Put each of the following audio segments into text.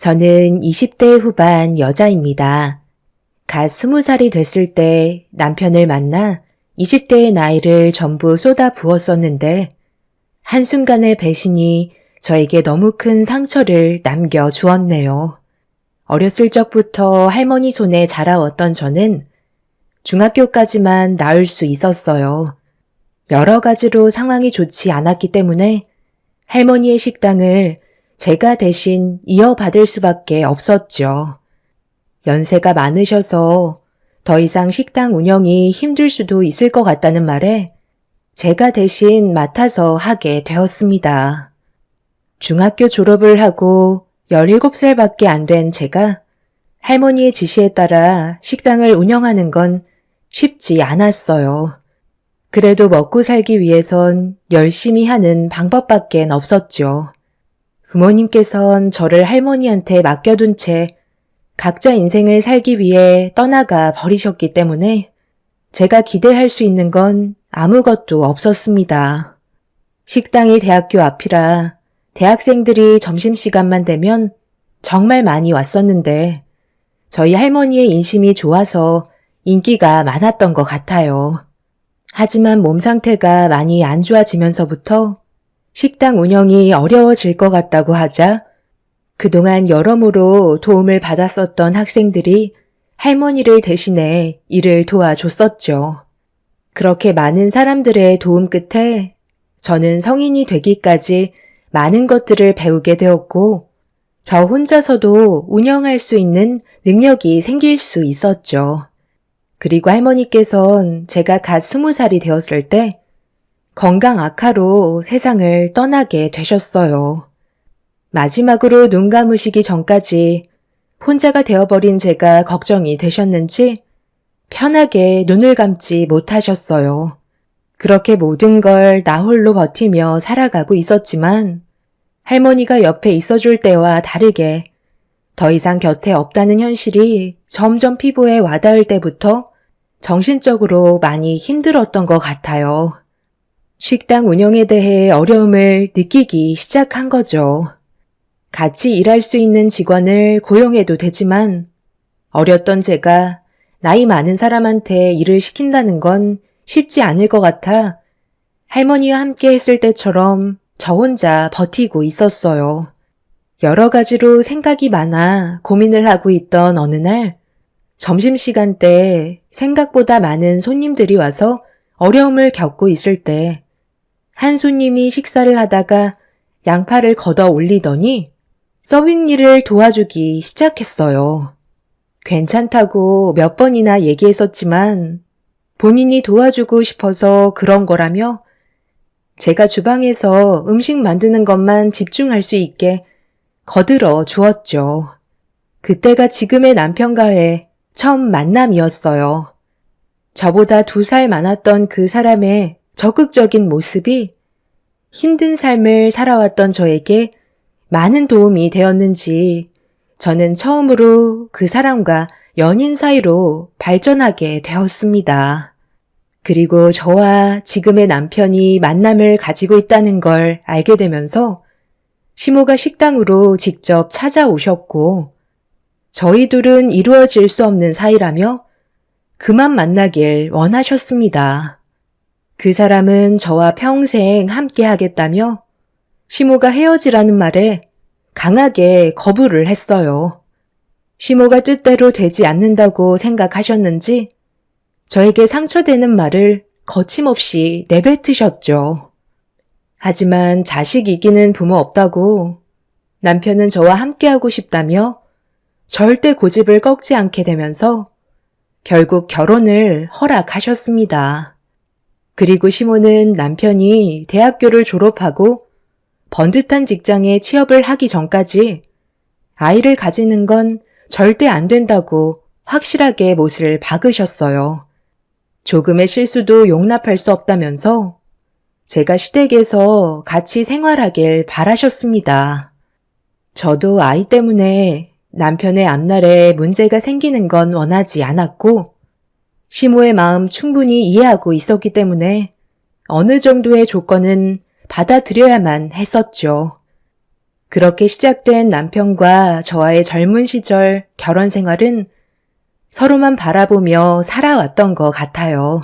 저는 20대 후반 여자입니다. 갓 20살이 됐을 때 남편을 만나 20대의 나이를 전부 쏟아 부었었는데 한순간의 배신이 저에게 너무 큰 상처를 남겨주었네요. 어렸을 적부터 할머니 손에 자라왔던 저는 중학교까지만 나을 수 있었어요. 여러 가지로 상황이 좋지 않았기 때문에 할머니의 식당을 제가 대신 이어받을 수밖에 없었죠. 연세가 많으셔서 더 이상 식당 운영이 힘들 수도 있을 것 같다는 말에 제가 대신 맡아서 하게 되었습니다. 중학교 졸업을 하고 17살밖에 안 된 제가 할머니의 지시에 따라 식당을 운영하는 건 쉽지 않았어요. 그래도 먹고 살기 위해선 열심히 하는 방법밖엔 없었죠. 부모님께선 저를 할머니한테 맡겨둔 채 각자 인생을 살기 위해 떠나가 버리셨기 때문에 제가 기대할 수 있는 건 아무것도 없었습니다. 식당이 대학교 앞이라 대학생들이 점심시간만 되면 정말 많이 왔었는데 저희 할머니의 인심이 좋아서 인기가 많았던 것 같아요. 하지만 몸 상태가 많이 안 좋아지면서부터 식당 운영이 어려워질 것 같다고 하자 그동안 여러모로 도움을 받았었던 학생들이 할머니를 대신해 일을 도와줬었죠. 그렇게 많은 사람들의 도움 끝에 저는 성인이 되기까지 많은 것들을 배우게 되었고 저 혼자서도 운영할 수 있는 능력이 생길 수 있었죠. 그리고 할머니께선 제가 갓 20살이 되었을 때 건강 악화로 세상을 떠나게 되셨어요. 마지막으로 눈 감으시기 전까지 혼자가 되어버린 제가 걱정이 되셨는지 편하게 눈을 감지 못하셨어요. 그렇게 모든 걸 나 홀로 버티며 살아가고 있었지만 할머니가 옆에 있어줄 때와 다르게 더 이상 곁에 없다는 현실이 점점 피부에 와닿을 때부터 정신적으로 많이 힘들었던 것 같아요. 식당 운영에 대해 어려움을 느끼기 시작한 거죠. 같이 일할 수 있는 직원을 고용해도 되지만 어렸던 제가 나이 많은 사람한테 일을 시킨다는 건 쉽지 않을 것 같아 할머니와 함께 했을 때처럼 저 혼자 버티고 있었어요. 여러 가지로 생각이 많아 고민을 하고 있던 어느 날 점심시간 때 생각보다 많은 손님들이 와서 어려움을 겪고 있을 때 한 손님이 식사를 하다가 양파를 걷어 올리더니 서빙 일을 도와주기 시작했어요. 괜찮다고 몇 번이나 얘기했었지만 본인이 도와주고 싶어서 그런 거라며 제가 주방에서 음식 만드는 것만 집중할 수 있게 거들어 주었죠. 그때가 지금의 남편과의 처음 만남이었어요. 저보다 2살 많았던 그 사람의 적극적인 모습이 힘든 삶을 살아왔던 저에게 많은 도움이 되었는지 저는 처음으로 그 사람과 연인 사이로 발전하게 되었습니다. 그리고 저와 지금의 남편이 만남을 가지고 있다는 걸 알게 되면서 시모가 식당으로 직접 찾아오셨고 저희 둘은 이루어질 수 없는 사이라며 그만 만나길 원하셨습니다. 그 사람은 저와 평생 함께 하겠다며 시모가 헤어지라는 말에 강하게 거부를 했어요. 시모가 뜻대로 되지 않는다고 생각하셨는지 저에게 상처되는 말을 거침없이 내뱉으셨죠. 하지만 자식 이기는 부모 없다고 남편은 저와 함께하고 싶다며 절대 고집을 꺾지 않게 되면서 결국 결혼을 허락하셨습니다. 그리고 시모는 남편이 대학교를 졸업하고 번듯한 직장에 취업을 하기 전까지 아이를 가지는 건 절대 안 된다고 확실하게 못을 박으셨어요. 조금의 실수도 용납할 수 없다면서 제가 시댁에서 같이 생활하길 바라셨습니다. 저도 아이 때문에 남편의 앞날에 문제가 생기는 건 원하지 않았고 시모의 마음 충분히 이해하고 있었기 때문에 어느 정도의 조건은 받아들여야만 했었죠. 그렇게 시작된 남편과 저와의 젊은 시절 결혼 생활은 서로만 바라보며 살아왔던 것 같아요.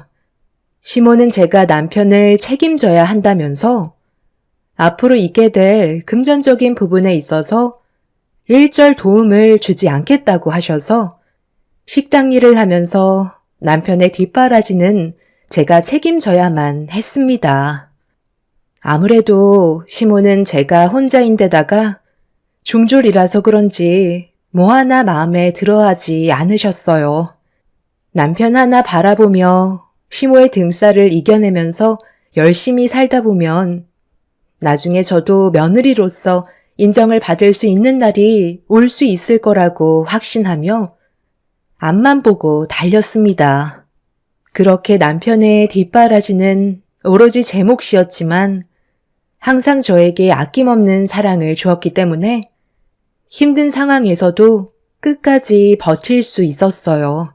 시모는 제가 남편을 책임져야 한다면서 앞으로 있게 될 금전적인 부분에 있어서 일절 도움을 주지 않겠다고 하셔서 식당 일을 하면서 남편의 뒷바라지는 제가 책임져야만 했습니다. 아무래도 시모는 제가 혼자인데다가 중졸이라서 그런지 뭐 하나 마음에 들어하지 않으셨어요. 남편 하나 바라보며 시모의 등살을 이겨내면서 열심히 살다 보면 나중에 저도 며느리로서 인정을 받을 수 있는 날이 올 수 있을 거라고 확신하며 앞만 보고 달렸습니다. 그렇게 남편의 뒷바라지는 오로지 제 몫이었지만 항상 저에게 아낌없는 사랑을 주었기 때문에 힘든 상황에서도 끝까지 버틸 수 있었어요.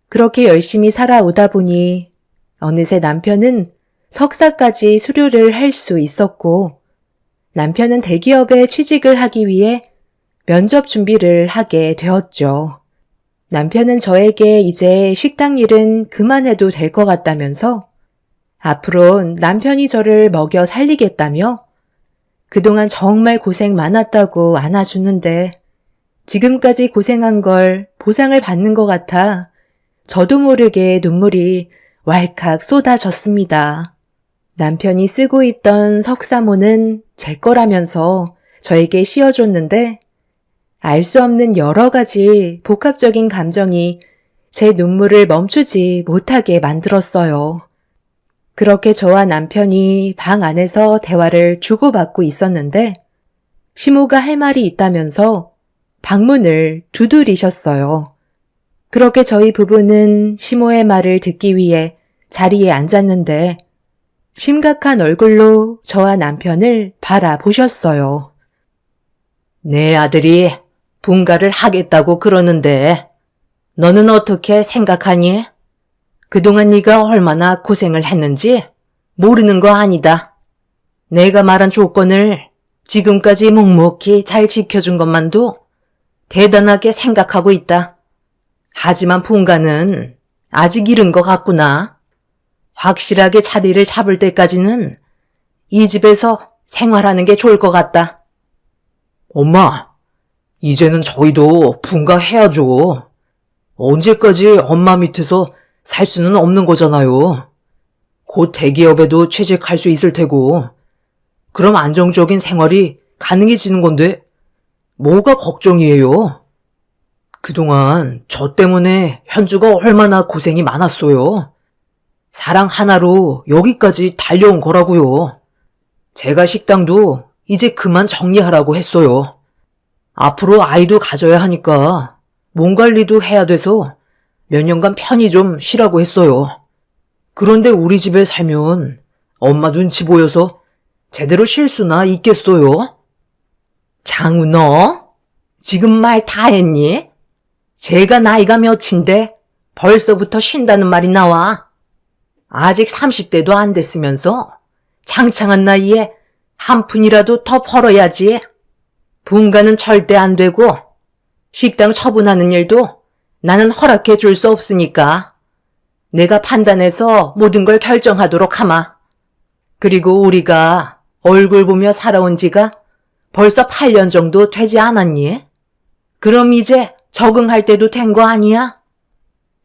그렇게 열심히 살아오다 보니 어느새 남편은 석사까지 수료를 할 수 있었고 남편은 대기업에 취직을 하기 위해 면접 준비를 하게 되었죠. 남편은 저에게 이제 식당 일은 그만해도 될 것 같다면서 앞으론 남편이 저를 먹여 살리겠다며 그동안 정말 고생 많았다고 안아주는데 지금까지 고생한 걸 보상을 받는 것 같아 저도 모르게 눈물이 왈칵 쏟아졌습니다. 남편이 쓰고 있던 석사모는 제 거라면서 저에게 씌워줬는데 알 수 없는 여러 가지 복합적인 감정이 제 눈물을 멈추지 못하게 만들었어요. 그렇게 저와 남편이 방 안에서 대화를 주고받고 있었는데 시모가 할 말이 있다면서 방문을 두드리셨어요. 그렇게 저희 부부는 시모의 말을 듣기 위해 자리에 앉았는데 심각한 얼굴로 저와 남편을 바라보셨어요. 내 아들이 분가를 하겠다고 그러는데 너는 어떻게 생각하니? 그동안 네가 얼마나 고생을 했는지 모르는 거 아니다. 내가 말한 조건을 지금까지 묵묵히 잘 지켜준 것만도 대단하게 생각하고 있다. 하지만 분가는 아직 이른 것 같구나. 확실하게 자리를 잡을 때까지는 이 집에서 생활하는 게 좋을 것 같다. 엄마, 이제는 저희도 분가해야죠. 언제까지 엄마 밑에서 살 수는 없는 거잖아요. 곧 대기업에도 취직할 수 있을 테고, 그럼 안정적인 생활이 가능해지는 건데, 뭐가 걱정이에요? 그동안 저 때문에 현주가 얼마나 고생이 많았어요. 사랑 하나로 여기까지 달려온 거라고요. 제가 식당도 이제 그만 정리하라고 했어요. 앞으로 아이도 가져야 하니까 몸 관리도 해야 돼서 몇 년간 편히 좀 쉬라고 했어요. 그런데 우리 집에 살면 엄마 눈치 보여서 제대로 쉴 수나 있겠어요? 장우 너 지금 말 다 했니? 제가 나이가 몇인데 벌써부터 쉰다는 말이 나와. 아직 30대도 안 됐으면서 창창한 나이에 한 푼이라도 더 벌어야지. 분가는 절대 안 되고 식당 처분하는 일도 나는 허락해 줄 수 없으니까 내가 판단해서 모든 걸 결정하도록 하마. 그리고 우리가 얼굴 보며 살아온 지가 벌써 8년 정도 되지 않았니? 그럼 이제 적응할 때도 된 거 아니야?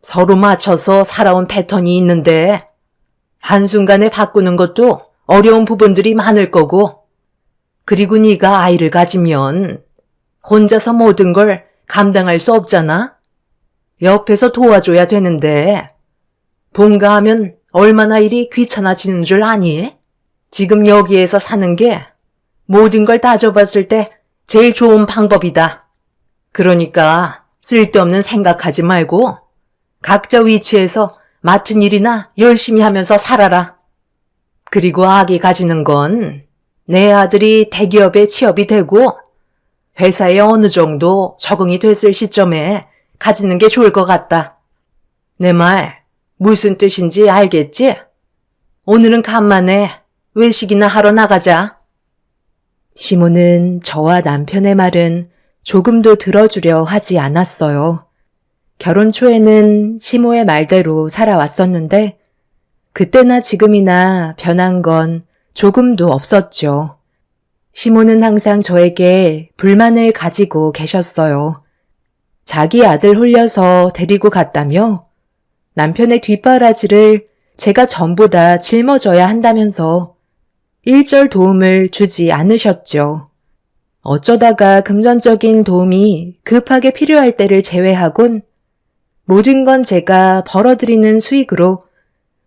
서로 맞춰서 살아온 패턴이 있는데 한순간에 바꾸는 것도 어려운 부분들이 많을 거고 그리고 네가 아이를 가지면 혼자서 모든 걸 감당할 수 없잖아? 옆에서 도와줘야 되는데 본가하면 얼마나 일이 귀찮아지는 줄 아니? 지금 여기에서 사는 게 모든 걸 따져봤을 때 제일 좋은 방법이다. 그러니까 쓸데없는 생각하지 말고 각자 위치에서 맡은 일이나 열심히 하면서 살아라. 그리고 아기 가지는 건 내 아들이 대기업에 취업이 되고 회사에 어느 정도 적응이 됐을 시점에 가지는 게 좋을 것 같다. 내 말 무슨 뜻인지 알겠지? 오늘은 간만에 외식이나 하러 나가자. 시모는 저와 남편의 말은 조금도 들어주려 하지 않았어요. 결혼 초에는 시모의 말대로 살아왔었는데 그때나 지금이나 변한 건 조금도 없었죠. 시모는 항상 저에게 불만을 가지고 계셨어요. 자기 아들 홀려서 데리고 갔다며 남편의 뒷바라지를 제가 전부 다 짊어져야 한다면서 일절 도움을 주지 않으셨죠. 어쩌다가 금전적인 도움이 급하게 필요할 때를 제외하곤 모든 건 제가 벌어들이는 수익으로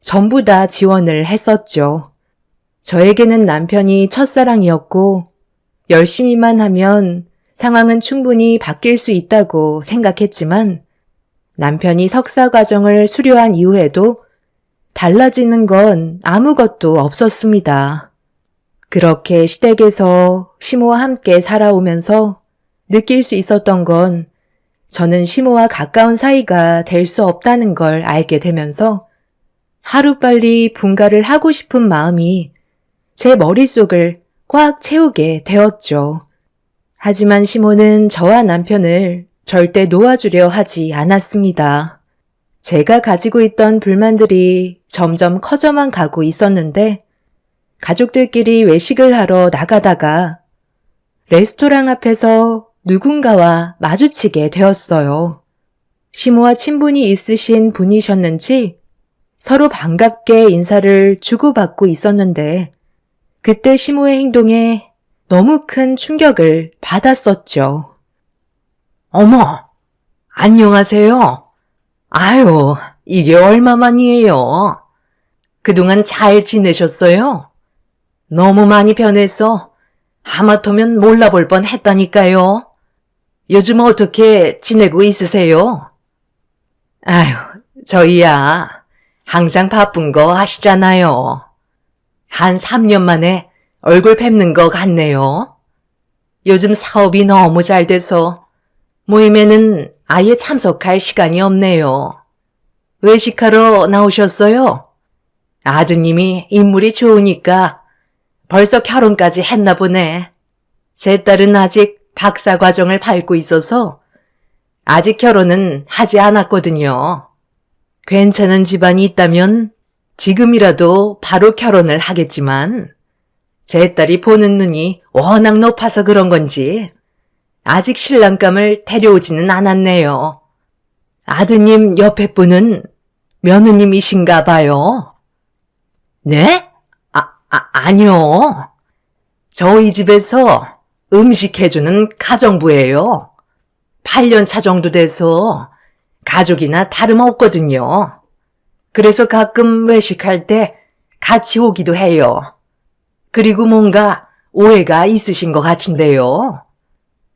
전부 다 지원을 했었죠. 저에게는 남편이 첫사랑이었고 열심히만 하면 상황은 충분히 바뀔 수 있다고 생각했지만 남편이 석사 과정을 수료한 이후에도 달라지는 건 아무것도 없었습니다. 그렇게 시댁에서 시모와 함께 살아오면서 느낄 수 있었던 건 저는 시모와 가까운 사이가 될 수 없다는 걸 알게 되면서 하루빨리 분가를 하고 싶은 마음이 제 머릿속을 꽉 채우게 되었죠. 하지만 시모는 저와 남편을 절대 놓아주려 하지 않았습니다. 제가 가지고 있던 불만들이 점점 커져만 가고 있었는데 가족들끼리 외식을 하러 나가다가 레스토랑 앞에서 누군가와 마주치게 되었어요. 시모와 친분이 있으신 분이셨는지 서로 반갑게 인사를 주고받고 있었는데 그때 시모의 행동에 너무 큰 충격을 받았었죠. 어머, 안녕하세요. 아유, 이게 얼마만이에요? 그동안 잘 지내셨어요? 너무 많이 변해서 하마터면 몰라볼 뻔 했다니까요. 요즘 어떻게 지내고 있으세요? 아유, 저희야 항상 바쁜 거 아시잖아요. 한 3년 만에 얼굴 뵙는 것 같네요. 요즘 사업이 너무 잘 돼서 모임에는 아예 참석할 시간이 없네요. 외식하러 나오셨어요? 아드님이 인물이 좋으니까 벌써 결혼까지 했나 보네. 제 딸은 아직 박사 과정을 밟고 있어서 아직 결혼은 하지 않았거든요. 괜찮은 집안이 있다면 지금이라도 바로 결혼을 하겠지만 제 딸이 보는 눈이 워낙 높아서 그런 건지 아직 신랑감을 데려오지는 않았네요. 아드님 옆에 분은 며느님이신가 봐요. 네? 아니요. 저희 집에서 음식 해주는 가정부예요. 8년 차 정도 돼서 가족이나 다름없거든요. 그래서 가끔 외식할 때 같이 오기도 해요. 그리고 뭔가 오해가 있으신 것 같은데요.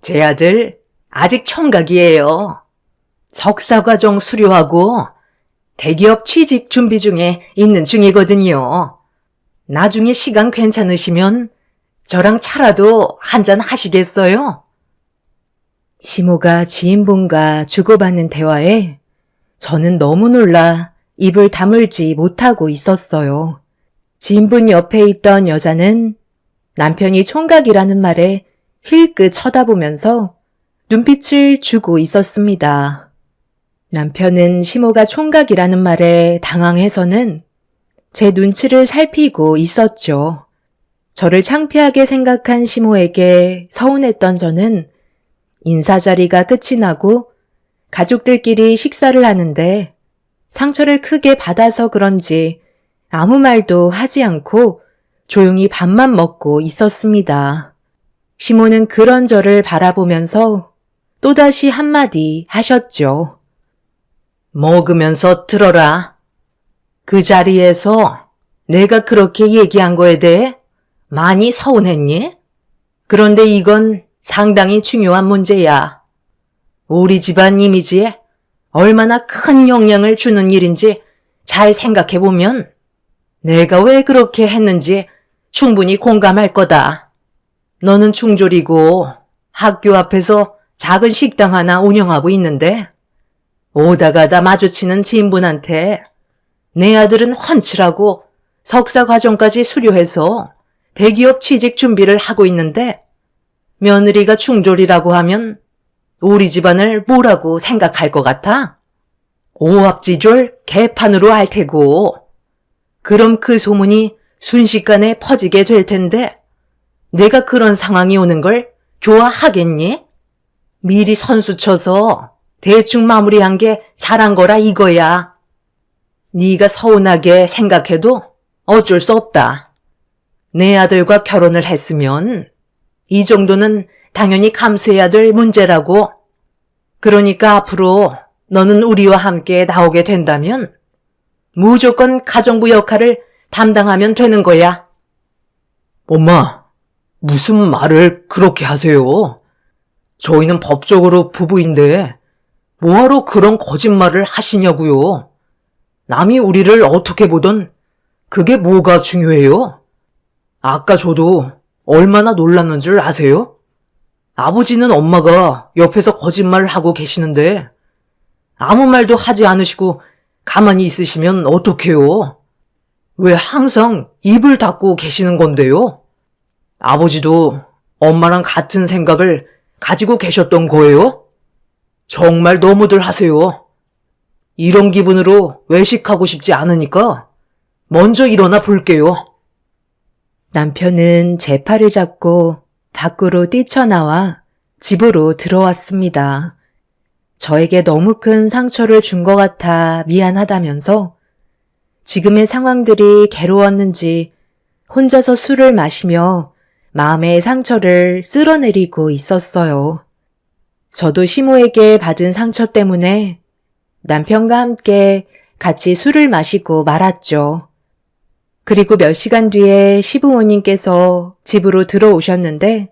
제 아들 아직 총각이에요. 석사과정 수료하고 대기업 취직 준비 중에 있는 중이거든요. 나중에 시간 괜찮으시면 저랑 차라도 한잔 하시겠어요? 시모가 지인분과 주고받는 대화에 저는 너무 놀라 입을 다물지 못하고 있었어요. 지인분 옆에 있던 여자는 남편이 총각이라는 말에 힐끗 쳐다보면서 눈빛을 주고 있었습니다. 남편은 시모가 총각이라는 말에 당황해서는 제 눈치를 살피고 있었죠. 저를 창피하게 생각한 시모에게 서운했던 저는 인사자리가 끝이 나고 가족들끼리 식사를 하는데 상처를 크게 받아서 그런지 아무 말도 하지 않고 조용히 밥만 먹고 있었습니다. 시모는 그런 저를 바라보면서 또다시 한마디 하셨죠. 먹으면서 들어라. 그 자리에서 내가 그렇게 얘기한 거에 대해 많이 서운했니? 그런데 이건 상당히 중요한 문제야. 우리 집안 이미지에 얼마나 큰 영향을 주는 일인지 잘 생각해보면 내가 왜 그렇게 했는지 충분히 공감할 거다. 너는 중졸이고 학교 앞에서 작은 식당 하나 운영하고 있는데 오다 가다 마주치는 지인분한테 내 아들은 훤칠하고 석사 과정까지 수료해서 대기업 취직 준비를 하고 있는데 며느리가 중졸이라고 하면 우리 집안을 뭐라고 생각할 것 같아? 오합지졸 개판으로 알 테고. 그럼 그 소문이 순식간에 퍼지게 될 텐데 내가 그런 상황이 오는 걸 좋아하겠니? 미리 선수 쳐서 대충 마무리한 게 잘한 거라 이거야. 네가 서운하게 생각해도 어쩔 수 없다. 내 아들과 결혼을 했으면 이 정도는 당연히 감수해야 될 문제라고. 그러니까 앞으로 너는 우리와 함께 나오게 된다면 무조건 가정부 역할을 담당하면 되는 거야. 엄마, 무슨 말을 그렇게 하세요? 저희는 법적으로 부부인데 뭐하러 그런 거짓말을 하시냐고요? 남이 우리를 어떻게 보던 그게 뭐가 중요해요? 아까 저도 얼마나 놀랐는 줄 아세요? 아버지는 엄마가 옆에서 거짓말을 하고 계시는데 아무 말도 하지 않으시고 가만히 있으시면 어떡해요? 왜 항상 입을 닫고 계시는 건데요? 아버지도 엄마랑 같은 생각을 가지고 계셨던 거예요? 정말 너무들 하세요. 이런 기분으로 외식하고 싶지 않으니까 먼저 일어나 볼게요. 남편은 제 팔을 잡고 밖으로 뛰쳐나와 집으로 들어왔습니다. 저에게 너무 큰 상처를 준 것 같아 미안하다면서 지금의 상황들이 괴로웠는지 혼자서 술을 마시며 마음의 상처를 쓸어내리고 있었어요. 저도 시모에게 받은 상처 때문에 남편과 함께 같이 술을 마시고 말았죠. 그리고 몇 시간 뒤에 시부모님께서 집으로 들어오셨는데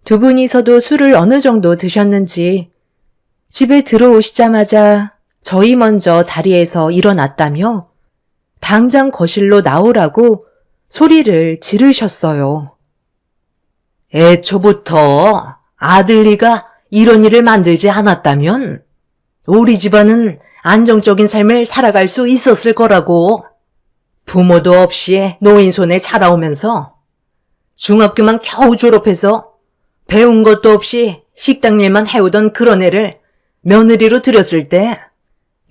두 분이서도 술을 어느 정도 드셨는지 집에 들어오시자마자 저희 먼저 자리에서 일어났다며 당장 거실로 나오라고 소리를 지르셨어요. 애초부터 아들리가 이런 일을 만들지 않았다면 우리 집안은 안정적인 삶을 살아갈 수 있었을 거라고. 부모도 없이 노인 손에 자라오면서 중학교만 겨우 졸업해서 배운 것도 없이 식당 일만 해오던 그런 애를 며느리로 들였을 때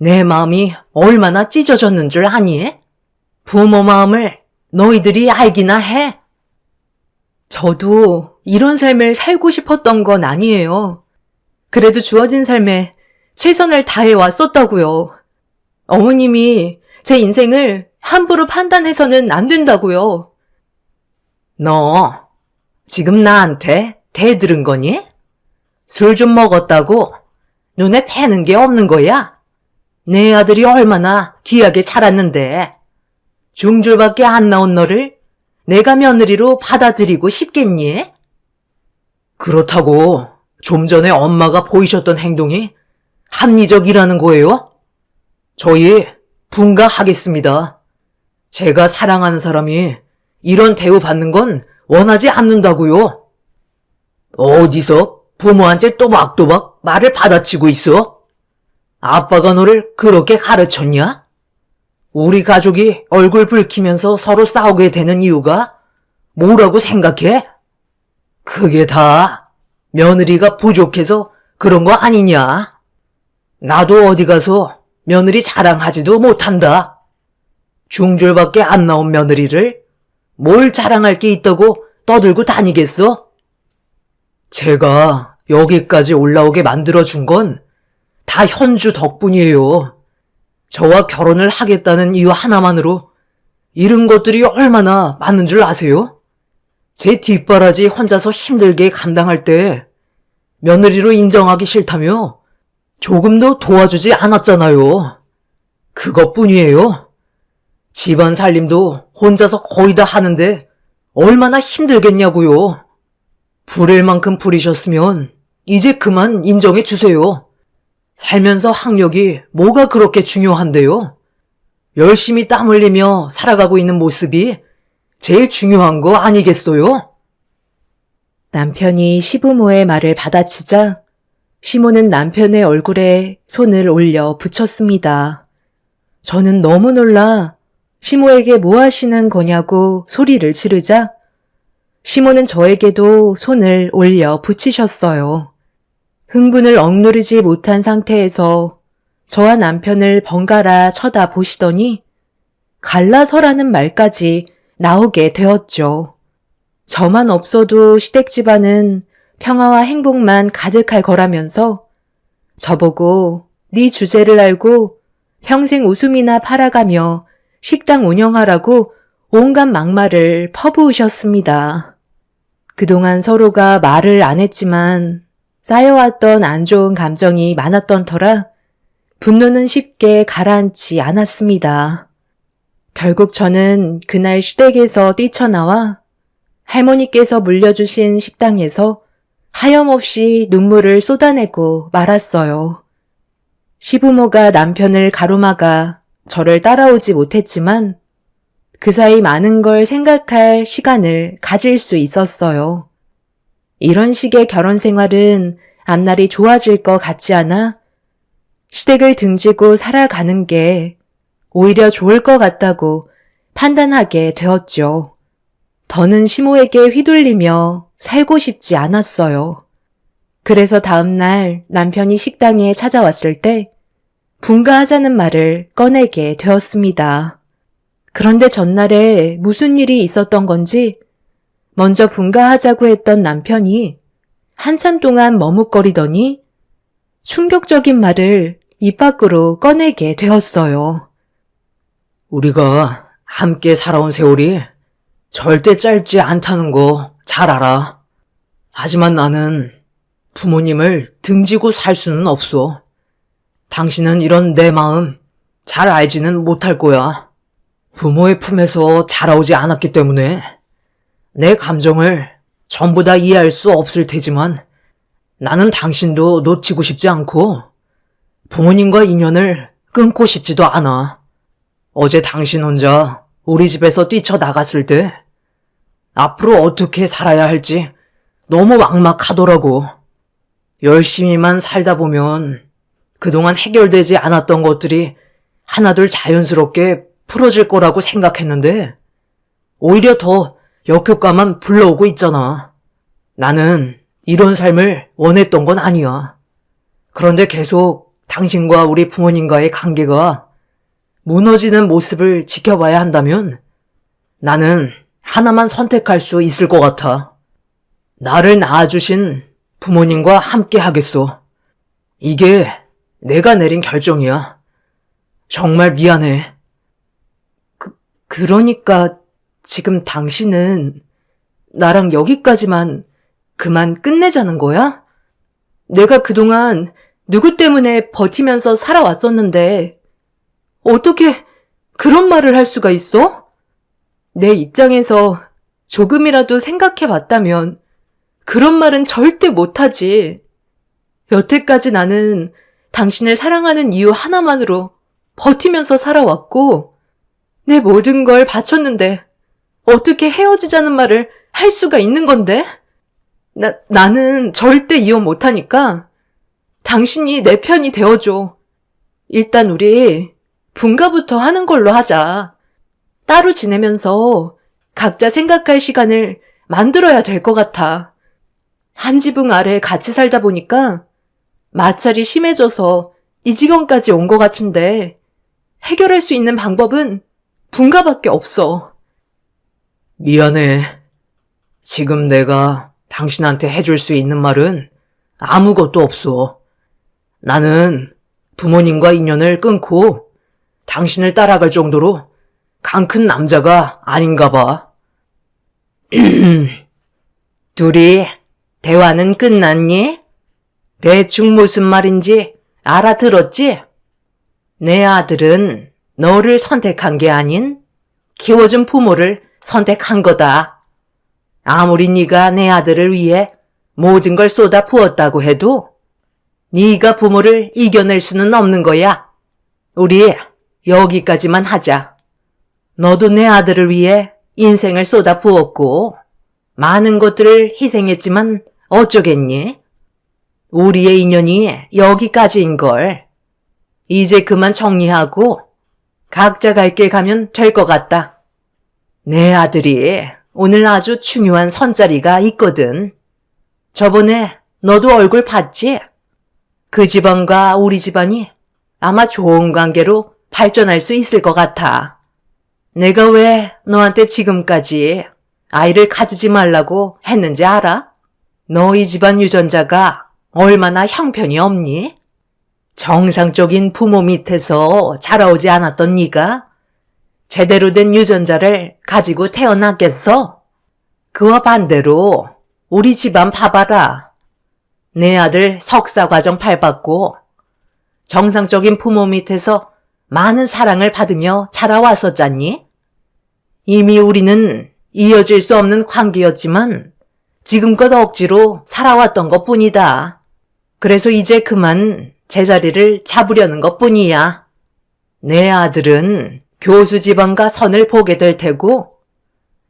내 마음이 얼마나 찢어졌는 줄 아니? 부모 마음을 너희들이 알기나 해? 저도 이런 삶을 살고 싶었던 건 아니에요. 그래도 주어진 삶에 최선을 다해 왔었다고요. 어머님이 제 인생을 함부로 판단해서는 안 된다고요. 너 지금 나한테 대들은 거니? 술 좀 먹었다고 눈에 패는 게 없는 거야? 내 아들이 얼마나 귀하게 자랐는데 중졸밖에 안 나온 너를 내가 며느리로 받아들이고 싶겠니? 그렇다고 좀 전에 엄마가 보이셨던 행동이 합리적이라는 거예요? 저희 분가하겠습니다. 제가 사랑하는 사람이 이런 대우받는 건 원하지 않는다고요. 어디서 부모한테 또박또박 말을 받아치고 있어? 아빠가 너를 그렇게 가르쳤냐? 우리 가족이 얼굴 붉히면서 서로 싸우게 되는 이유가 뭐라고 생각해? 그게 다 며느리가 부족해서 그런 거 아니냐? 나도 어디 가서 며느리 자랑하지도 못한다. 중졸밖에 안 나온 며느리를 뭘 자랑할 게 있다고 떠들고 다니겠어? 제가 여기까지 올라오게 만들어준 건 다 현주 덕분이에요. 저와 결혼을 하겠다는 이유 하나만으로 이런 것들이 얼마나 많은 줄 아세요? 제 뒷바라지 혼자서 힘들게 감당할 때 며느리로 인정하기 싫다며 조금도 도와주지 않았잖아요. 그것뿐이에요. 집안 살림도 혼자서 거의 다 하는데 얼마나 힘들겠냐고요. 부릴 만큼 부리셨으면 이제 그만 인정해 주세요. 살면서 학력이 뭐가 그렇게 중요한데요? 열심히 땀 흘리며 살아가고 있는 모습이 제일 중요한 거 아니겠어요? 남편이 시부모의 말을 받아치자 시모는 남편의 얼굴에 손을 올려 붙였습니다. 저는 너무 놀라 시모에게 뭐 하시는 거냐고 소리를 지르자 시모는 저에게도 손을 올려 붙이셨어요. 흥분을 억누르지 못한 상태에서 저와 남편을 번갈아 쳐다보시더니 갈라서라는 말까지 나오게 되었죠. 저만 없어도 시댁 집안은 평화와 행복만 가득할 거라면서 저보고 네 주제를 알고 평생 웃음이나 팔아가며 식당 운영하라고 온갖 막말을 퍼부으셨습니다. 그동안 서로가 말을 안 했지만 쌓여왔던 안 좋은 감정이 많았던 터라 분노는 쉽게 가라앉지 않았습니다. 결국 저는 그날 시댁에서 뛰쳐나와 할머니께서 물려주신 식당에서 하염없이 눈물을 쏟아내고 말았어요. 시부모가 남편을 가로막아 저를 따라오지 못했지만 그 사이 많은 걸 생각할 시간을 가질 수 있었어요. 이런 식의 결혼 생활은 앞날이 좋아질 것 같지 않아 시댁을 등지고 살아가는 게 오히려 좋을 것 같다고 판단하게 되었죠. 더는 시모에게 휘둘리며 살고 싶지 않았어요. 그래서 다음날 남편이 식당에 찾아왔을 때 분가하자는 말을 꺼내게 되었습니다. 그런데 전날에 무슨 일이 있었던 건지 먼저 분가하자고 했던 남편이 한참 동안 머뭇거리더니 충격적인 말을 입 밖으로 꺼내게 되었어요. 우리가 함께 살아온 세월이 절대 짧지 않다는 거 잘 알아. 하지만 나는 부모님을 등지고 살 수는 없어. 당신은 이런 내 마음 잘 알지는 못할 거야. 부모의 품에서 자라오지 않았기 때문에 내 감정을 전부 다 이해할 수 없을 테지만 나는 당신도 놓치고 싶지 않고 부모님과 인연을 끊고 싶지도 않아. 어제 당신 혼자 우리 집에서 뛰쳐나갔을 때 앞으로 어떻게 살아야 할지 너무 막막하더라고. 열심히만 살다 보면 그동안 해결되지 않았던 것들이 하나둘 자연스럽게 풀어질 거라고 생각했는데 오히려 더 역효과만 불러오고 있잖아. 나는 이런 삶을 원했던 건 아니야. 그런데 계속 당신과 우리 부모님과의 관계가 무너지는 모습을 지켜봐야 한다면 나는 하나만 선택할 수 있을 것 같아. 나를 낳아주신 부모님과 함께 하겠소. 이게 내가 내린 결정이야. 정말 미안해. 그러니까 지금 당신은 나랑 여기까지만 그만 끝내자는 거야? 내가 그동안 누구 때문에 버티면서 살아왔었는데 어떻게 그런 말을 할 수가 있어? 내 입장에서 조금이라도 생각해 봤다면 그런 말은 절대 못하지. 여태까지 나는 당신을 사랑하는 이유 하나만으로 버티면서 살아왔고 내 모든 걸 바쳤는데 어떻게 헤어지자는 말을 할 수가 있는 건데? 나는 절대 이혼 못하니까 당신이 내 편이 되어줘. 일단 우리 분가부터 하는 걸로 하자. 따로 지내면서 각자 생각할 시간을 만들어야 될 것 같아. 한 지붕 아래 같이 살다 보니까 마찰이 심해져서 이 지경까지 온 것 같은데 해결할 수 있는 방법은 분가밖에 없어. 미안해. 지금 내가 당신한테 해줄 수 있는 말은 아무것도 없어. 나는 부모님과 인연을 끊고 당신을 따라갈 정도로 강 큰 남자가 아닌가 봐. 둘이 대화는 끝났니? 대충 무슨 말인지 알아들었지? 내 아들은 너를 선택한 게 아닌 키워준 부모를 선택한 거다. 아무리 네가 내 아들을 위해 모든 걸 쏟아 부었다고 해도 네가 부모를 이겨낼 수는 없는 거야. 우리 여기까지만 하자. 너도 내 아들을 위해 인생을 쏟아 부었고 많은 것들을 희생했지만 어쩌겠니? 우리의 인연이 여기까지인걸. 이제 그만 정리하고 각자 갈 길 가면 될 것 같다. 내 아들이 오늘 아주 중요한 선자리가 있거든. 저번에 너도 얼굴 봤지? 그 집안과 우리 집안이 아마 좋은 관계로 발전할 수 있을 것 같아. 내가 왜 너한테 지금까지 아이를 가지지 말라고 했는지 알아? 너희 집안 유전자가 얼마나 형편이 없니? 정상적인 부모 밑에서 자라오지 않았던 네가 제대로 된 유전자를 가지고 태어났겠어? 그와 반대로 우리 집안 봐봐라. 내 아들 석사과정 밟았고 정상적인 부모 밑에서 많은 사랑을 받으며 자라왔었잖니? 이미 우리는 이어질 수 없는 관계였지만 지금껏 억지로 살아왔던 것뿐이다. 그래서 이제 그만 제자리를 잡으려는 것뿐이야. 내 아들은 교수 집안과 선을 보게 될 테고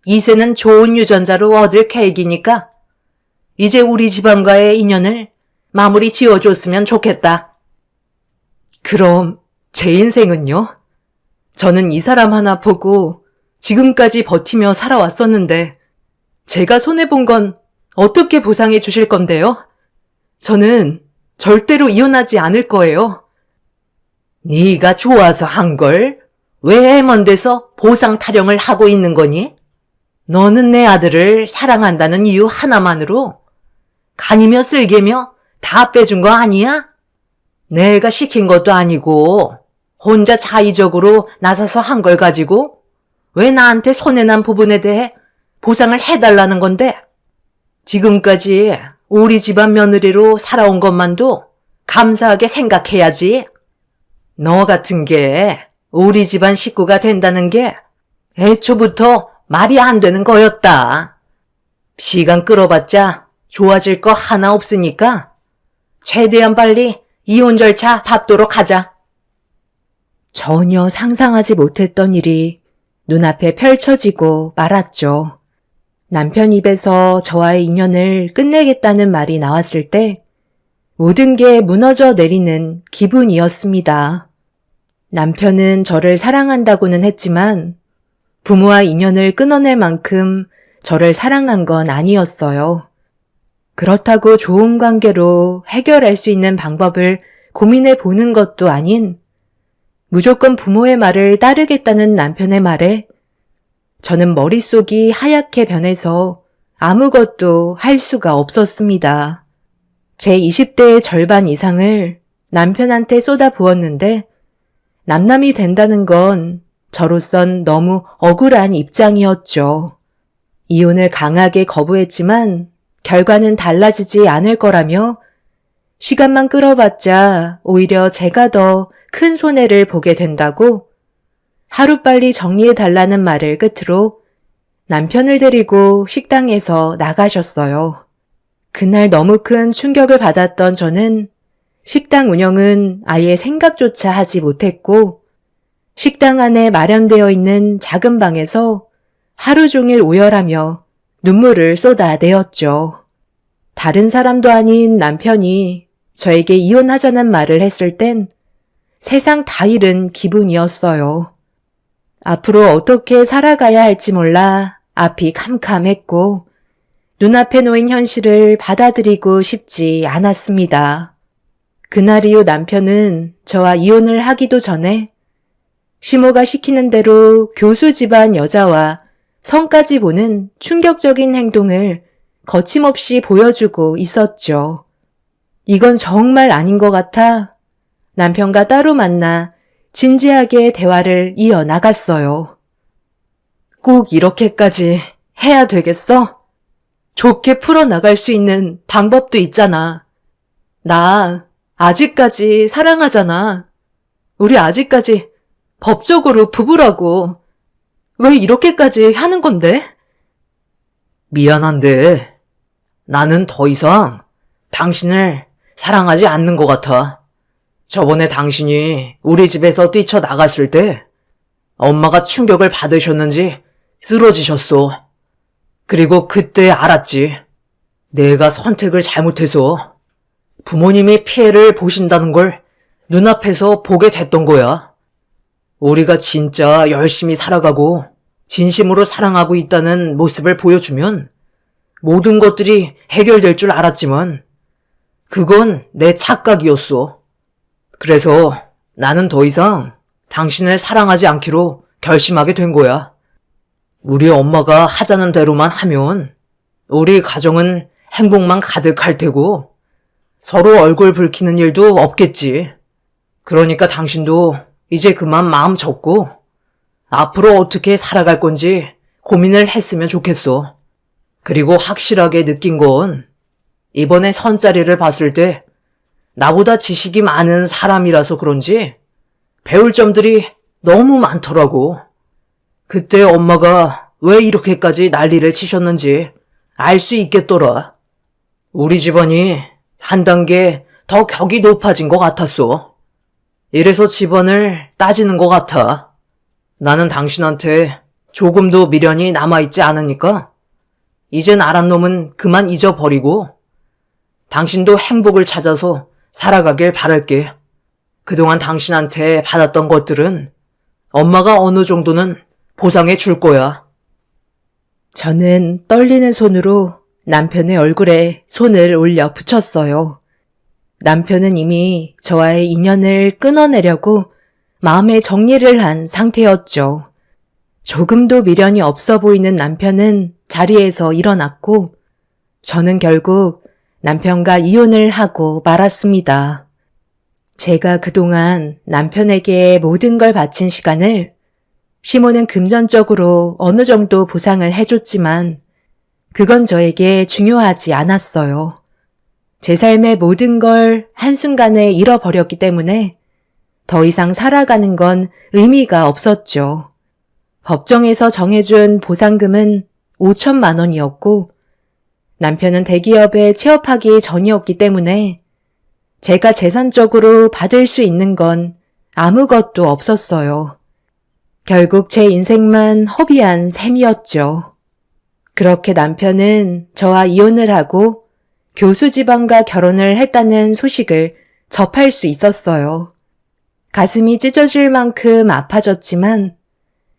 이세는 좋은 유전자로 얻을 계획이니까 이제 우리 집안과의 인연을 마무리 지어줬으면 좋겠다. 그럼 제 인생은요? 저는 이 사람 하나 보고 지금까지 버티며 살아왔었는데 제가 손해본 건 어떻게 보상해 주실 건데요? 저는 절대로 이혼하지 않을 거예요. 네가 좋아서 한 걸 왜 먼 데서 보상 타령을 하고 있는 거니? 너는 내 아들을 사랑한다는 이유 하나만으로 간이며 쓸개며 다 빼준 거 아니야? 내가 시킨 것도 아니고 혼자 자의적으로 나서서 한 걸 가지고 왜 나한테 손해난 부분에 대해 보상을 해달라는 건데? 지금까지 우리 집안 며느리로 살아온 것만도 감사하게 생각해야지. 너 같은 게 우리 집안 식구가 된다는 게 애초부터 말이 안 되는 거였다. 시간 끌어봤자 좋아질 거 하나 없으니까 최대한 빨리 이혼 절차 밟도록 하자. 전혀 상상하지 못했던 일이 눈앞에 펼쳐지고 말았죠. 남편 입에서 저와의 인연을 끝내겠다는 말이 나왔을 때 모든 게 무너져 내리는 기분이었습니다. 남편은 저를 사랑한다고는 했지만 부모와 인연을 끊어낼 만큼 저를 사랑한 건 아니었어요. 그렇다고 좋은 관계로 해결할 수 있는 방법을 고민해 보는 것도 아닌 무조건 부모의 말을 따르겠다는 남편의 말에 저는 머릿속이 하얗게 변해서 아무것도 할 수가 없었습니다. 제 20대의 절반 이상을 남편한테 쏟아부었는데 남남이 된다는 건 저로선 너무 억울한 입장이었죠. 이혼을 강하게 거부했지만 결과는 달라지지 않을 거라며 시간만 끌어봤자 오히려 제가 더 큰 손해를 보게 된다고 하루빨리 정리해달라는 말을 끝으로 남편을 데리고 식당에서 나가셨어요. 그날 너무 큰 충격을 받았던 저는 식당 운영은 아예 생각조차 하지 못했고 식당 안에 마련되어 있는 작은 방에서 하루 종일 오열하며 눈물을 쏟아내었죠. 다른 사람도 아닌 남편이 저에게 이혼하자는 말을 했을 땐 세상 다 잃은 기분이었어요. 앞으로 어떻게 살아가야 할지 몰라 앞이 캄캄했고 눈앞에 놓인 현실을 받아들이고 싶지 않았습니다. 그날 이후 남편은 저와 이혼을 하기도 전에 시모가 시키는 대로 교수 집안 여자와 성까지 보는 충격적인 행동을 거침없이 보여주고 있었죠. 이건 정말 아닌 것 같아 남편과 따로 만나 진지하게 대화를 이어나갔어요. 꼭 이렇게까지 해야 되겠어? 좋게 풀어나갈 수 있는 방법도 있잖아. 나 아직까지 사랑하잖아. 우리 아직까지 법적으로 부부라고. 왜 이렇게까지 하는 건데? 미안한데 나는 더 이상 당신을 사랑하지 않는 것 같아. 저번에 당신이 우리 집에서 뛰쳐나갔을 때 엄마가 충격을 받으셨는지 쓰러지셨어. 그리고 그때 알았지. 내가 선택을 잘못해서 부모님이 피해를 보신다는 걸 눈앞에서 보게 됐던 거야. 우리가 진짜 열심히 살아가고 진심으로 사랑하고 있다는 모습을 보여주면 모든 것들이 해결될 줄 알았지만 그건 내 착각이었어. 그래서 나는 더 이상 당신을 사랑하지 않기로 결심하게 된 거야. 우리 엄마가 하자는 대로만 하면 우리 가정은 행복만 가득할 테고 서로 얼굴 붉히는 일도 없겠지. 그러니까 당신도 이제 그만 마음 접고 앞으로 어떻게 살아갈 건지 고민을 했으면 좋겠어. 그리고 확실하게 느낀 건 이번에 선자리를 봤을 때 나보다 지식이 많은 사람이라서 그런지 배울 점들이 너무 많더라고. 그때 엄마가 왜 이렇게까지 난리를 치셨는지 알 수 있겠더라. 우리 집안이 한 단계 더 격이 높아진 것 같았어. 이래서 집안을 따지는 것 같아. 나는 당신한테 조금도 미련이 남아있지 않으니까 이젠 알한 놈은 그만 잊어버리고 당신도 행복을 찾아서 살아가길 바랄게. 그동안 당신한테 받았던 것들은 엄마가 어느 정도는 보상해 줄 거야. 저는 떨리는 손으로 남편의 얼굴에 손을 올려 붙였어요. 남편은 이미 저와의 인연을 끊어내려고 마음의 정리를 한 상태였죠. 조금도 미련이 없어 보이는 남편은 자리에서 일어났고 저는 결국 남편과 이혼을 하고 말았습니다. 제가 그동안 남편에게 모든 걸 바친 시간을 시모는 금전적으로 어느 정도 보상을 해줬지만 그건 저에게 중요하지 않았어요. 제 삶의 모든 걸 한순간에 잃어버렸기 때문에 더 이상 살아가는 건 의미가 없었죠. 법정에서 정해준 보상금은 5천만 원이었고 남편은 대기업에 취업하기 전이었기 때문에 제가 재산적으로 받을 수 있는 건 아무것도 없었어요. 결국 제 인생만 허비한 셈이었죠. 그렇게 남편은 저와 이혼을 하고 교수 집안과 결혼을 했다는 소식을 접할 수 있었어요. 가슴이 찢어질 만큼 아파졌지만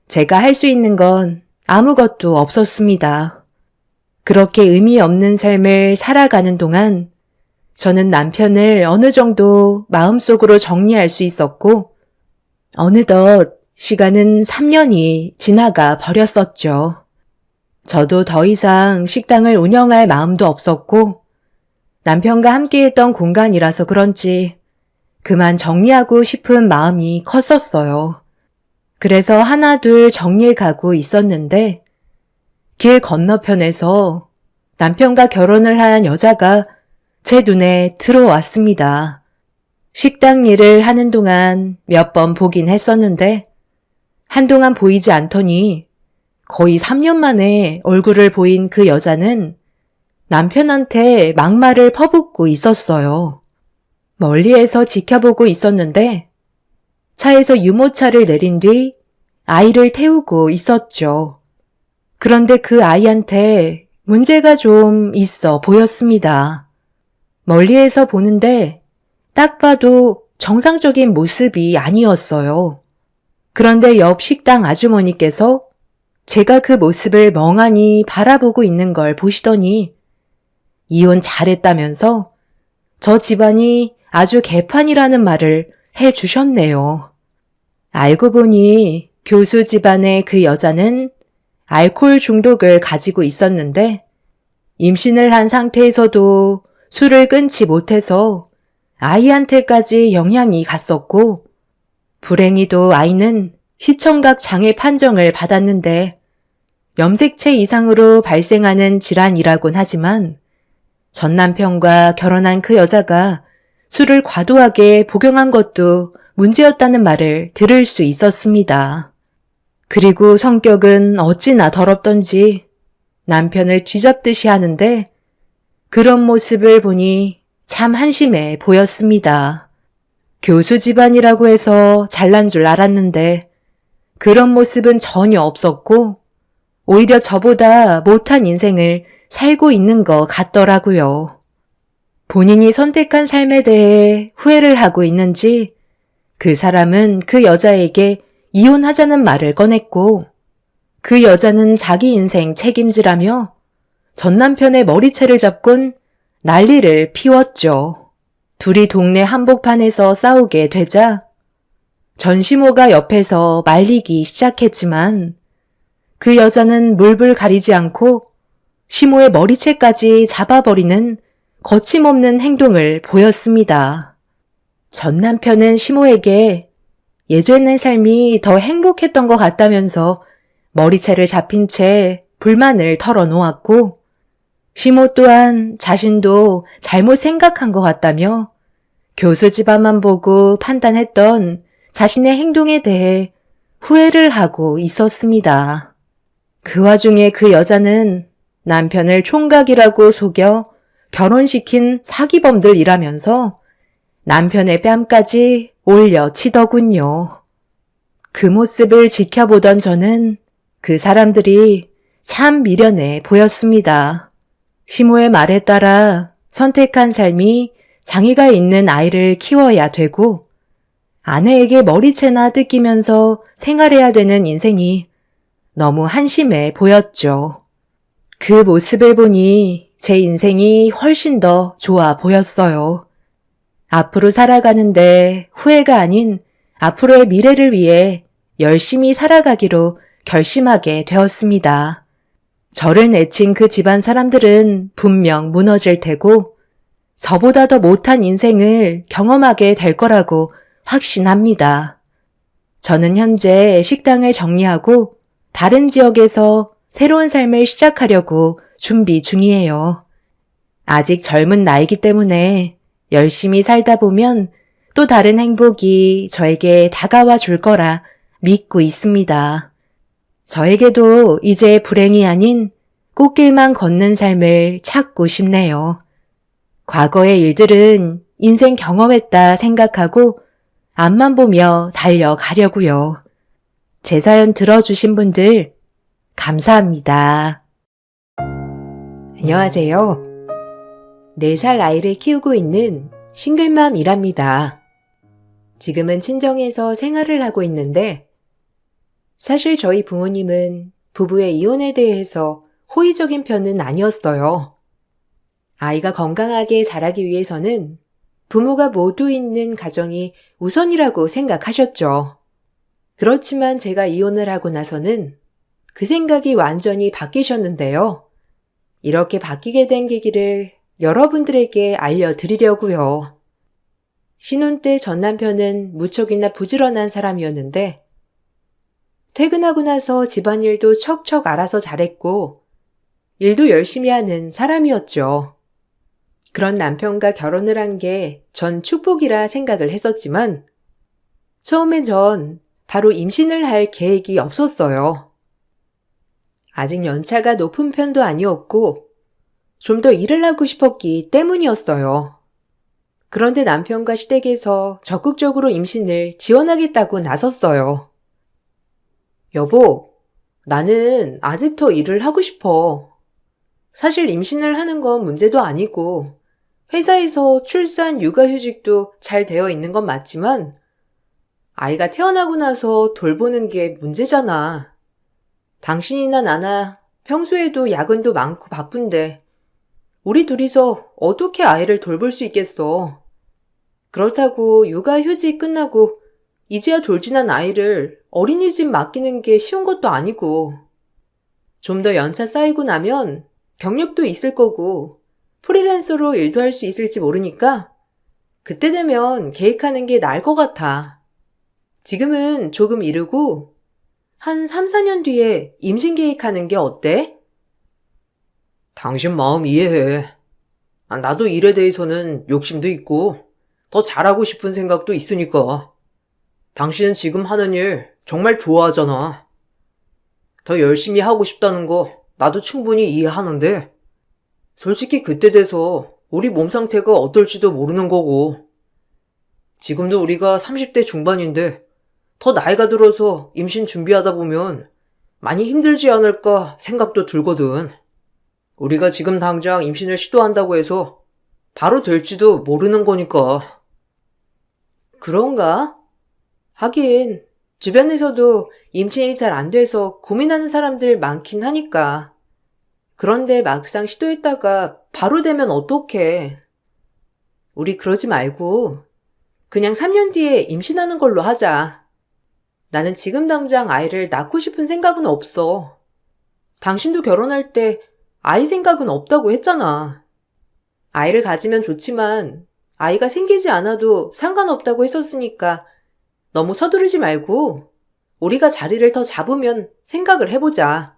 제가 할 수 있는 건 아무것도 없었습니다. 그렇게 의미 없는 삶을 살아가는 동안 저는 남편을 어느 정도 마음속으로 정리할 수 있었고 어느덧 시간은 3년이 지나가 버렸었죠. 저도 더 이상 식당을 운영할 마음도 없었고 남편과 함께했던 공간이라서 그런지 그만 정리하고 싶은 마음이 컸었어요. 그래서 하나둘 정리해가고 있었는데 길 건너편에서 남편과 결혼을 한 여자가 제 눈에 들어왔습니다. 식당 일을 하는 동안 몇 번 보긴 했었는데 한동안 보이지 않더니 거의 3년 만에 얼굴을 보인 그 여자는 남편한테 막말을 퍼붓고 있었어요. 멀리에서 지켜보고 있었는데 차에서 유모차를 내린 뒤 아이를 태우고 있었죠. 그런데 그 아이한테 문제가 좀 있어 보였습니다. 멀리에서 보는데 딱 봐도 정상적인 모습이 아니었어요. 그런데 옆 식당 아주머니께서 제가 그 모습을 멍하니 바라보고 있는 걸 보시더니 이혼 잘했다면서 저 집안이 아주 개판이라는 말을 해주셨네요. 알고 보니 교수 집안의 그 여자는 알코올 중독을 가지고 있었는데 임신을 한 상태에서도 술을 끊지 못해서 아이한테까지 영향이 갔었고 불행히도 아이는 시청각 장애 판정을 받았는데 염색체 이상으로 발생하는 질환이라곤 하지만 전 남편과 결혼한 그 여자가 술을 과도하게 복용한 것도 문제였다는 말을 들을 수 있었습니다. 그리고 성격은 어찌나 더럽던지 남편을 쥐잡듯이 하는데 그런 모습을 보니 참 한심해 보였습니다. 교수 집안이라고 해서 잘난 줄 알았는데 그런 모습은 전혀 없었고 오히려 저보다 못한 인생을 살고 있는 것 같더라고요. 본인이 선택한 삶에 대해 후회를 하고 있는지 그 사람은 그 여자에게 이혼하자는 말을 꺼냈고 그 여자는 자기 인생 책임지라며 전 남편의 머리채를 잡곤 난리를 피웠죠. 둘이 동네 한복판에서 싸우게 되자 전시모가 옆에서 말리기 시작했지만 그 여자는 물불 가리지 않고 시모의 머리채까지 잡아버리는 거침없는 행동을 보였습니다. 전 남편은 시모에게 예전의 삶이 더 행복했던 것 같다면서 머리채를 잡힌 채 불만을 털어놓았고 시모 또한 자신도 잘못 생각한 것 같다며 교수 집안만 보고 판단했던 자신의 행동에 대해 후회를 하고 있었습니다. 그 와중에 그 여자는 남편을 총각이라고 속여 결혼시킨 사기범들이라면서 남편의 뺨까지 올려치더군요. 그 모습을 지켜보던 저는 그 사람들이 참 미련해 보였습니다. 시모의 말에 따라 선택한 삶이 장애가 있는 아이를 키워야 되고 아내에게 머리채나 뜯기면서 생활해야 되는 인생이 너무 한심해 보였죠. 그 모습을 보니 제 인생이 훨씬 더 좋아 보였어요. 앞으로 살아가는데 후회가 아닌 앞으로의 미래를 위해 열심히 살아가기로 결심하게 되었습니다. 저를 내친 그 집안 사람들은 분명 무너질 테고 저보다 더 못한 인생을 경험하게 될 거라고 확신합니다. 저는 현재 식당을 정리하고 다른 지역에서 새로운 삶을 시작하려고 준비 중이에요. 아직 젊은 나이기 때문에 열심히 살다 보면 또 다른 행복이 저에게 다가와 줄 거라 믿고 있습니다. 저에게도 이제 불행이 아닌 꽃길만 걷는 삶을 찾고 싶네요. 과거의 일들은 인생 경험했다 생각하고 앞만 보며 달려가려고요. 제 사연 들어주신 분들 감사합니다. 안녕하세요. 4살 아이를 키우고 있는 싱글맘이랍니다. 지금은 친정에서 생활을 하고 있는데 사실 저희 부모님은 부부의 이혼에 대해서 호의적인 편은 아니었어요. 아이가 건강하게 자라기 위해서는 부모가 모두 있는 가정이 우선이라고 생각하셨죠. 그렇지만 제가 이혼을 하고 나서는 그 생각이 완전히 바뀌셨는데요. 이렇게 바뀌게 된 계기를 여러분들에게 알려드리려고요. 신혼 때 전 남편은 무척이나 부지런한 사람이었는데 퇴근하고 나서 집안일도 척척 알아서 잘했고 일도 열심히 하는 사람이었죠. 그런 남편과 결혼을 한 게 전 축복이라 생각을 했었지만 처음엔 전 바로 임신을 할 계획이 없었어요. 아직 연차가 높은 편도 아니었고 좀 더 일을 하고 싶었기 때문이었어요. 그런데 남편과 시댁에서 적극적으로 임신을 지원하겠다고 나섰어요. 여보, 나는 아직 더 일을 하고 싶어. 사실 임신을 하는 건 문제도 아니고 회사에서 출산 육아휴직도 잘 되어 있는 건 맞지만 아이가 태어나고 나서 돌보는 게 문제잖아. 당신이나 나나 평소에도 야근도 많고 바쁜데 우리 둘이서 어떻게 아이를 돌볼 수 있겠어. 그렇다고 육아휴직 끝나고 이제야 돌진한 아이를 어린이집 맡기는 게 쉬운 것도 아니고 좀 더 연차 쌓이고 나면 경력도 있을 거고 프리랜서로 일도 할 수 있을지 모르니까 그때 되면 계획하는 게 나을 것 같아. 지금은 조금 이르고 한 3, 4년 뒤에 임신 계획하는 게 어때? 당신 마음 이해해. 나도 일에 대해서는 욕심도 있고 더 잘하고 싶은 생각도 있으니까. 당신은 지금 하는 일 정말 좋아하잖아. 더 열심히 하고 싶다는 거 나도 충분히 이해하는데 솔직히 그때 돼서 우리 몸 상태가 어떨지도 모르는 거고 지금도 우리가 30대 중반인데 더 나이가 들어서 임신 준비하다 보면 많이 힘들지 않을까 생각도 들거든. 우리가 지금 당장 임신을 시도한다고 해서 바로 될지도 모르는 거니까. 그런가? 하긴 주변에서도 임신이 잘 안 돼서 고민하는 사람들 많긴 하니까. 그런데 막상 시도했다가 바로 되면 어떡해. 우리 그러지 말고 그냥 3년 뒤에 임신하는 걸로 하자. 나는 지금 당장 아이를 낳고 싶은 생각은 없어. 당신도 결혼할 때 아이 생각은 없다고 했잖아. 아이를 가지면 좋지만 아이가 생기지 않아도 상관없다고 했었으니까 너무 서두르지 말고 우리가 자리를 더 잡으면 생각을 해보자.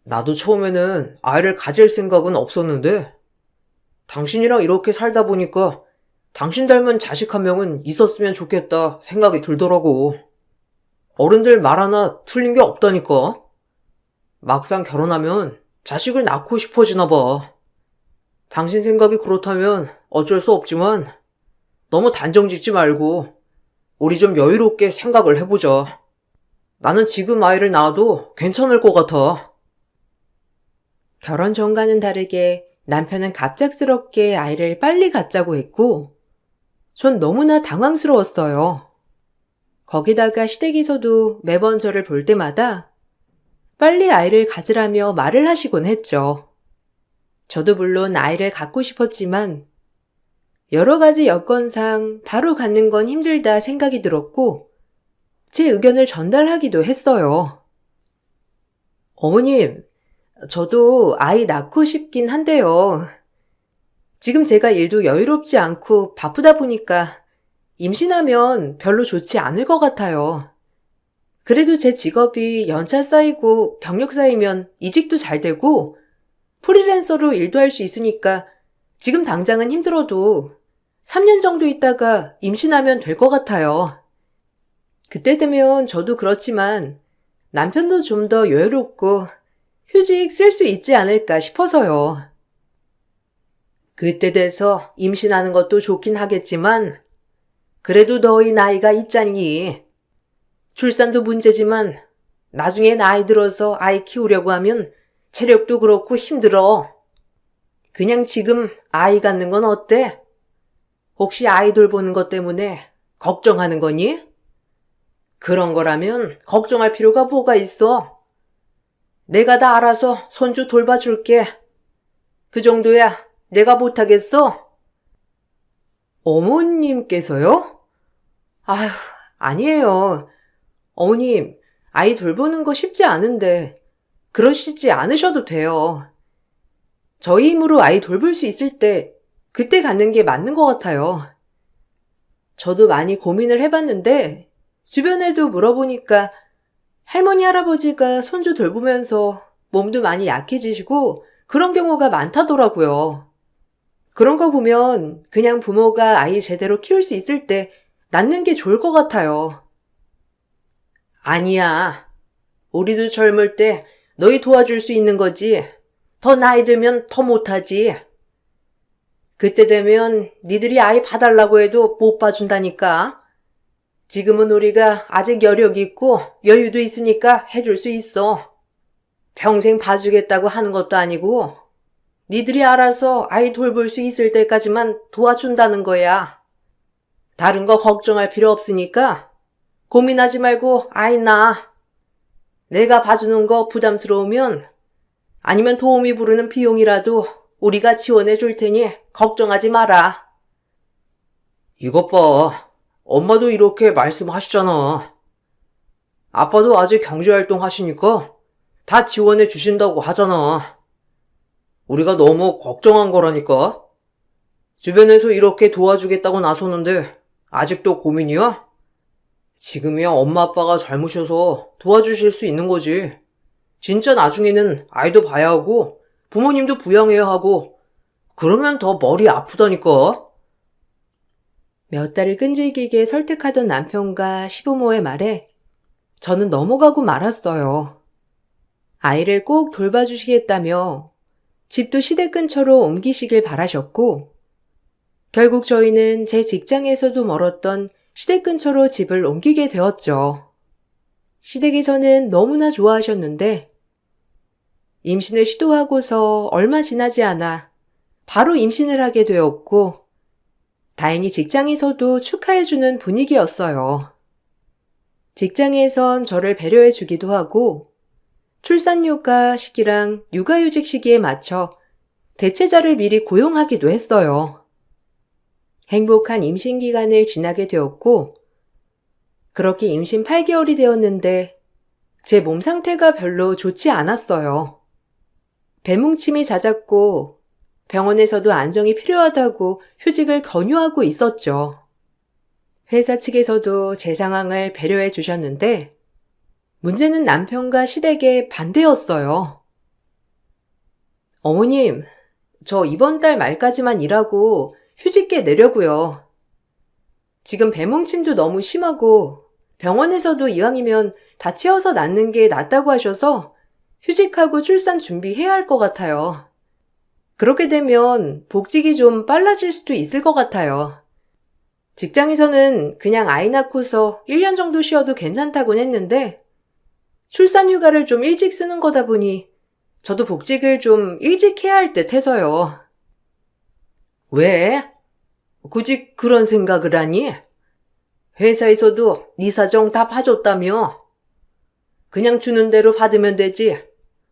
나도 처음에는 아이를 가질 생각은 없었는데, 당신이랑 이렇게 살다 보니까 당신 닮은 자식 한 명은 있었으면 좋겠다 생각이 들더라고. 어른들 말 하나 틀린 게 없다니까. 막상 결혼하면 자식을 낳고 싶어지나 봐. 당신 생각이 그렇다면 어쩔 수 없지만 너무 단정 짓지 말고 우리 좀 여유롭게 생각을 해보자. 나는 지금 아이를 낳아도 괜찮을 것 같아. 결혼 전과는 다르게 남편은 갑작스럽게 아이를 빨리 갖자고 했고, 전 너무나 당황스러웠어요. 거기다가 시댁에서도 매번 저를 볼 때마다 빨리 아이를 가지라며 말을 하시곤 했죠. 저도 물론 아이를 갖고 싶었지만 여러 가지 여건상 바로 갖는 건 힘들다 생각이 들었고 제 의견을 전달하기도 했어요. 어머님, 저도 아이 낳고 싶긴 한데요. 지금 제가 일도 여유롭지 않고 바쁘다 보니까 임신하면 별로 좋지 않을 것 같아요. 그래도 제 직업이 연차 쌓이고 경력 쌓이면 이직도 잘 되고 프리랜서로 일도 할 수 있으니까 지금 당장은 힘들어도 3년 정도 있다가 임신하면 될 것 같아요. 그때 되면 저도 그렇지만 남편도 좀 더 여유롭고 휴직 쓸 수 있지 않을까 싶어서요. 그때 돼서 임신하는 것도 좋긴 하겠지만 그래도 너희 나이가 있잖니. 출산도 문제지만 나중에 나이 들어서 아이 키우려고 하면 체력도 그렇고 힘들어. 그냥 지금 아이 갖는 건 어때? 혹시 아이 돌보는 것 때문에 걱정하는 거니? 그런 거라면 걱정할 필요가 뭐가 있어? 내가 다 알아서 손주 돌봐줄게. 그 정도야 내가 못하겠어? 어머님께서요? 아휴, 아니에요. 어머님, 아이 돌보는 거 쉽지 않은데 그러시지 않으셔도 돼요. 저희 힘으로 아이 돌볼 수 있을 때 그때 갖는 게 맞는 것 같아요. 저도 많이 고민을 해봤는데 주변에도 물어보니까 할머니, 할아버지가 손주 돌보면서 몸도 많이 약해지시고 그런 경우가 많다더라고요. 그런 거 보면 그냥 부모가 아이 제대로 키울 수 있을 때 낳는 게 좋을 것 같아요. 아니야. 우리도 젊을 때 너희 도와줄 수 있는 거지. 더 나이 들면 더 못하지. 그때 되면 니들이 아이 봐달라고 해도 못 봐준다니까. 지금은 우리가 아직 여력 있고 여유도 있으니까 해줄 수 있어. 평생 봐주겠다고 하는 것도 아니고 니들이 알아서 아이 돌볼 수 있을 때까지만 도와준다는 거야. 다른 거 걱정할 필요 없으니까 고민하지 말고 아이 낳아. 내가 봐주는 거 부담스러우면 아니면 도우미 부르는 비용이라도 우리가 지원해 줄 테니 걱정하지 마라. 이것 봐. 엄마도 이렇게 말씀하시잖아. 아빠도 아직 경제활동 하시니까 다 지원해 주신다고 하잖아. 우리가 너무 걱정한 거라니까. 주변에서 이렇게 도와주겠다고 나서는데 아직도 고민이야? 지금이야 엄마 아빠가 젊으셔서 도와주실 수 있는 거지. 진짜 나중에는 아이도 봐야 하고 부모님도 부양해야 하고 그러면 더 머리 아프다니까. 몇 달을 끈질기게 설득하던 남편과 시부모의 말에 저는 넘어가고 말았어요. 아이를 꼭 돌봐주시겠다며 집도 시댁 근처로 옮기시길 바라셨고, 결국 저희는 제 직장에서도 멀었던 시댁 근처로 집을 옮기게 되었죠. 시댁에서는 너무나 좋아하셨는데, 임신을 시도하고서 얼마 지나지 않아 바로 임신을 하게 되었고, 다행히 직장에서도 축하해주는 분위기였어요. 직장에선 저를 배려해 주기도 하고 출산휴가 시기랑 육아휴직 시기에 맞춰 대체자를 미리 고용하기도 했어요. 행복한 임신 기간을 지나게 되었고 그렇게 임신 8개월이 되었는데 제 몸 상태가 별로 좋지 않았어요. 배뭉침이 잦았고 병원에서도 안정이 필요하다고 휴직을 권유하고 있었죠. 회사 측에서도 제 상황을 배려해 주셨는데 문제는 남편과 시댁의 반대였어요. 어머님, 저 이번 달 말까지만 일하고 휴직계 내려고요. 지금 배뭉침도 너무 심하고 병원에서도 이왕이면 다 채워서 낳는 게 낫다고 하셔서 휴직하고 출산 준비해야 할 것 같아요. 그렇게 되면 복직이 좀 빨라질 수도 있을 것 같아요. 직장에서는 그냥 아이 낳고서 1년 정도 쉬어도 괜찮다곤 했는데 출산 휴가를 좀 일찍 쓰는 거다 보니 저도 복직을 좀 일찍 해야 할 듯 해서요. 왜? 굳이 그런 생각을 하니? 회사에서도 네 사정 다 봐줬다며? 그냥 주는 대로 받으면 되지.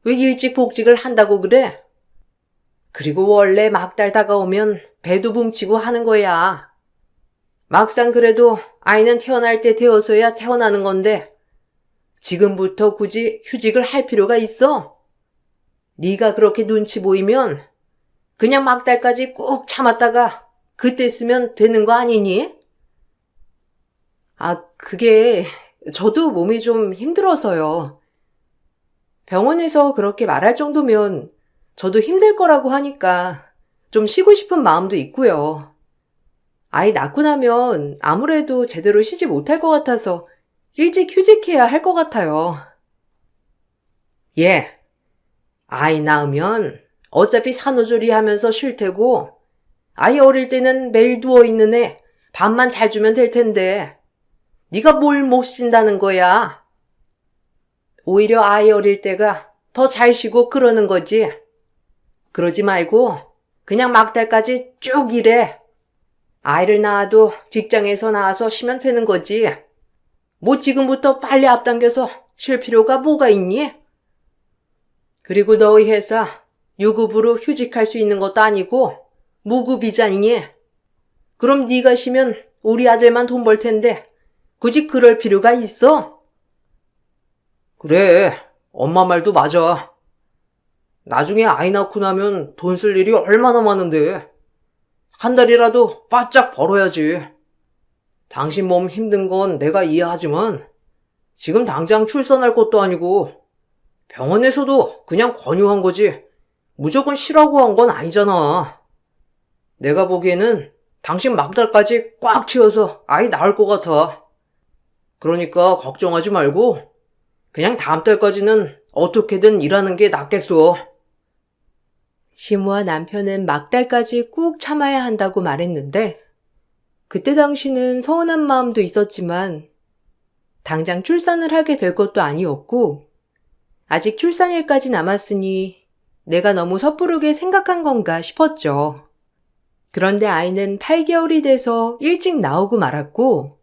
왜 일찍 복직을 한다고 그래? 그리고 원래 막달 다가오면 배도 붕치고 하는 거야. 막상 그래도 아이는 태어날 때 되어서야 태어나는 건데 지금부터 굳이 휴직을 할 필요가 있어? 네가 그렇게 눈치 보이면 그냥 막달까지 꾹 참았다가 그때 쓰면 되는 거 아니니? 그게 저도 몸이 좀 힘들어서요. 병원에서 그렇게 말할 정도면 저도 힘들 거라고 하니까 좀 쉬고 싶은 마음도 있고요. 아이 낳고 나면 아무래도 제대로 쉬지 못할 것 같아서 일찍 휴직해야 할 것 같아요. 예. 아이 낳으면 어차피 산후조리 하면서 쉴 테고 아이 어릴 때는 매일 누워있는 애 밥만 잘 주면 될 텐데 네가 뭘 못 쉰다는 거야. 오히려 아이 어릴 때가 더 잘 쉬고 그러는 거지. 그러지 말고 그냥 막달까지 쭉 일해. 아이를 낳아도 직장에서 나와서 쉬면 되는 거지. 뭐 지금부터 빨리 앞당겨서 쉴 필요가 뭐가 있니? 그리고 너희 회사 유급으로 휴직할 수 있는 것도 아니고 무급이잖니. 그럼 네가 쉬면 우리 아들만 돈 벌 텐데 굳이 그럴 필요가 있어? 그래, 엄마 말도 맞아. 나중에 아이 낳고 나면 돈 쓸 일이 얼마나 많은데. 한 달이라도 바짝 벌어야지. 당신 몸 힘든 건 내가 이해하지만 지금 당장 출산할 것도 아니고 병원에서도 그냥 권유한 거지 무조건 쉬라고 한 건 아니잖아. 내가 보기에는 당신 막달까지 꽉 채워서 아이 낳을 것 같아. 그러니까 걱정하지 말고 그냥 다음 달까지는 어떻게든 일하는 게 낫겠어. 시모와 남편은 막달까지 꾹 참아야 한다고 말했는데 그때 당시는 서운한 마음도 있었지만 당장 출산을 하게 될 것도 아니었고 아직 출산일까지 남았으니 내가 너무 섣부르게 생각한 건가 싶었죠. 그런데 아이는 8개월이 돼서 일찍 나오고 말았고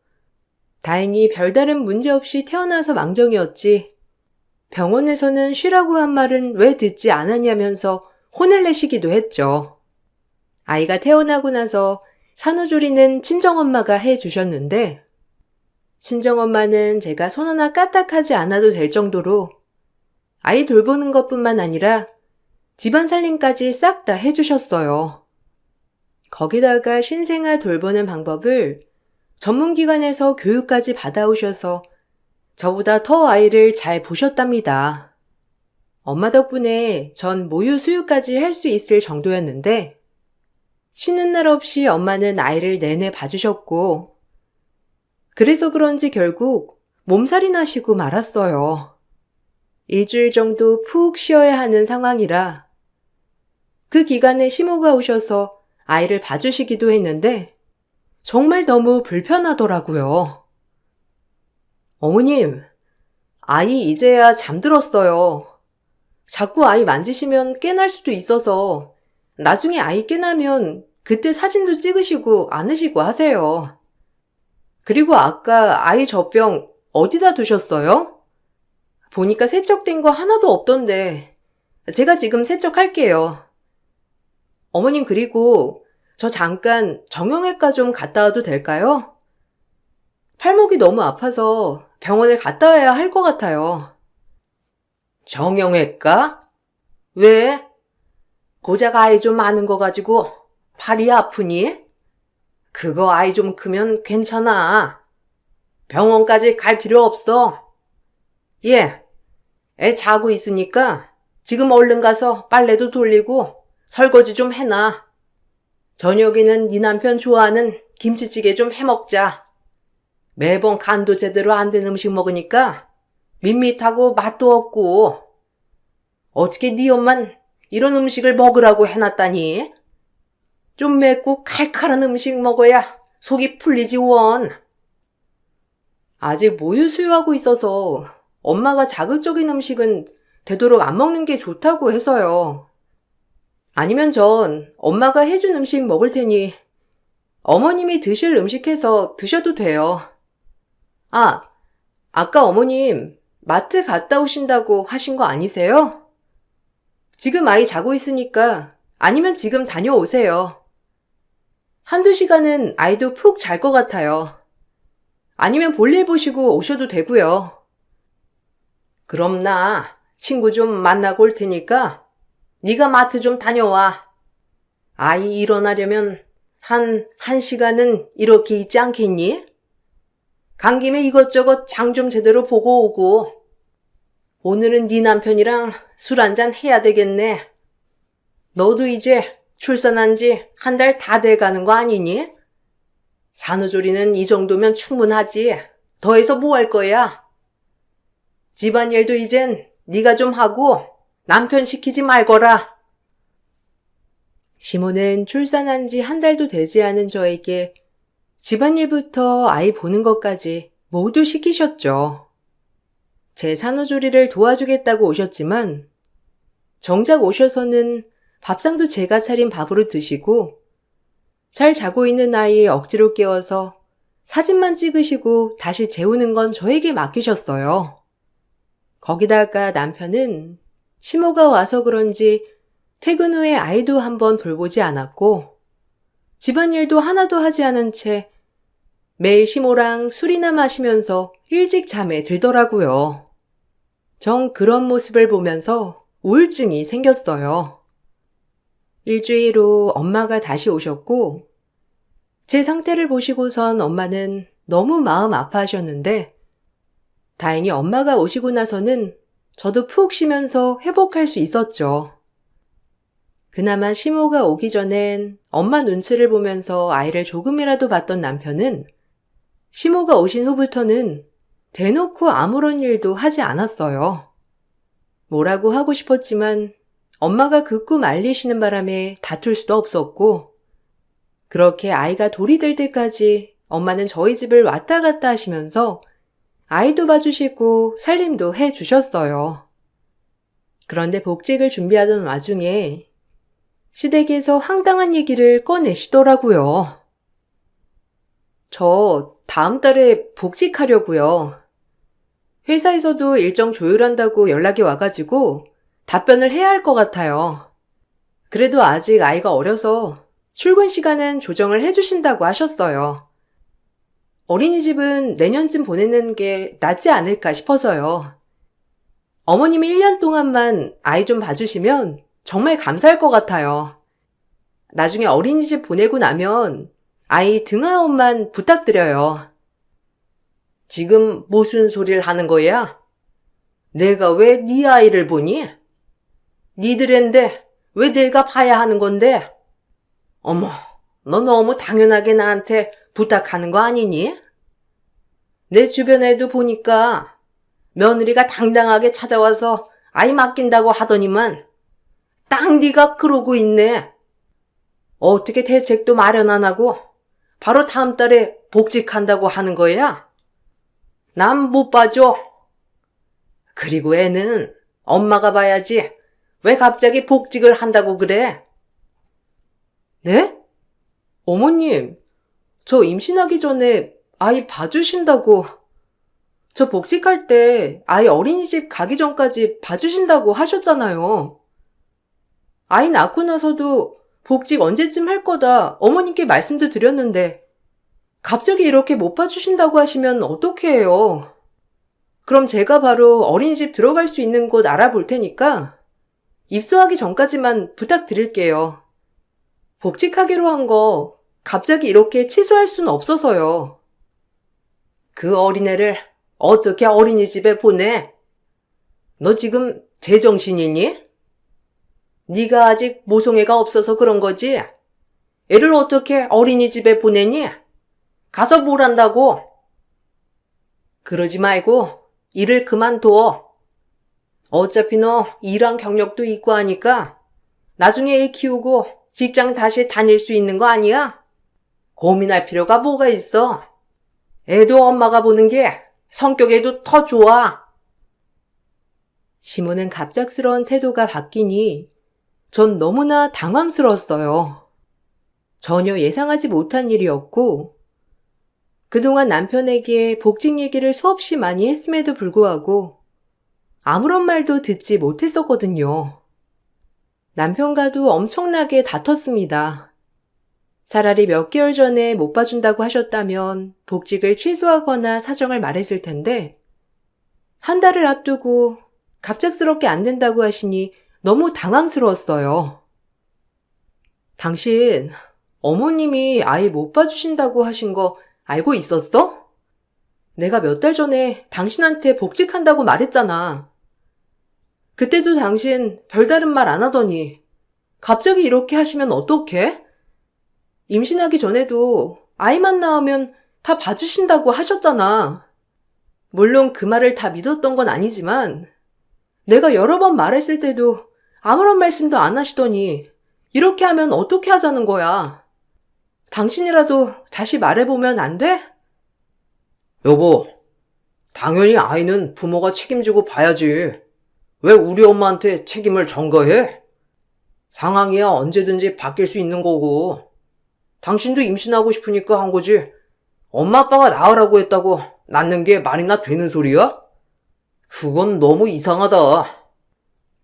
다행히 별다른 문제 없이 태어나서 망정이었지 병원에서는 쉬라고 한 말은 왜 듣지 않았냐면서 혼을 내시기도 했죠. 아이가 태어나고 나서 산후조리는 친정엄마가 해주셨는데 친정엄마는 제가 손 하나 까딱하지 않아도 될 정도로 아이 돌보는 것뿐만 아니라 집안 살림까지 싹 다 해주셨어요. 거기다가 신생아 돌보는 방법을 전문기관에서 교육까지 받아오셔서 저보다 더 아이를 잘 보셨답니다. 엄마 덕분에 전 모유 수유까지 할 수 있을 정도였는데 쉬는 날 없이 엄마는 아이를 내내 봐주셨고 그래서 그런지 결국 몸살이 나시고 말았어요. 일주일 정도 푹 쉬어야 하는 상황이라 그 기간에 시모가 오셔서 아이를 봐주시기도 했는데 정말 너무 불편하더라고요. 어머님, 아이 이제야 잠들었어요. 자꾸 아이 만지시면 깨날 수도 있어서 나중에 아이 깨나면 그때 사진도 찍으시고 안으시고 하세요. 그리고 아까 아이 젖병 어디다 두셨어요? 보니까 세척된 거 하나도 없던데. 제가 지금 세척할게요. 어머님, 그리고 저 잠깐 정형외과 좀 갔다 와도 될까요? 팔목이 너무 아파서 병원을 갔다 와야 할 것 같아요. 정형외과? 왜? 고작 아이 좀 많은 거 가지고 팔이 아프니? 그거 아이 좀 크면 괜찮아. 병원까지 갈 필요 없어. 예, 애 자고 있으니까 지금 얼른 가서 빨래도 돌리고 설거지 좀 해놔. 저녁에는 네 남편 좋아하는 김치찌개 좀 해먹자. 매번 간도 제대로 안 된 음식 먹으니까 밋밋하고 맛도 없고. 어떻게 네 엄만 이런 음식을 먹으라고 해놨다니? 좀 맵고 칼칼한 음식 먹어야 속이 풀리지 원. 아직 모유 수유하고 있어서 엄마가 자극적인 음식은 되도록 안 먹는 게 좋다고 해서요. 아니면 전 엄마가 해준 음식 먹을 테니 어머님이 드실 음식 해서 드셔도 돼요. 아, 아까 어머님 마트 갔다 오신다고 하신 거 아니세요? 지금 아이 자고 있으니까 아니면 지금 다녀오세요. 한두 시간은 아이도 푹 잘 것 같아요. 아니면 볼일 보시고 오셔도 되고요. 그럼 나 친구 좀 만나고 올 테니까 네가 마트 좀 다녀와. 아이 일어나려면 한 1시간은 이렇게 있지 않겠니? 간 김에 이것저것 장 좀 제대로 보고 오고. 오늘은 네 남편이랑 술 한잔 해야 되겠네. 너도 이제 출산한 지 한 달 다 돼가는 거 아니니? 산후조리는 이 정도면 충분하지. 더해서 뭐 할 거야? 집안일도 이젠 네가 좀 하고 남편 시키지 말거라. 시모는 출산한 지 한 달도 되지 않은 저에게 집안일부터 아이 보는 것까지 모두 시키셨죠. 제 산후조리를 도와주겠다고 오셨지만 정작 오셔서는 밥상도 제가 차린 밥으로 드시고 잘 자고 있는 아이 억지로 깨워서 사진만 찍으시고 다시 재우는 건 저에게 맡기셨어요. 거기다가 남편은 시모가 와서 그런지 퇴근 후에 아이도 한번 돌보지 않았고 집안일도 하나도 하지 않은 채 매일 시모랑 술이나 마시면서 일찍 잠에 들더라고요. 정 그런 모습을 보면서 우울증이 생겼어요. 일주일 후 엄마가 다시 오셨고 제 상태를 보시고선 엄마는 너무 마음 아파하셨는데 다행히 엄마가 오시고 나서는 저도 푹 쉬면서 회복할 수 있었죠. 그나마 시모가 오기 전엔 엄마 눈치를 보면서 아이를 조금이라도 봤던 남편은 시모가 오신 후부터는 대놓고 아무런 일도 하지 않았어요. 뭐라고 하고 싶었지만 엄마가 극구 말리시는 바람에 다툴 수도 없었고 그렇게 아이가 돌이 될 때까지 엄마는 저희 집을 왔다 갔다 하시면서 아이도 봐주시고 살림도 해주셨어요. 그런데 복직을 준비하던 와중에 시댁에서 황당한 얘기를 꺼내시더라고요. 저 다음 달에 복직하려고요. 회사에서도 일정 조율한다고 연락이 와가지고 답변을 해야 할 것 같아요. 그래도 아직 아이가 어려서 출근 시간은 조정을 해주신다고 하셨어요. 어린이집은 내년쯤 보내는 게 낫지 않을까 싶어서요. 어머님이 1년 동안만 아이 좀 봐주시면 정말 감사할 것 같아요. 나중에 어린이집 보내고 나면 아이 등하원만 부탁드려요. 지금 무슨 소리를 하는 거야? 내가 왜 네 아이를 보니? 니들인데 왜 내가 봐야 하는 건데? 어머, 너 너무 당연하게 나한테 부탁하는 거 아니니? 내 주변에도 보니까 며느리가 당당하게 찾아와서 아이 맡긴다고 하더니만 딱 네가 그러고 있네. 어떻게 대책도 마련 안 하고 바로 다음 달에 복직한다고 하는 거야? 난 못 봐줘. 그리고 애는 엄마가 봐야지 왜 갑자기 복직을 한다고 그래? 네? 어머님, 저 임신하기 전에 아이 봐주신다고. 저 복직할 때 아이 어린이집 가기 전까지 봐주신다고 하셨잖아요. 아이 낳고 나서도 복직 언제쯤 할 거다 어머님께 말씀도 드렸는데 갑자기 이렇게 못 봐주신다고 하시면 어떻게 해요? 그럼 제가 바로 어린이집 들어갈 수 있는 곳 알아볼 테니까 입소하기 전까지만 부탁드릴게요. 복직하기로 한 거 갑자기 이렇게 취소할 수는 없어서요. 그 어린애를 어떻게 어린이집에 보내? 너 지금 제정신이니? 네가 아직 모성애가 없어서 그런 거지? 애를 어떻게 어린이집에 보내니? 가서 뭘 한다고? 그러지 말고 일을 그만둬. 어차피 너 일한 경력도 있고 하니까 나중에 애 키우고 직장 다시 다닐 수 있는 거 아니야? 고민할 필요가 뭐가 있어? 애도 엄마가 보는 게 성격에도 더 좋아. 시모는 갑작스러운 태도가 바뀌니 전 너무나 당황스러웠어요. 전혀 예상하지 못한 일이었고 그동안 남편에게 복직 얘기를 수없이 많이 했음에도 불구하고 아무런 말도 듣지 못했었거든요. 남편과도 엄청나게 다퉜습니다. 차라리 몇 개월 전에 못 봐준다고 하셨다면 복직을 취소하거나 사정을 말했을 텐데 한 달을 앞두고 갑작스럽게 안 된다고 하시니 너무 당황스러웠어요. 당신 어머님이 아이 못 봐주신다고 하신 거 알고 있었어? 내가 몇 달 전에 당신한테 복직한다고 말했잖아. 그때도 당신 별다른 말 안 하더니 갑자기 이렇게 하시면 어떡해? 임신하기 전에도 아이만 낳으면 다 봐주신다고 하셨잖아. 물론 그 말을 다 믿었던 건 아니지만 내가 여러 번 말했을 때도 아무런 말씀도 안 하시더니 이렇게 하면 어떻게 하자는 거야? 당신이라도 다시 말해보면 안 돼? 여보, 당연히 아이는 부모가 책임지고 봐야지. 왜 우리 엄마한테 책임을 전가해? 상황이야 언제든지 바뀔 수 있는 거고. 당신도 임신하고 싶으니까 한 거지. 엄마 아빠가 낳으라고 했다고 낳는 게 말이나 되는 소리야? 그건 너무 이상하다.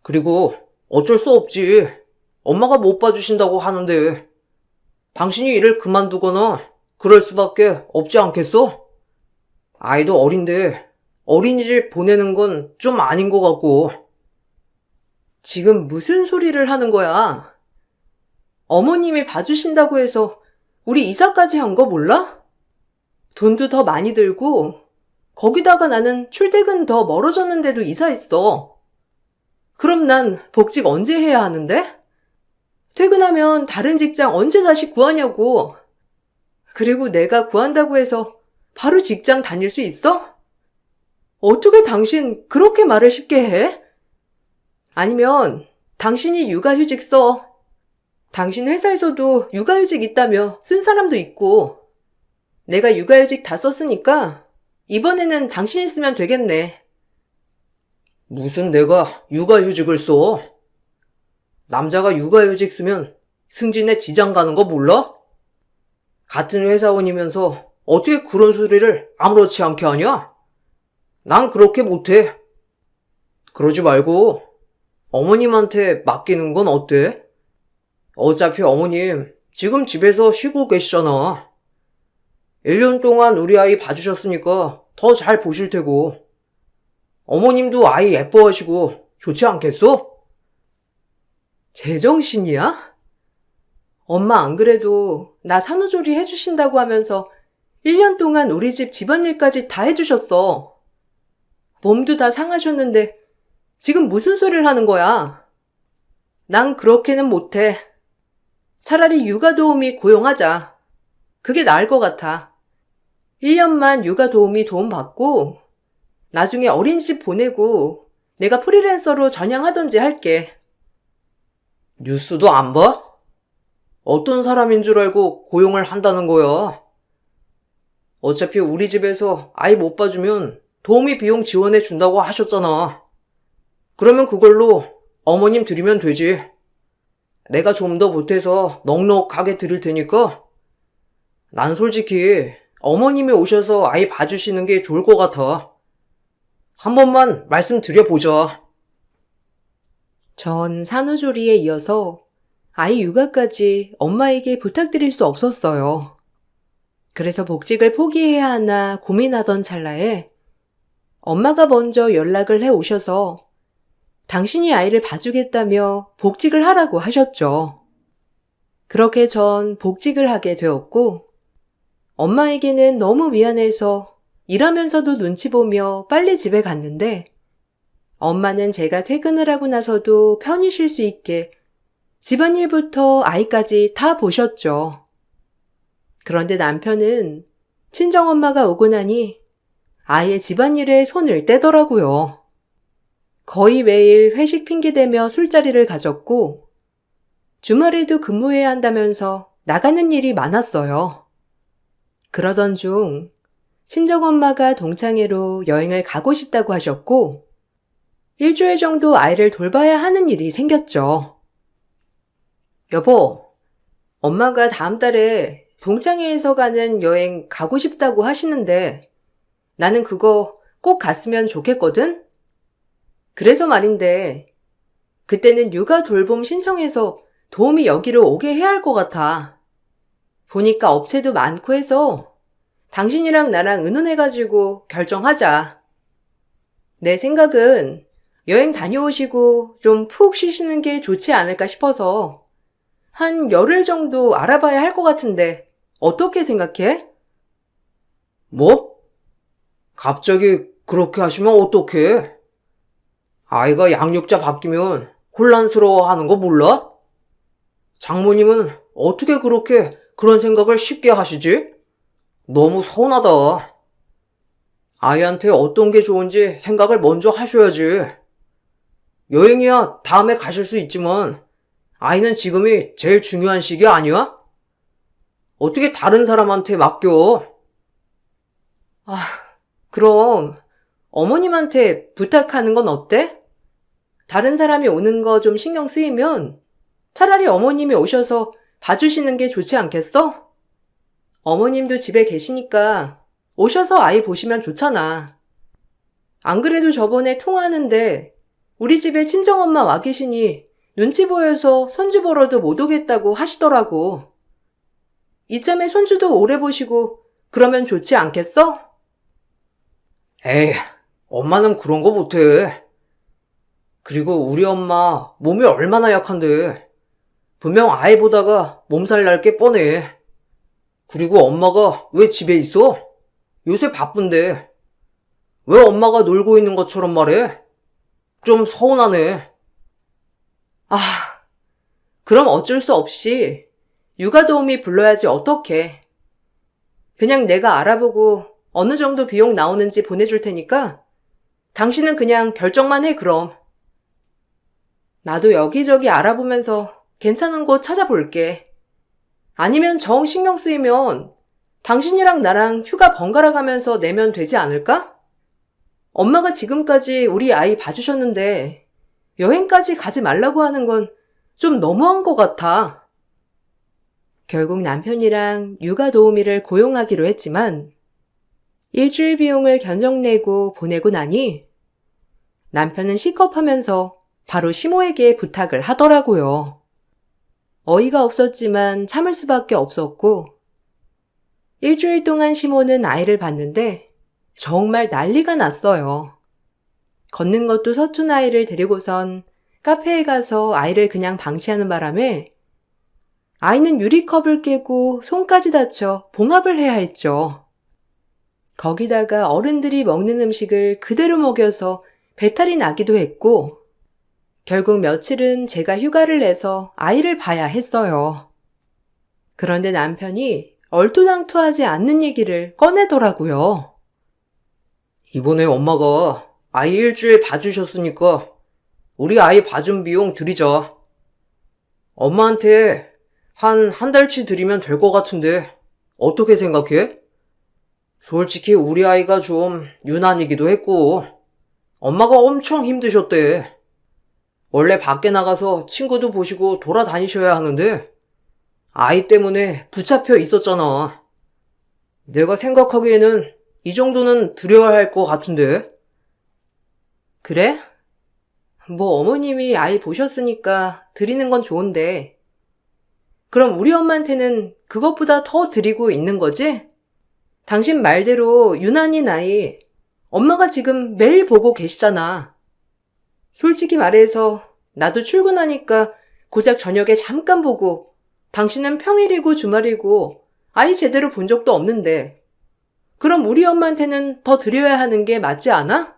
그리고 어쩔 수 없지. 엄마가 못 봐주신다고 하는데 당신이 일을 그만두거나 그럴 수밖에 없지 않겠어? 아이도 어린데 어린이집 보내는 건 좀 아닌 것 같고. 지금 무슨 소리를 하는 거야? 어머님이 봐주신다고 해서 우리 이사까지 한 거 몰라? 돈도 더 많이 들고 거기다가 나는 출퇴근 더 멀어졌는데도 이사했어. 그럼 난 복직 언제 해야 하는데? 퇴근하면 다른 직장 언제 다시 구하냐고. 그리고 내가 구한다고 해서 바로 직장 다닐 수 있어? 어떻게 당신 그렇게 말을 쉽게 해? 아니면 당신이 육아휴직 써. 당신 회사에서도 육아휴직 있다며 쓴 사람도 있고. 내가 육아휴직 다 썼으니까 이번에는 당신이 쓰면 되겠네. 무슨 내가 육아휴직을 써? 남자가 육아휴직 쓰면 승진에 지장 가는 거 몰라? 같은 회사원이면서 어떻게 그런 소리를 아무렇지 않게 하냐? 난 그렇게 못해. 그러지 말고 어머님한테 맡기는 건 어때? 어차피 어머님 지금 집에서 쉬고 계시잖아. 1년 동안 우리 아이 봐주셨으니까 더 잘 보실 테고. 어머님도 아이 예뻐하시고 좋지 않겠어? 제정신이야? 엄마 안 그래도 나 산후조리 해주신다고 하면서 1년 동안 우리 집 집안일까지 다 해주셨어. 몸도 다 상하셨는데 지금 무슨 소리를 하는 거야? 난 그렇게는 못해. 차라리 육아도우미 고용하자. 그게 나을 것 같아. 1년만 육아도우미 도움 받고 나중에 어린이집 보내고 내가 프리랜서로 전향하던지 할게. 뉴스도 안 봐? 어떤 사람인 줄 알고 고용을 한다는 거야. 어차피 우리 집에서 아이 못 봐주면 도우미 비용 지원해 준다고 하셨잖아. 그러면 그걸로 어머님 드리면 되지. 내가 좀 더 보태서 넉넉하게 드릴 테니까. 난 솔직히 어머님이 오셔서 아이 봐주시는 게 좋을 것 같아. 한 번만 말씀드려보자. 전 산후조리에 이어서 아이 육아까지 엄마에게 부탁드릴 수 없었어요. 그래서 복직을 포기해야 하나 고민하던 찰나에 엄마가 먼저 연락을 해 오셔서 당신이 아이를 봐주겠다며 복직을 하라고 하셨죠. 그렇게 전 복직을 하게 되었고, 엄마에게는 너무 미안해서 일하면서도 눈치 보며 빨리 집에 갔는데, 엄마는 제가 퇴근을 하고 나서도 편히 쉴 수 있게 집안일부터 아이까지 다 보셨죠. 그런데 남편은 친정엄마가 오고 나니 아예 집안일에 손을 떼더라고요. 거의 매일 회식 핑계대며 술자리를 가졌고, 주말에도 근무해야 한다면서 나가는 일이 많았어요. 그러던 중 친정엄마가 동창회로 여행을 가고 싶다고 하셨고, 일주일 정도 아이를 돌봐야 하는 일이 생겼죠. 여보, 엄마가 다음 달에 동창회에서 가는 여행 가고 싶다고 하시는데 나는 그거 꼭 갔으면 좋겠거든? 그래서 말인데 그때는 육아 돌봄 신청해서 도우미 여기로 오게 해야 할 것 같아. 보니까 업체도 많고 해서 당신이랑 나랑 의논해가지고 결정하자. 내 생각은 여행 다녀오시고 좀 푹 쉬시는 게 좋지 않을까 싶어서 한 열흘 정도 알아봐야 할 것 같은데 어떻게 생각해? 뭐? 갑자기 그렇게 하시면 어떡해? 아이가 양육자 바뀌면 혼란스러워하는 거 몰라? 장모님은 어떻게 그렇게 그런 생각을 쉽게 하시지? 너무 서운하다. 아이한테 어떤 게 좋은지 생각을 먼저 하셔야지. 여행이야 다음에 가실 수 있지만 아이는 지금이 제일 중요한 시기 아니야? 어떻게 다른 사람한테 맡겨? 그럼 어머님한테 부탁하는 건 어때? 다른 사람이 오는 거 좀 신경 쓰이면 차라리 어머님이 오셔서 봐주시는 게 좋지 않겠어? 어머님도 집에 계시니까 오셔서 아이 보시면 좋잖아. 안 그래도 저번에 통화하는데 우리 집에 친정엄마 와 계시니 눈치 보여서 손주 보러도 못 오겠다고 하시더라고. 이참에 손주도 오래 보시고 그러면 좋지 않겠어? 에이, 엄마는 그런 거 못해. 그리고 우리 엄마 몸이 얼마나 약한데. 분명 아이 보다가 몸살 날 게 뻔해. 그리고 엄마가 왜 집에 있어? 요새 바쁜데. 왜 엄마가 놀고 있는 것처럼 말해? 좀 서운하네. 그럼 어쩔 수 없이 육아 도우미 불러야지 어떡해. 그냥 내가 알아보고 어느 정도 비용 나오는지 보내줄 테니까 당신은 그냥 결정만 해 그럼. 나도 여기저기 알아보면서 괜찮은 곳 찾아볼게. 아니면 정 신경 쓰이면 당신이랑 나랑 휴가 번갈아 가면서 내면 되지 않을까? 엄마가 지금까지 우리 아이 봐주셨는데 여행까지 가지 말라고 하는 건 좀 너무한 것 같아. 결국 남편이랑 육아 도우미를 고용하기로 했지만 일주일 비용을 견적내고 보내고 나니 남편은 시겁하면서 바로 시모에게 부탁을 하더라고요. 어이가 없었지만 참을 수밖에 없었고 일주일 동안 시모는 아이를 봤는데 정말 난리가 났어요. 걷는 것도 서툰 아이를 데리고선 카페에 가서 아이를 그냥 방치하는 바람에 아이는 유리컵을 깨고 손까지 다쳐 봉합을 해야 했죠. 거기다가 어른들이 먹는 음식을 그대로 먹여서 배탈이 나기도 했고 결국 며칠은 제가 휴가를 내서 아이를 봐야 했어요. 그런데 남편이 얼토당토하지 않는 얘기를 꺼내더라고요. 이번에 엄마가 아이 일주일 봐주셨으니까 우리 아이 봐준 비용 드리자. 엄마한테 한 달치 드리면 될 것 같은데 어떻게 생각해? 솔직히 우리 아이가 좀 유난이기도 했고 엄마가 엄청 힘드셨대. 원래 밖에 나가서 친구도 보시고 돌아다니셔야 하는데 아이 때문에 붙잡혀 있었잖아. 내가 생각하기에는 이 정도는 드려야 할 것 같은데. 그래? 뭐 어머님이 아이 보셨으니까 드리는 건 좋은데, 그럼 우리 엄마한테는 그것보다 더 드리고 있는 거지? 당신 말대로 유난히 나이, 엄마가 지금 매일 보고 계시잖아. 솔직히 말해서 나도 출근하니까 고작 저녁에 잠깐 보고, 당신은 평일이고 주말이고 아이 제대로 본 적도 없는데, 그럼 우리 엄마한테는 더 드려야 하는 게 맞지 않아?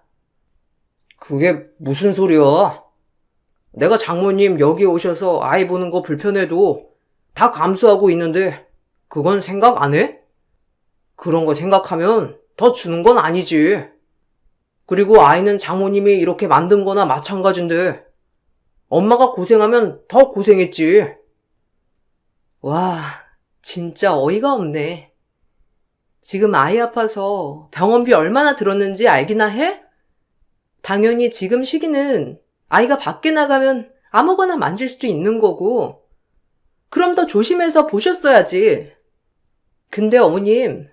그게 무슨 소리야? 내가 장모님 여기 오셔서 아이 보는 거 불편해도 다 감수하고 있는데 그건 생각 안 해? 그런 거 생각하면 더 주는 건 아니지. 그리고 아이는 장모님이 이렇게 만든 거나 마찬가지인데 엄마가 고생하면 더 고생했지. 와, 진짜 어이가 없네. 지금 아이 아파서 병원비 얼마나 들었는지 알기나 해? 당연히 지금 시기는 아이가 밖에 나가면 아무거나 만질 수도 있는 거고, 그럼 더 조심해서 보셨어야지. 근데 어머님,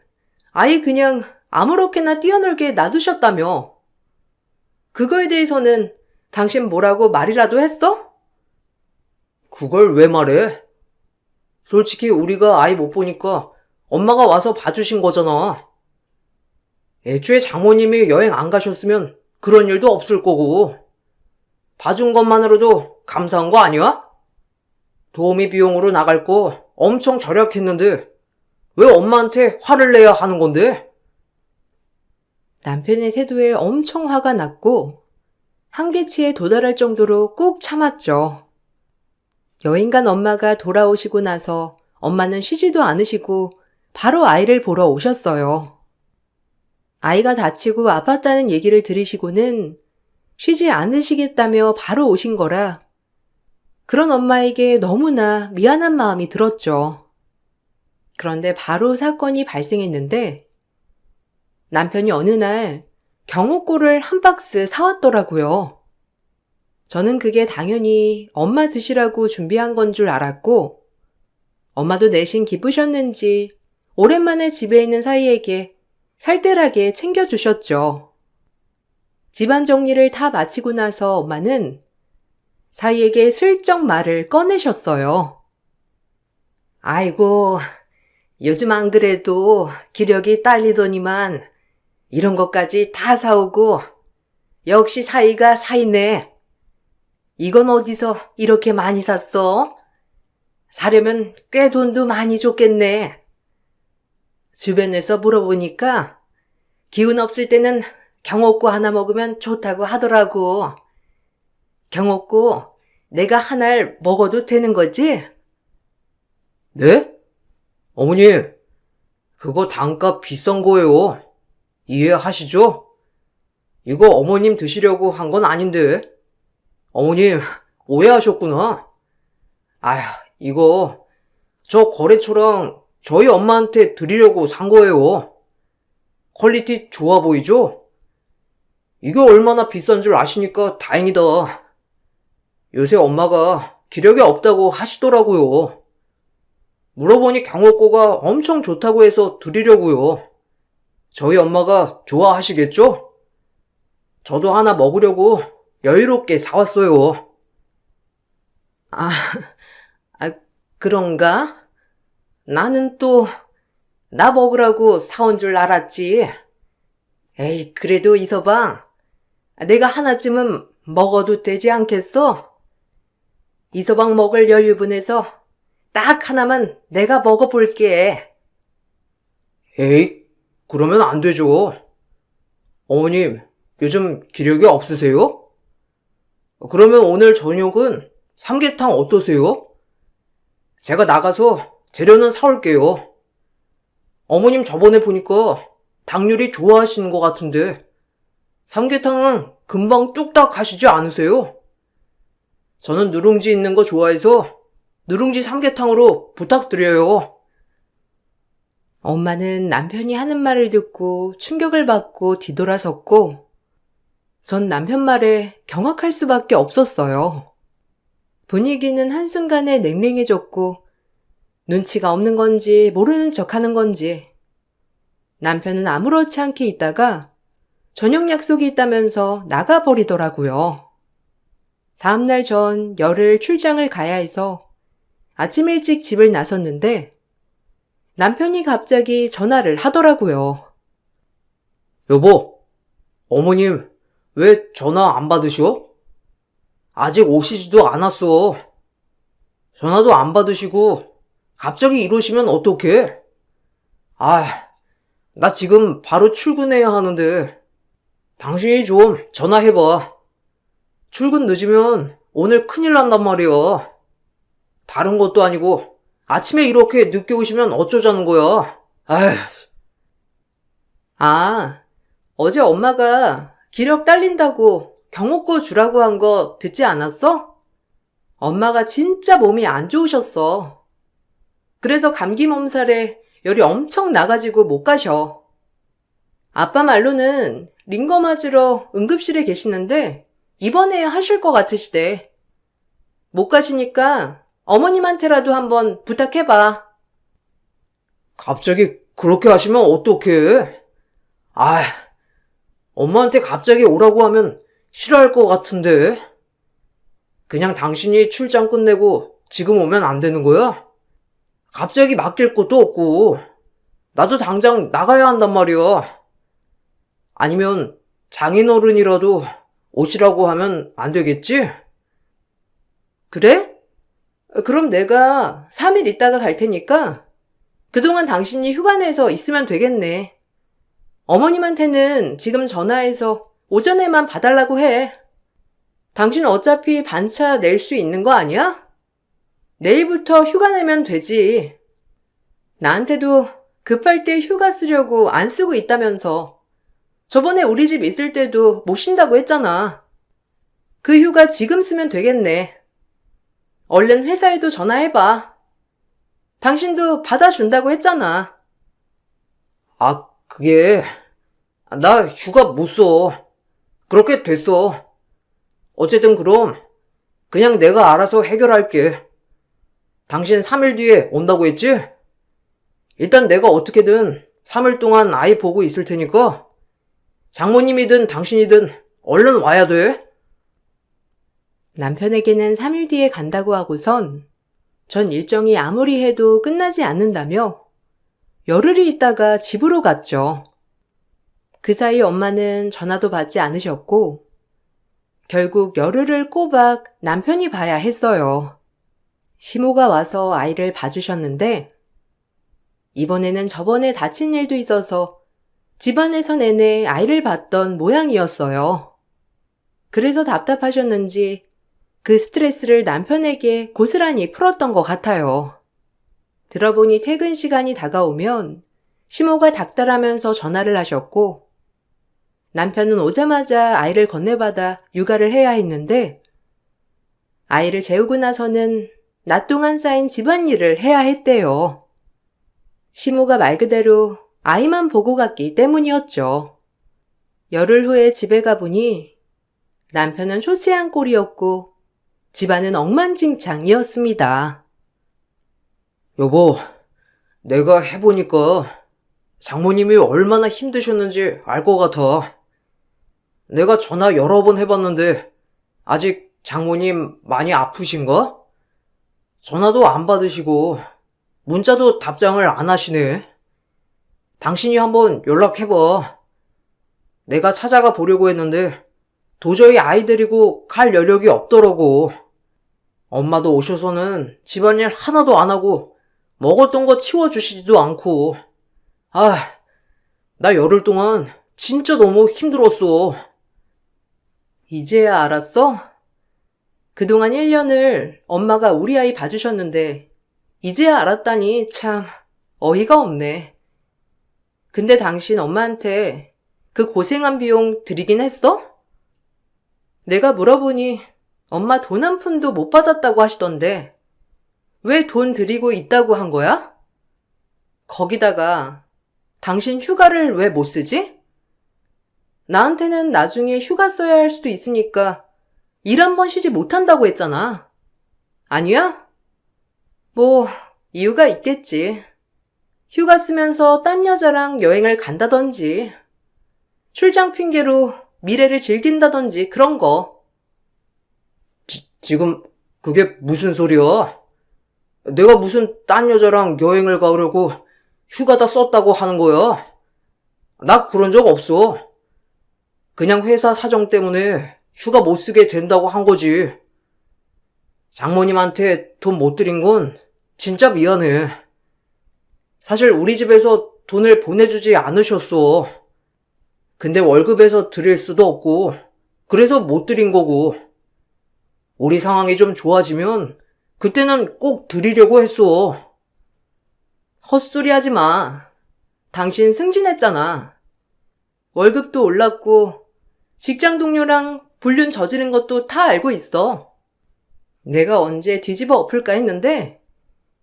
아이 그냥 아무렇게나 뛰어놀게 놔두셨다며. 그거에 대해서는 당신 뭐라고 말이라도 했어? 그걸 왜 말해? 솔직히 우리가 아이 못 보니까 엄마가 와서 봐주신 거잖아. 애초에 장모님이 여행 안 가셨으면 그런 일도 없을 거고, 봐준 것만으로도 감사한 거 아니야? 도우미 비용으로 나갈 거 엄청 절약했는데 왜 엄마한테 화를 내야 하는 건데? 남편의 태도에 엄청 화가 났고 한계치에 도달할 정도로 꾹 참았죠. 여행 간 엄마가 돌아오시고 나서 엄마는 쉬지도 않으시고 바로 아이를 보러 오셨어요. 아이가 다치고 아팠다는 얘기를 들으시고는 쉬지 않으시겠다며 바로 오신 거라 그런 엄마에게 너무나 미안한 마음이 들었죠. 그런데 바로 사건이 발생했는데 남편이 어느 날 경호골을 한 박스 사왔더라고요. 저는 그게 당연히 엄마 드시라고 준비한 건 줄 알았고 엄마도 내심 기쁘셨는지 오랜만에 집에 있는 사이에게 살뜰하게 챙겨주셨죠. 집안 정리를 다 마치고 나서 엄마는 사이에게 슬쩍 말을 꺼내셨어요. 아이고, 요즘 안 그래도 기력이 딸리더니만 이런 것까지 다 사오고 역시 사이가 사이네. 이건 어디서 이렇게 많이 샀어? 사려면 꽤 돈도 많이 줬겠네. 주변에서 물어보니까 기운 없을 때는 경옥고 하나 먹으면 좋다고 하더라고. 경옥고 내가 하나를 먹어도 되는 거지? 네? 어머니, 그거 단가 비싼 거예요. 이해하시죠? 이거 어머님 드시려고 한 건 아닌데. 어머님, 오해하셨구나. 아휴, 이거 저 거래처랑 저희 엄마한테 드리려고 산 거예요. 퀄리티 좋아 보이죠? 이게 얼마나 비싼 줄 아시니까 다행이다. 요새 엄마가 기력이 없다고 하시더라고요. 물어보니 경옥고가 엄청 좋다고 해서 드리려고요. 저희 엄마가 좋아하시겠죠? 저도 하나 먹으려고 여유롭게 사왔어요. 아, 그런가? 나는 또 나 먹으라고 사온 줄 알았지. 에이, 그래도 이서방, 내가 하나쯤은 먹어도 되지 않겠어? 이서방 먹을 여유분해서 딱 하나만 내가 먹어볼게. 에이, 그러면 안 되죠. 어머님, 요즘 기력이 없으세요? 그러면 오늘 저녁은 삼계탕 어떠세요? 제가 나가서 재료는 사올게요. 어머님 저번에 보니까 닭 요리 좋아하시는 것 같은데 삼계탕은 금방 뚝딱 하시지 않으세요? 저는 누룽지 있는 거 좋아해서 누룽지 삼계탕으로 부탁드려요. 엄마는 남편이 하는 말을 듣고 충격을 받고 뒤돌아섰고 전 남편 말에 경악할 수밖에 없었어요. 분위기는 한순간에 냉랭해졌고 눈치가 없는 건지 모르는 척하는 건지 남편은 아무렇지 않게 있다가 저녁 약속이 있다면서 나가버리더라고요. 다음날 전 열흘 출장을 가야 해서 아침 일찍 집을 나섰는데 남편이 갑자기 전화를 하더라고요. 여보, 어머님, 왜 전화 안 받으셔? 아직 오시지도 않았어. 전화도 안 받으시고, 갑자기 이러시면 어떡해? 나 지금 바로 출근해야 하는데, 당신이 좀 전화해봐. 출근 늦으면 오늘 큰일 난단 말이야. 다른 것도 아니고, 아침에 이렇게 늦게 오시면 어쩌자는 거야? 어제 엄마가 기력 딸린다고 경옥고 주라고 한 거 듣지 않았어? 엄마가 진짜 몸이 안 좋으셨어. 그래서 감기 몸살에 열이 엄청 나가지고 못 가셔. 아빠 말로는 링거 맞으러 응급실에 계시는데 입원해야 하실 것 같으시대. 못 가시니까 어머님한테라도 한번 부탁해봐. 갑자기 그렇게 하시면 어떡해? 엄마한테 갑자기 오라고 하면 싫어할 것 같은데. 그냥 당신이 출장 끝내고 지금 오면 안 되는 거야? 갑자기 맡길 것도 없고, 나도 당장 나가야 한단 말이야. 아니면 장인어른이라도 오시라고 하면 안 되겠지? 그래? 그럼 내가 3일 있다가 갈 테니까 그동안 당신이 휴가 내서 있으면 되겠네. 어머님한테는 지금 전화해서 오전에만 봐달라고 해. 당신 어차피 반차 낼 수 있는 거 아니야? 내일부터 휴가 내면 되지. 나한테도 급할 때 휴가 쓰려고 안 쓰고 있다면서. 저번에 우리 집 있을 때도 못 쉰다고 했잖아. 그 휴가 지금 쓰면 되겠네. 얼른 회사에도 전화해봐. 당신도 받아준다고 했잖아. 나 휴가 못 써. 그렇게 됐어. 어쨌든 그럼 그냥 내가 알아서 해결할게. 당신 3일 뒤에 온다고 했지? 일단 내가 어떻게든 3일 동안 아이 보고 있을 테니까 장모님이든 당신이든 얼른 와야 돼. 남편에게는 3일 뒤에 간다고 하고선 전 일정이 아무리 해도 끝나지 않는다며 열흘이 있다가 집으로 갔죠. 그 사이 엄마는 전화도 받지 않으셨고 결국 열흘을 꼬박 남편이 봐야 했어요. 시모가 와서 아이를 봐주셨는데 이번에는 저번에 다친 일도 있어서 집안에서 내내 아이를 봤던 모양이었어요. 그래서 답답하셨는지 그 스트레스를 남편에게 고스란히 풀었던 것 같아요. 들어보니 퇴근 시간이 다가오면 시모가 닥달하면서 전화를 하셨고 남편은 오자마자 아이를 건네받아 육아를 해야 했는데 아이를 재우고 나서는 낮 동안 쌓인 집안일을 해야 했대요. 시모가 말 그대로 아이만 보고 갔기 때문이었죠. 열흘 후에 집에 가보니 남편은 초췌한 꼴이었고 집안은 엉망진창이었습니다. 여보, 내가 해보니까 장모님이 얼마나 힘드셨는지 알 것 같아. 내가 전화 여러 번 해봤는데 아직 장모님 많이 아프신가? 전화도 안 받으시고 문자도 답장을 안 하시네. 당신이 한번 연락해봐. 내가 찾아가 보려고 했는데 도저히 아이 데리고 갈 여력이 없더라고. 엄마도 오셔서는 집안일 하나도 안 하고 먹었던 거 치워주시지도 않고. 나 열흘 동안 진짜 너무 힘들었어. 이제야 알았어? 그동안 1년을 엄마가 우리 아이 봐주셨는데 이제야 알았다니 참 어이가 없네. 근데 당신 엄마한테 그 고생한 비용 드리긴 했어? 내가 물어보니 엄마 돈 한 푼도 못 받았다고 하시던데 왜 돈 드리고 있다고 한 거야? 거기다가 당신 휴가를 왜 못 쓰지? 나한테는 나중에 휴가 써야 할 수도 있으니까 일 한 번 쉬지 못한다고 했잖아. 아니야? 뭐 이유가 있겠지. 휴가 쓰면서 딴 여자랑 여행을 간다던지 출장 핑계로 미래를 즐긴다든지 그런 거. 지금 그게 무슨 소리야? 내가 무슨 딴 여자랑 여행을 가려고 휴가 다 썼다고 하는 거야? 나 그런 적 없어. 그냥 회사 사정 때문에 휴가 못 쓰게 된다고 한 거지. 장모님한테 돈 못 드린 건 진짜 미안해. 사실 우리 집에서 돈을 보내주지 않으셨어. 근데 월급에서 드릴 수도 없고, 그래서 못 드린 거고. 우리 상황이 좀 좋아지면 그때는 꼭 드리려고 했어. 헛소리 하지 마. 당신 승진했잖아. 월급도 올랐고, 직장 동료랑 불륜 저지른 것도 다 알고 있어. 내가 언제 뒤집어 엎을까 했는데,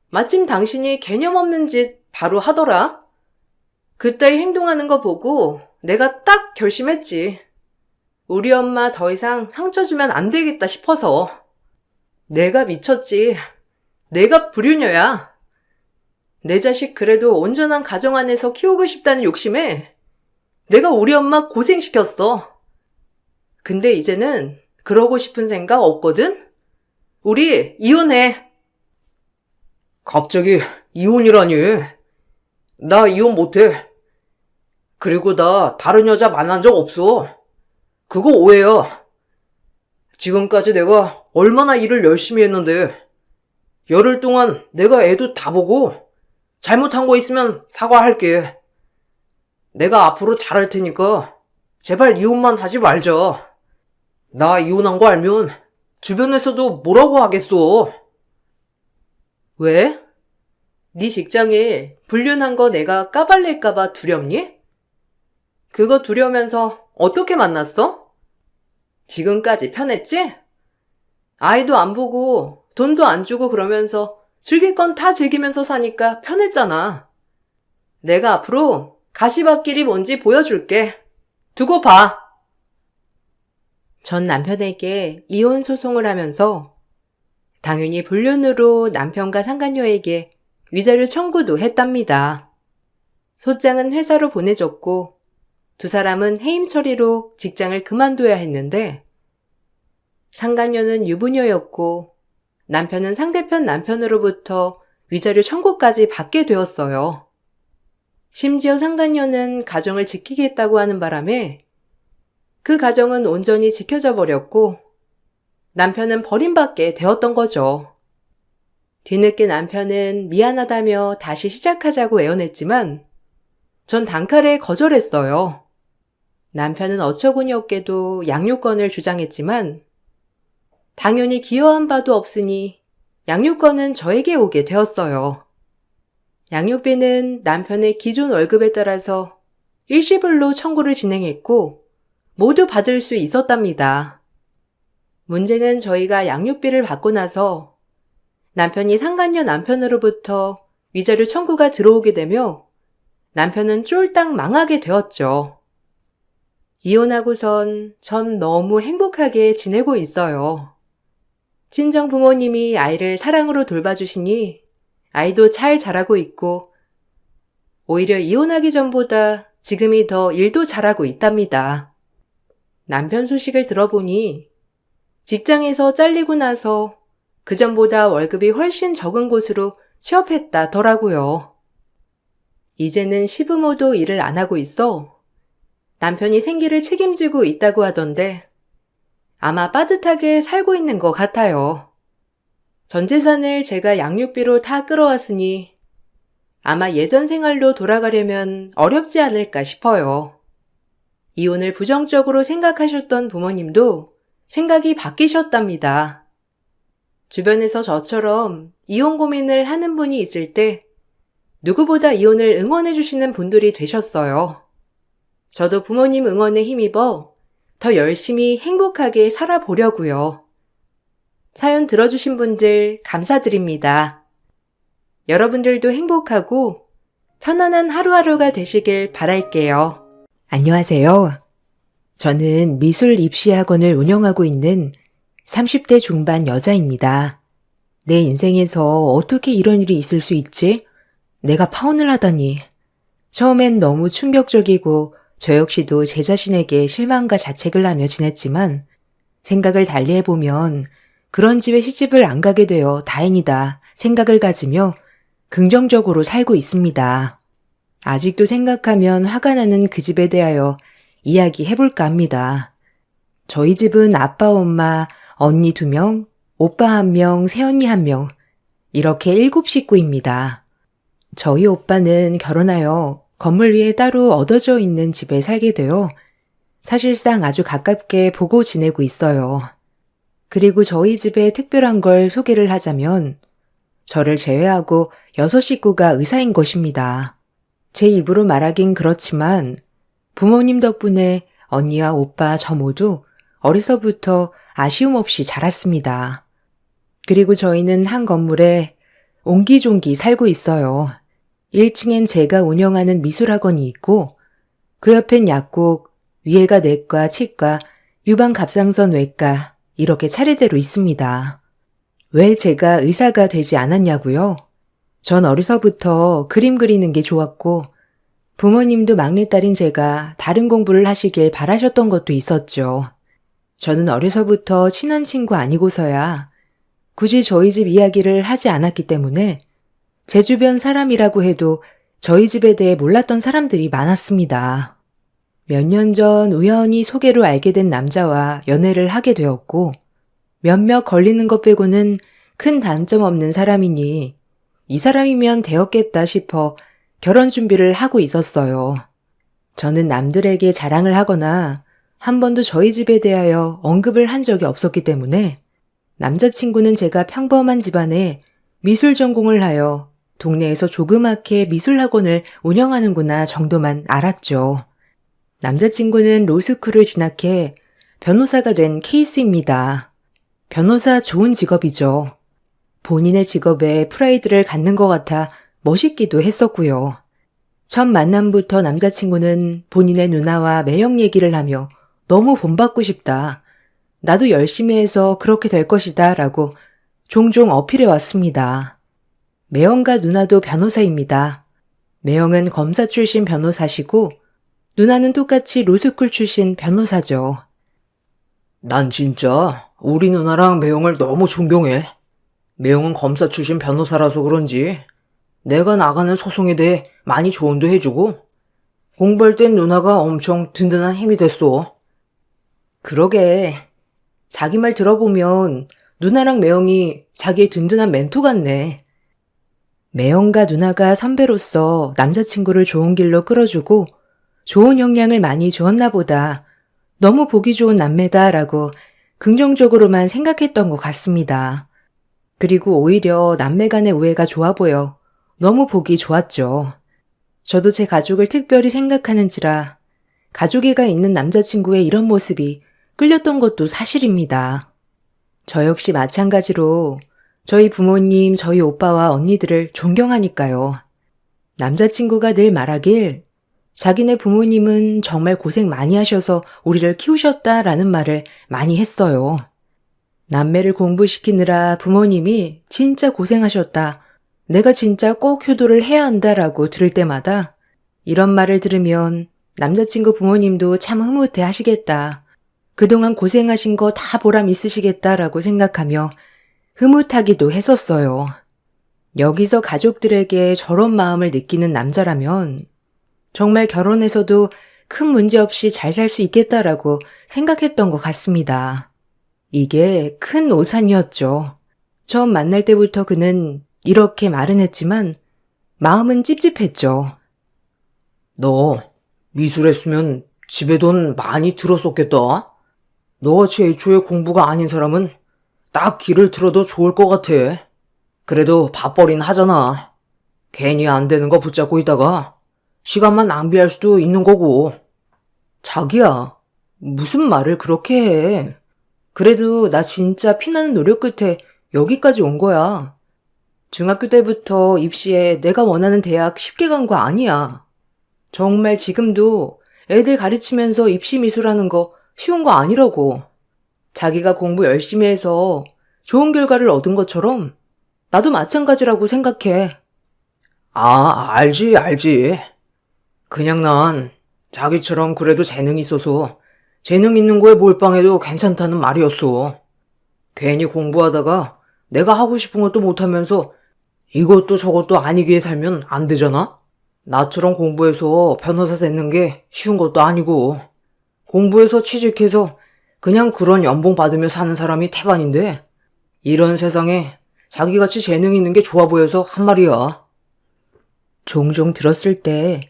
마침 당신이 개념 없는 짓 바로 하더라. 그따위 행동하는 거 보고 내가 딱 결심했지. 우리 엄마 더 이상 상처 주면 안 되겠다 싶어서. 내가 미쳤지. 내가 불효녀야. 내 자식 그래도 온전한 가정 안에서 키우고 싶다는 욕심에 내가 우리 엄마 고생시켰어. 근데 이제는 그러고 싶은 생각 없거든? 우리 이혼해. 갑자기 이혼이라니. 나 이혼 못해. 그리고 나 다른 여자 만난 적 없어. 그거 오해야. 지금까지 내가 얼마나 일을 열심히 했는데, 열흘 동안 내가 애도 다 보고, 잘못한 거 있으면 사과할게. 내가 앞으로 잘할 테니까, 제발 이혼만 하지 말자. 나 이혼한 거 알면, 주변에서도 뭐라고 하겠어. 왜? 네 직장에 불륜한 거 내가 까발릴까봐 두렵니? 그거 두려우면서 어떻게 만났어? 지금까지 편했지? 아이도 안 보고 돈도 안 주고 그러면서 즐길 건 다 즐기면서 사니까 편했잖아. 내가 앞으로 가시밭길이 뭔지 보여줄게. 두고 봐. 전 남편에게 이혼 소송을 하면서 당연히 불륜으로 남편과 상간녀에게 위자료 청구도 했답니다. 소장은 회사로 보내줬고 두 사람은 해임 처리로 직장을 그만둬야 했는데 상간녀는 유부녀였고 남편은 상대편 남편으로부터 위자료 청구까지 받게 되었어요. 심지어 상간녀는 가정을 지키겠다고 하는 바람에 그 가정은 온전히 지켜져 버렸고 남편은 버림받게 되었던 거죠. 뒤늦게 남편은 미안하다며 다시 시작하자고 애원했지만 전 단칼에 거절했어요. 남편은 어처구니 없게도 양육권을 주장했지만 당연히 기여한 바도 없으니 양육권은 저에게 오게 되었어요. 양육비는 남편의 기존 월급에 따라서 일시불로 청구를 진행했고 모두 받을 수 있었답니다. 문제는 저희가 양육비를 받고 나서 남편이 상간녀 남편으로부터 위자료 청구가 들어오게 되며 남편은 쫄딱 망하게 되었죠. 이혼하고선 전 너무 행복하게 지내고 있어요. 친정 부모님이 아이를 사랑으로 돌봐주시니 아이도 잘 자라고 있고 오히려 이혼하기 전보다 지금이 더 일도 잘하고 있답니다. 남편 소식을 들어보니 직장에서 잘리고 나서 그전보다 월급이 훨씬 적은 곳으로 취업했다더라고요. 이제는 시부모도 일을 안 하고 있어 남편이 생계를 책임지고 있다고 하던데 아마 빠듯하게 살고 있는 것 같아요. 전 재산을 제가 양육비로 다 끌어왔으니 아마 예전 생활로 돌아가려면 어렵지 않을까 싶어요. 이혼을 부정적으로 생각하셨던 부모님도 생각이 바뀌셨답니다. 주변에서 저처럼 이혼 고민을 하는 분이 있을 때 누구보다 이혼을 응원해 주시는 분들이 되셨어요. 저도 부모님 응원에 힘입어 더 열심히 행복하게 살아보려고요. 사연 들어주신 분들 감사드립니다. 여러분들도 행복하고 편안한 하루하루가 되시길 바랄게요. 안녕하세요. 저는 미술 입시학원을 운영하고 있는 30대 중반 여자입니다. 내 인생에서 어떻게 이런 일이 있을 수 있지? 내가 파혼을 하다니. 처음엔 너무 충격적이고 저 역시도 제 자신에게 실망과 자책을 하며 지냈지만 생각을 달리해보면 그런 집에 시집을 안 가게 되어 다행이다 생각을 가지며 긍정적으로 살고 있습니다. 아직도 생각하면 화가 나는 그 집에 대하여 이야기해볼까 합니다. 저희 집은 아빠, 엄마, 언니 2명, 오빠 1명, 새언니 1명, 이렇게 7 식구입니다. 저희 오빠는 결혼하여 건물 위에 따로 얻어져 있는 집에 살게 되어 사실상 아주 가깝게 보고 지내고 있어요. 그리고 저희 집에 특별한 걸 소개를 하자면 저를 제외하고 6 식구가 의사인 것입니다. 제 입으로 말하긴 그렇지만 부모님 덕분에 언니와 오빠 저 모두 어려서부터 아쉬움 없이 자랐습니다. 그리고 저희는 한 건물에 옹기종기 살고 있어요. 1층엔 제가 운영하는 미술학원이 있고 그 옆엔 약국, 위에가 내과, 치과, 유방 갑상선 외과 이렇게 차례대로 있습니다. 왜 제가 의사가 되지 않았냐고요? 전 어려서부터 그림 그리는 게 좋았고 부모님도 막내딸인 제가 다른 공부를 하시길 바라셨던 것도 있었죠. 저는 어려서부터 친한 친구 아니고서야 굳이 저희 집 이야기를 하지 않았기 때문에 제 주변 사람이라고 해도 저희 집에 대해 몰랐던 사람들이 많았습니다. 몇 년 전 우연히 소개로 알게 된 남자와 연애를 하게 되었고 몇몇 걸리는 것 빼고는 큰 단점 없는 사람이니 이 사람이면 되었겠다 싶어 결혼 준비를 하고 있었어요. 저는 남들에게 자랑을 하거나 한 번도 저희 집에 대하여 언급을 한 적이 없었기 때문에 남자친구는 제가 평범한 집안에 미술 전공을 하여 동네에서 조그맣게 미술학원을 운영하는구나 정도만 알았죠. 남자친구는 로스쿨을 진학해 변호사가 된 케이스입니다. 변호사 좋은 직업이죠. 본인의 직업에 프라이드를 갖는 것 같아 멋있기도 했었고요. 첫 만남부터 남자친구는 본인의 누나와 매형 얘기를 하며 너무 본받고 싶다. 나도 열심히 해서 그렇게 될 것이다 라고 종종 어필해 왔습니다. 매형과 누나도 변호사입니다. 매형은 검사 출신 변호사시고 누나는 똑같이 로스쿨 출신 변호사죠. 난 진짜 우리 누나랑 매형을 너무 존경해. 매형은 검사 출신 변호사라서 그런지 내가 나가는 소송에 대해 많이 조언도 해주고 공부할 땐 누나가 엄청 든든한 힘이 됐어. 그러게. 자기 말 들어보면 누나랑 매형이 자기의 든든한 멘토 같네. 매형과 누나가 선배로서 남자친구를 좋은 길로 끌어주고 좋은 영향을 많이 주었나 보다. 너무 보기 좋은 남매다라고 긍정적으로만 생각했던 것 같습니다. 그리고 오히려 남매 간의 우애가 좋아 보여 너무 보기 좋았죠. 저도 제 가족을 특별히 생각하는지라 가족애가 있는 남자친구의 이런 모습이 끌렸던 것도 사실입니다. 저 역시 마찬가지로 저희 부모님, 저희 오빠와 언니들을 존경하니까요. 남자친구가 늘 말하길 자기네 부모님은 정말 고생 많이 하셔서 우리를 키우셨다라는 말을 많이 했어요. 남매를 공부시키느라 부모님이 진짜 고생하셨다. 내가 진짜 꼭 효도를 해야 한다라고 들을 때마다 이런 말을 들으면 남자친구 부모님도 참 흐뭇해 하시겠다. 그동안 고생하신 거 다 보람 있으시겠다라고 생각하며 흐뭇하기도 했었어요. 여기서 가족들에게 저런 마음을 느끼는 남자라면 정말 결혼해서도 큰 문제 없이 잘 살 수 있겠다라고 생각했던 것 같습니다. 이게 큰 오산이었죠. 처음 만날 때부터 그는 이렇게 말은 했지만 마음은 찝찝했죠. 너 미술했으면 집에 돈 많이 들었었겠다. 너같이 애초에 공부가 아닌 사람은 딱 길을 틀어도 좋을 것 같아. 그래도 밥벌이는 하잖아. 괜히 안 되는 거 붙잡고 있다가 시간만 낭비할 수도 있는 거고. 자기야, 무슨 말을 그렇게 해. 그래도 나 진짜 피나는 노력 끝에 여기까지 온 거야. 중학교 때부터 입시에 내가 원하는 대학 쉽게 간 거 아니야. 정말 지금도 애들 가르치면서 입시 미술하는 거 쉬운 거 아니라고. 자기가 공부 열심히 해서 좋은 결과를 얻은 것처럼 나도 마찬가지라고 생각해. 아, 알지. 그냥 난 자기처럼 그래도 재능이 있어서 재능 있는 거에 몰빵해도 괜찮다는 말이었어. 괜히 공부하다가 내가 하고 싶은 것도 못하면서 이것도 저것도 아니기에 살면 안 되잖아? 나처럼 공부해서 변호사 되는 게 쉬운 것도 아니고, 공부해서 취직해서 그냥 그런 연봉 받으며 사는 사람이 태반인데, 이런 세상에 자기같이 재능 있는 게 좋아 보여서 한 말이야. 종종 들었을 때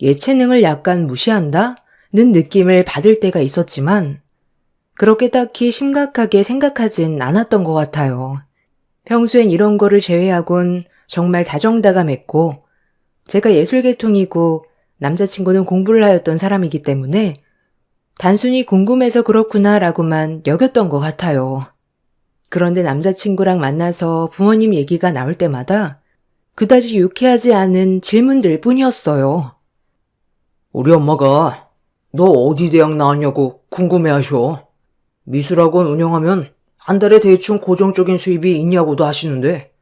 예체능을 약간 무시한다는 느낌을 받을 때가 있었지만 그렇게 딱히 심각하게 생각하진 않았던 것 같아요. 평소엔 이런 거를 제외하곤 정말 다정다감했고 제가 예술계통이고 남자친구는 공부를 하였던 사람이기 때문에 단순히 궁금해서 그렇구나라고만 여겼던 것 같아요. 그런데 남자친구랑 만나서 부모님 얘기가 나올 때마다 그다지 유쾌하지 않은 질문들 뿐이었어요. 우리 엄마가 너 어디 대학 나왔냐고 궁금해하셔. 미술학원 운영하면 한 달에 대충 고정적인 수입이 있냐고도 하시는데,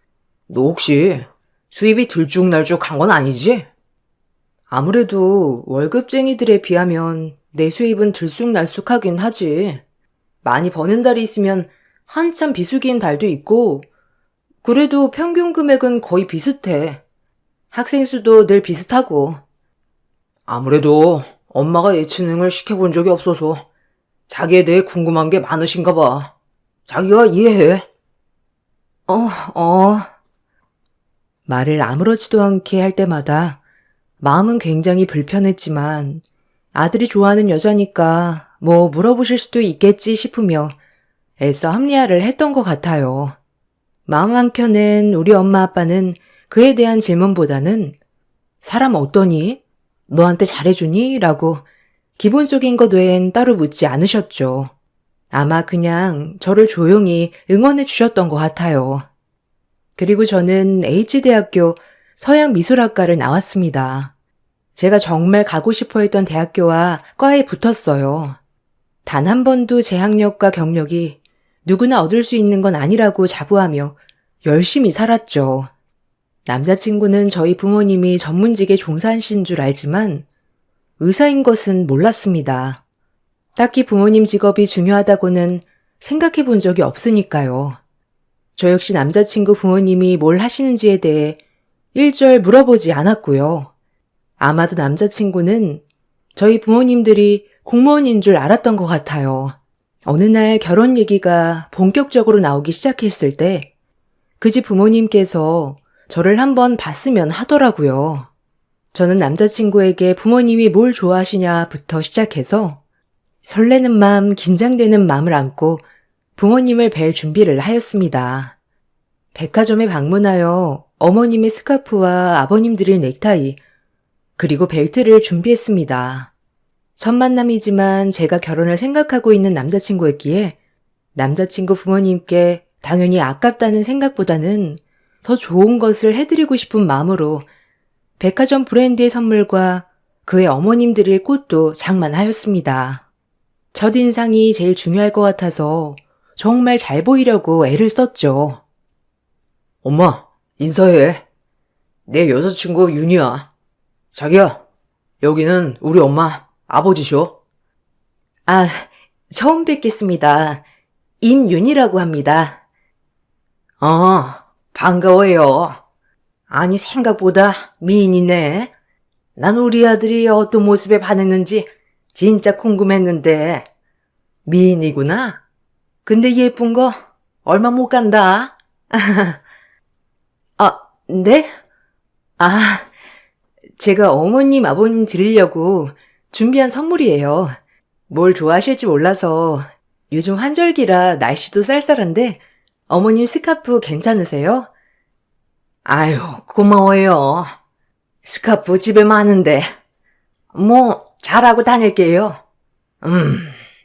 너 혹시 수입이 들쭉날쭉한 건 아니지? 아무래도 월급쟁이들에 비하면 내 수입은 들쑥날쑥하긴 하지. 많이 버는 달이 있으면 한참 비수기인 달도 있고, 그래도 평균 금액은 거의 비슷해. 학생 수도 늘 비슷하고. 아무래도 엄마가 예체능을 시켜본 적이 없어서 자기에 대해 궁금한 게 많으신가 봐. 자기가 이해해. 어. 말을 아무렇지도 않게 할 때마다 마음은 굉장히 불편했지만 아들이 좋아하는 여자니까 뭐 물어보실 수도 있겠지 싶으며 애써 합리화를 했던 것 같아요. 마음 한켠엔 우리 엄마 아빠는 그에 대한 질문보다는 사람 어떠니? 너한테 잘해주니? 라고 기본적인 것 외엔 따로 묻지 않으셨죠. 아마 그냥 저를 조용히 응원해 주셨던 것 같아요. 그리고 저는 H대학교 서양미술학과를 나왔습니다. 제가 정말 가고 싶어 했던 대학교와 과에 붙었어요. 단 한 번도 제 학력과 경력이 누구나 얻을 수 있는 건 아니라고 자부하며 열심히 살았죠. 남자친구는 저희 부모님이 전문직에 종사하신 줄 알지만 의사인 것은 몰랐습니다. 딱히 부모님 직업이 중요하다고는 생각해 본 적이 없으니까요. 저 역시 남자친구 부모님이 뭘 하시는지에 대해 일절 물어보지 않았고요. 아마도 남자친구는 저희 부모님들이 공무원인 줄 알았던 것 같아요. 어느 날 결혼 얘기가 본격적으로 나오기 시작했을 때 그 집 부모님께서 저를 한번 봤으면 하더라고요. 저는 남자친구에게 부모님이 뭘 좋아하시냐부터 시작해서 설레는 마음, 긴장되는 마음을 안고 부모님을 뵐 준비를 하였습니다. 백화점에 방문하여 어머님의 스카프와 아버님 드릴 넥타이, 그리고 벨트를 준비했습니다. 첫 만남이지만 제가 결혼을 생각하고 있는 남자친구였기에 남자친구 부모님께 당연히 아깝다는 생각보다는 더 좋은 것을 해드리고 싶은 마음으로 백화점 브랜드의 선물과 그의 어머님 드릴 꽃도 장만하였습니다. 첫인상이 제일 중요할 것 같아서 정말 잘 보이려고 애를 썼죠. 엄마, 인사해. 내 여자친구 윤이야. 자기야, 여기는 우리 엄마, 아버지셔. 아, 처음 뵙겠습니다. 임윤이라고 합니다. 반가워요. 아니, 생각보다 미인이네. 난 우리 아들이 어떤 모습에 반했는지 진짜 궁금했는데. 미인이구나. 근데 예쁜 거 얼마 못 간다. 네? 제가 어머님, 아버님 드리려고 준비한 선물이에요. 뭘 좋아하실지 몰라서 요즘 환절기라 날씨도 쌀쌀한데 어머님 스카프 괜찮으세요? 아유, 고마워요. 스카프 집에 많은데. 뭐, 잘하고 다닐게요.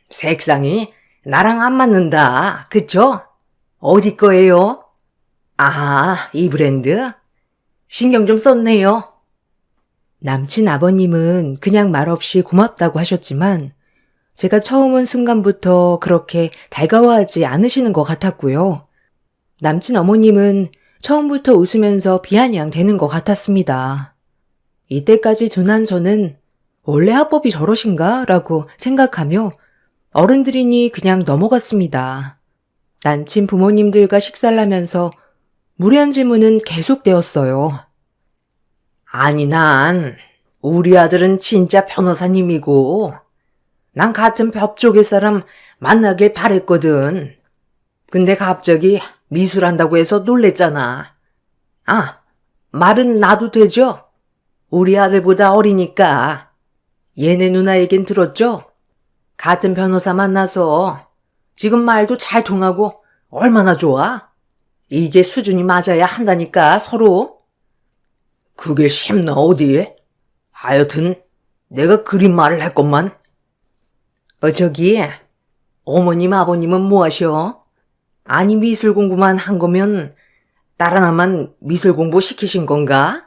색상이 나랑 안 맞는다. 그쵸? 어디 거예요? 이 브랜드? 신경 좀 썼네요. 남친 아버님은 그냥 말없이 고맙다고 하셨지만 제가 처음 온 순간부터 그렇게 달가워하지 않으시는 것 같았고요. 남친 어머님은 처음부터 웃으면서 비아냥대는 것 같았습니다. 이때까지 둔한 저는 원래 합법이 저러신가? 라고 생각하며 어른들이니 그냥 넘어갔습니다. 남친 부모님들과 식사를 하면서 무례한 질문은 계속되었어요. 아니, 우리 아들은 진짜 변호사님이고, 난 같은 법 쪽의 사람 만나길 바랬거든. 근데 갑자기 미술한다고 해서 놀랬잖아. 아, 말은 나도 되죠? 우리 아들보다 어리니까. 얘네 누나 얘긴 들었죠? 같은 변호사 만나서 지금 말도 잘 통하고 얼마나 좋아? 이게 수준이 맞아야 한다니까, 서로. 그게 쉽나 어디? 하여튼 내가 그린 말을 했건만. 저기 어머님 아버님은 뭐 하셔? 아니 미술 공부만 한 거면 딸 하나만 미술 공부 시키신 건가?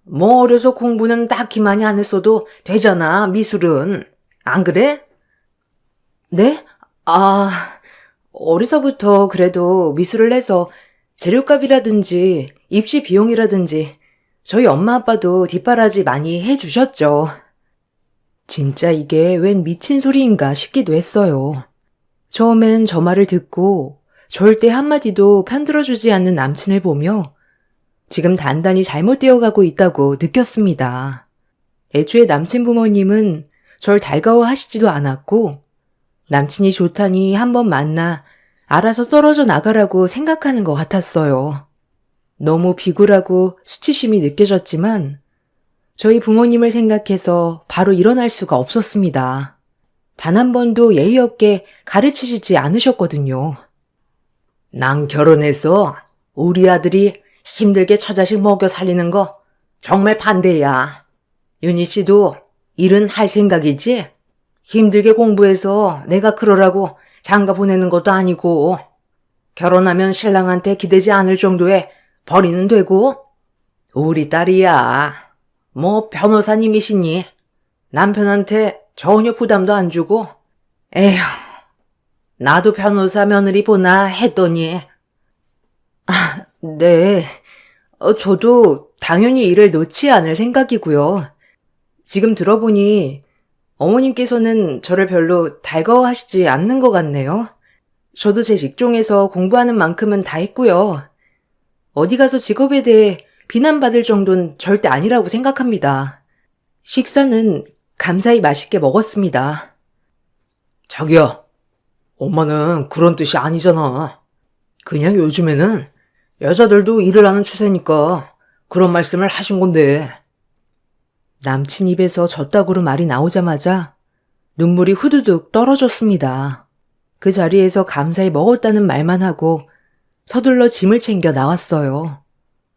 뭐 어려서 공부는 딱히 많이 안 했어도 되잖아, 미술은. 안 그래? 네? 어려서부터 그래도 미술을 해서 재료값이라든지 입시 비용이라든지 저희 엄마 아빠도 뒷바라지 많이 해주셨죠. 진짜 이게 웬 미친 소리인가 싶기도 했어요. 처음엔 저 말을 듣고 절대 한마디도 편들어주지 않는 남친을 보며 지금 단단히 잘못되어 가고 있다고 느꼈습니다. 애초에 남친 부모님은 절 달가워하시지도 않았고 남친이 좋다니 한번 만나 알아서 떨어져 나가라고 생각하는 것 같았어요. 너무 비굴하고 수치심이 느껴졌지만 저희 부모님을 생각해서 바로 일어날 수가 없었습니다. 단 한 번도 예의 없게 가르치시지 않으셨거든요. 난 결혼해서 우리 아들이 힘들게 처자식 먹여 살리는 거 정말 반대야. 윤희 씨도 일은 할 생각이지? 힘들게 공부해서 내가 그러라고 장가 보내는 것도 아니고 결혼하면 신랑한테 기대지 않을 정도의 벌이는 되고 우리 딸이야. 뭐 변호사님이시니 남편한테 전혀 부담도 안 주고 에휴 나도 변호사 며느리 보나 했더니 네, 저도 당연히 일을 놓지 않을 생각이고요. 지금 들어보니 어머님께서는 저를 별로 달가워하시지 않는 것 같네요. 저도 제 직종에서 공부하는 만큼은 다 했고요. 어디 가서 직업에 대해 비난받을 정도는 절대 아니라고 생각합니다. 식사는 감사히 맛있게 먹었습니다. 자기야, 엄마는 그런 뜻이 아니잖아. 그냥 요즘에는 여자들도 일을 하는 추세니까 그런 말씀을 하신 건데. 남친 입에서 젖다구로 말이 나오자마자 눈물이 후두둑 떨어졌습니다. 그 자리에서 감사히 먹었다는 말만 하고 서둘러 짐을 챙겨 나왔어요.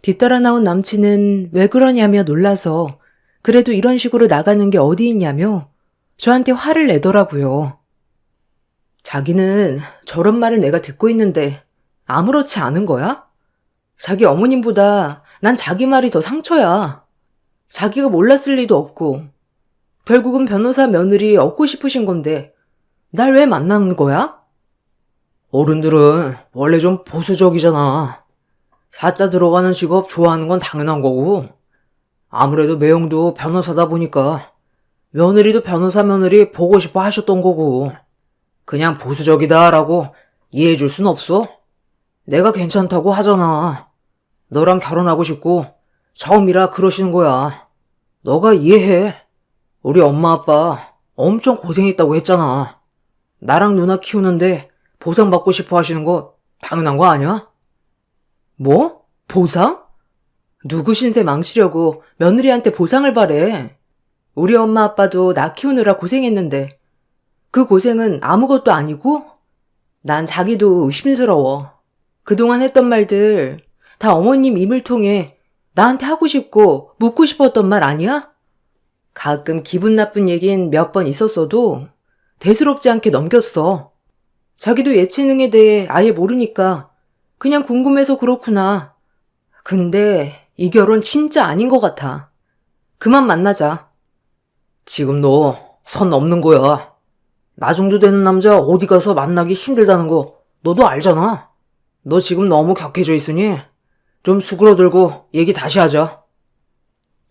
뒤따라 나온 남친은 왜 그러냐며 놀라서 그래도 이런 식으로 나가는 게 어디 있냐며 저한테 화를 내더라고요. 자기는 저런 말을 내가 듣고 있는데 아무렇지 않은 거야? 자기 어머님보다 난 자기 말이 더 상처야. 자기가 몰랐을 리도 없고 결국은 변호사 며느리 얻고 싶으신 건데 날 왜 만나는 거야? 어른들은 원래 좀 보수적이잖아. 사자 들어가는 직업 좋아하는 건 당연한 거고. 아무래도 매형도 변호사다 보니까 며느리도 변호사 며느리 보고 싶어 하셨던 거고. 그냥 보수적이다라고 이해해줄 순 없어? 내가 괜찮다고 하잖아. 너랑 결혼하고 싶고 처음이라 그러시는 거야. 너가 이해해. 우리 엄마 아빠 엄청 고생했다고 했잖아. 나랑 누나 키우는데 보상받고 싶어 하시는 거 당연한 거 아니야? 뭐? 보상? 누구 신세 망치려고 며느리한테 보상을 바래. 우리 엄마 아빠도 나 키우느라 고생했는데 그 고생은 아무것도 아니고? 난 자기도 의심스러워. 그동안 했던 말들 다 어머님 입을 통해 나한테 하고 싶고 묻고 싶었던 말 아니야? 가끔 기분 나쁜 얘긴 몇 번 있었어도 대수롭지 않게 넘겼어. 자기도 예체능에 대해 아예 모르니까 그냥 궁금해서 그렇구나. 근데 이 결혼 진짜 아닌 것 같아. 그만 만나자. 지금 너 선 넘는 거야. 나 정도 되는 남자 어디 가서 만나기 힘들다는 거 너도 알잖아. 너 지금 너무 격해져 있으니 좀 수그러들고 얘기 다시 하자.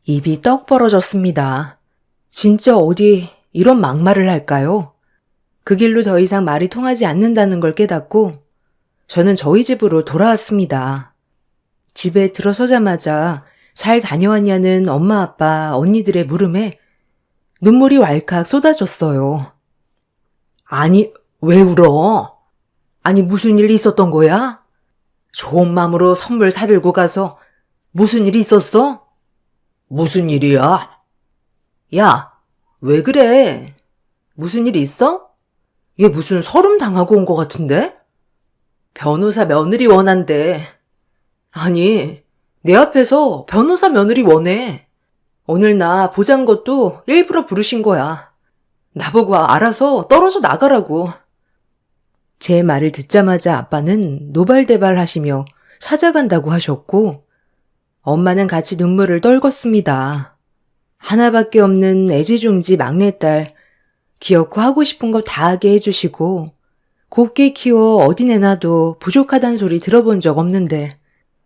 입이 떡 벌어졌습니다. 진짜 어디 이런 막말을 할까요? 그 길로 더 이상 말이 통하지 않는다는 걸 깨닫고 저는 저희 집으로 돌아왔습니다. 집에 들어서자마자 잘 다녀왔냐는 엄마, 아빠, 언니들의 물음에 눈물이 왈칵 쏟아졌어요. 아니, 왜 울어? 아니, 무슨 일이 있었던 거야? 좋은 마음으로 선물 사들고 가서 무슨 일이 있었어? 무슨 일이야? 야, 왜 그래? 무슨 일 있어? 얘 무슨 서름 당하고 온 것 같은데? 변호사 며느리 원한대. 아니, 내 앞에서 변호사 며느리 원해. 오늘 나 보잔 것도 일부러 부르신 거야. 나보고 알아서 떨어져 나가라고. 제 말을 듣자마자 아빠는 노발대발 하시며 찾아간다고 하셨고, 엄마는 같이 눈물을 떨궜습니다. 하나밖에 없는 애지중지 막내딸, 귀엽고 하고 싶은 거 다 하게 해주시고, 곱게 키워 어디 내놔도 부족하단 소리 들어본 적 없는데,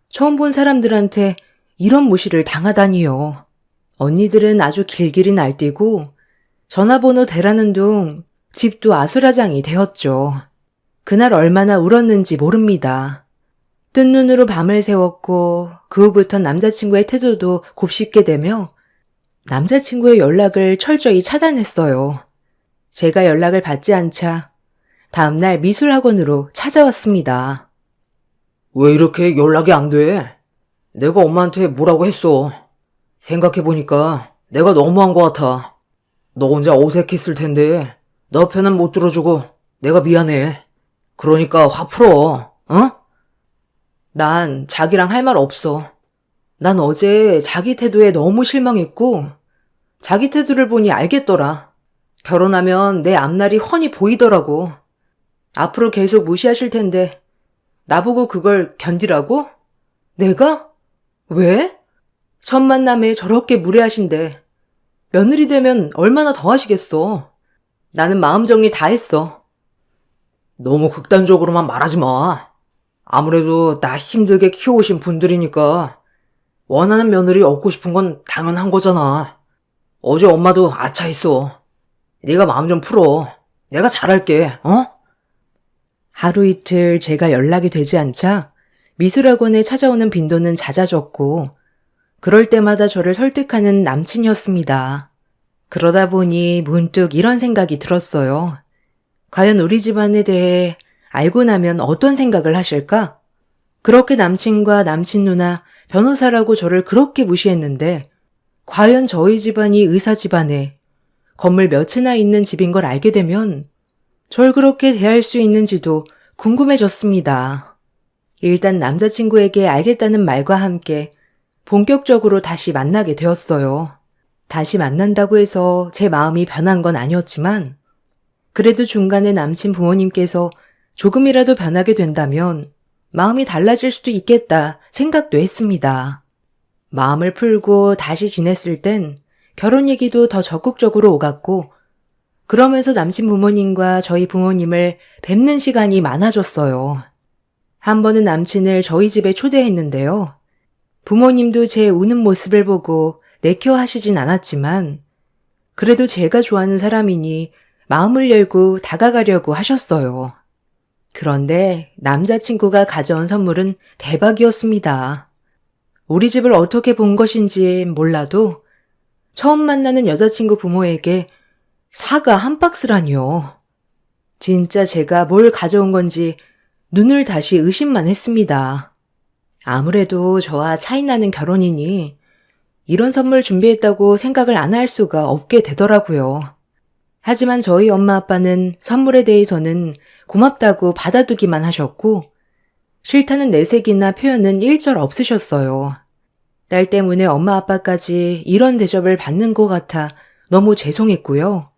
처음 본 사람들한테 이런 무시를 당하다니요. 언니들은 아주 길길이 날뛰고, 전화번호 대라는 둥 집도 아수라장이 되었죠. 그날 얼마나 울었는지 모릅니다. 뜬 눈으로 밤을 새웠고 그 후부터 남자친구의 태도도 곱씹게 되며 남자친구의 연락을 철저히 차단했어요. 제가 연락을 받지 않자 다음날 미술학원으로 찾아왔습니다. 왜 이렇게 연락이 안 돼? 내가 엄마한테 뭐라고 했어. 생각해보니까 내가 너무한 것 같아. 너 혼자 어색했을 텐데 너 편은 못 들어주고 내가 미안해. 그러니까 화 풀어, 어? 난 자기랑 할 말 없어. 난 어제 자기 태도에 너무 실망했고 자기 태도를 보니 알겠더라. 결혼하면 내 앞날이 훤히 보이더라고. 앞으로 계속 무시하실 텐데 나보고 그걸 견디라고? 내가? 왜? 첫 만남에 저렇게 무례하신데 며느리 되면 얼마나 더 하시겠어. 나는 마음 정리 다 했어. 너무 극단적으로만 말하지 마. 아무래도 나 힘들게 키워오신 분들이니까 원하는 며느리 얻고 싶은 건 당연한 거잖아. 어제 엄마도 아차했어. 네가 마음 좀 풀어. 내가 잘할게, 어? 하루 이틀 제가 연락이 되지 않자 미술학원에 찾아오는 빈도는 잦아졌고 그럴 때마다 저를 설득하는 남친이었습니다. 그러다 보니 문득 이런 생각이 들었어요. 과연 우리 집안에 대해 알고 나면 어떤 생각을 하실까? 그렇게 남친과 남친 누나, 변호사라고 저를 그렇게 무시했는데 과연 저희 집안이 의사 집안에 건물 몇 채나 있는 집인 걸 알게 되면 절 그렇게 대할 수 있는지도 궁금해졌습니다. 일단 남자친구에게 알겠다는 말과 함께 본격적으로 다시 만나게 되었어요. 다시 만난다고 해서 제 마음이 변한 건 아니었지만 그래도 중간에 남친 부모님께서 조금이라도 변하게 된다면 마음이 달라질 수도 있겠다 생각도 했습니다. 마음을 풀고 다시 지냈을 땐 결혼 얘기도 더 적극적으로 오갔고 그러면서 남친 부모님과 저희 부모님을 뵙는 시간이 많아졌어요. 한 번은 남친을 저희 집에 초대했는데요. 부모님도 제 우는 모습을 보고 내켜 하시진 않았지만 그래도 제가 좋아하는 사람이니 마음을 열고 다가가려고 하셨어요. 그런데 남자친구가 가져온 선물은 대박이었습니다. 우리 집을 어떻게 본 것인지 몰라도 처음 만나는 여자친구 부모에게 사과 한 박스라니요. 진짜 제가 뭘 가져온 건지 눈을 다시 의심만 했습니다. 아무래도 저와 차이나는 결혼이니 이런 선물 준비했다고 생각을 안 할 수가 없게 되더라고요. 하지만 저희 엄마 아빠는 선물에 대해서는 고맙다고 받아두기만 하셨고 싫다는 내색이나 표현은 일절 없으셨어요. 딸 때문에 엄마 아빠까지 이런 대접을 받는 것 같아 너무 죄송했고요.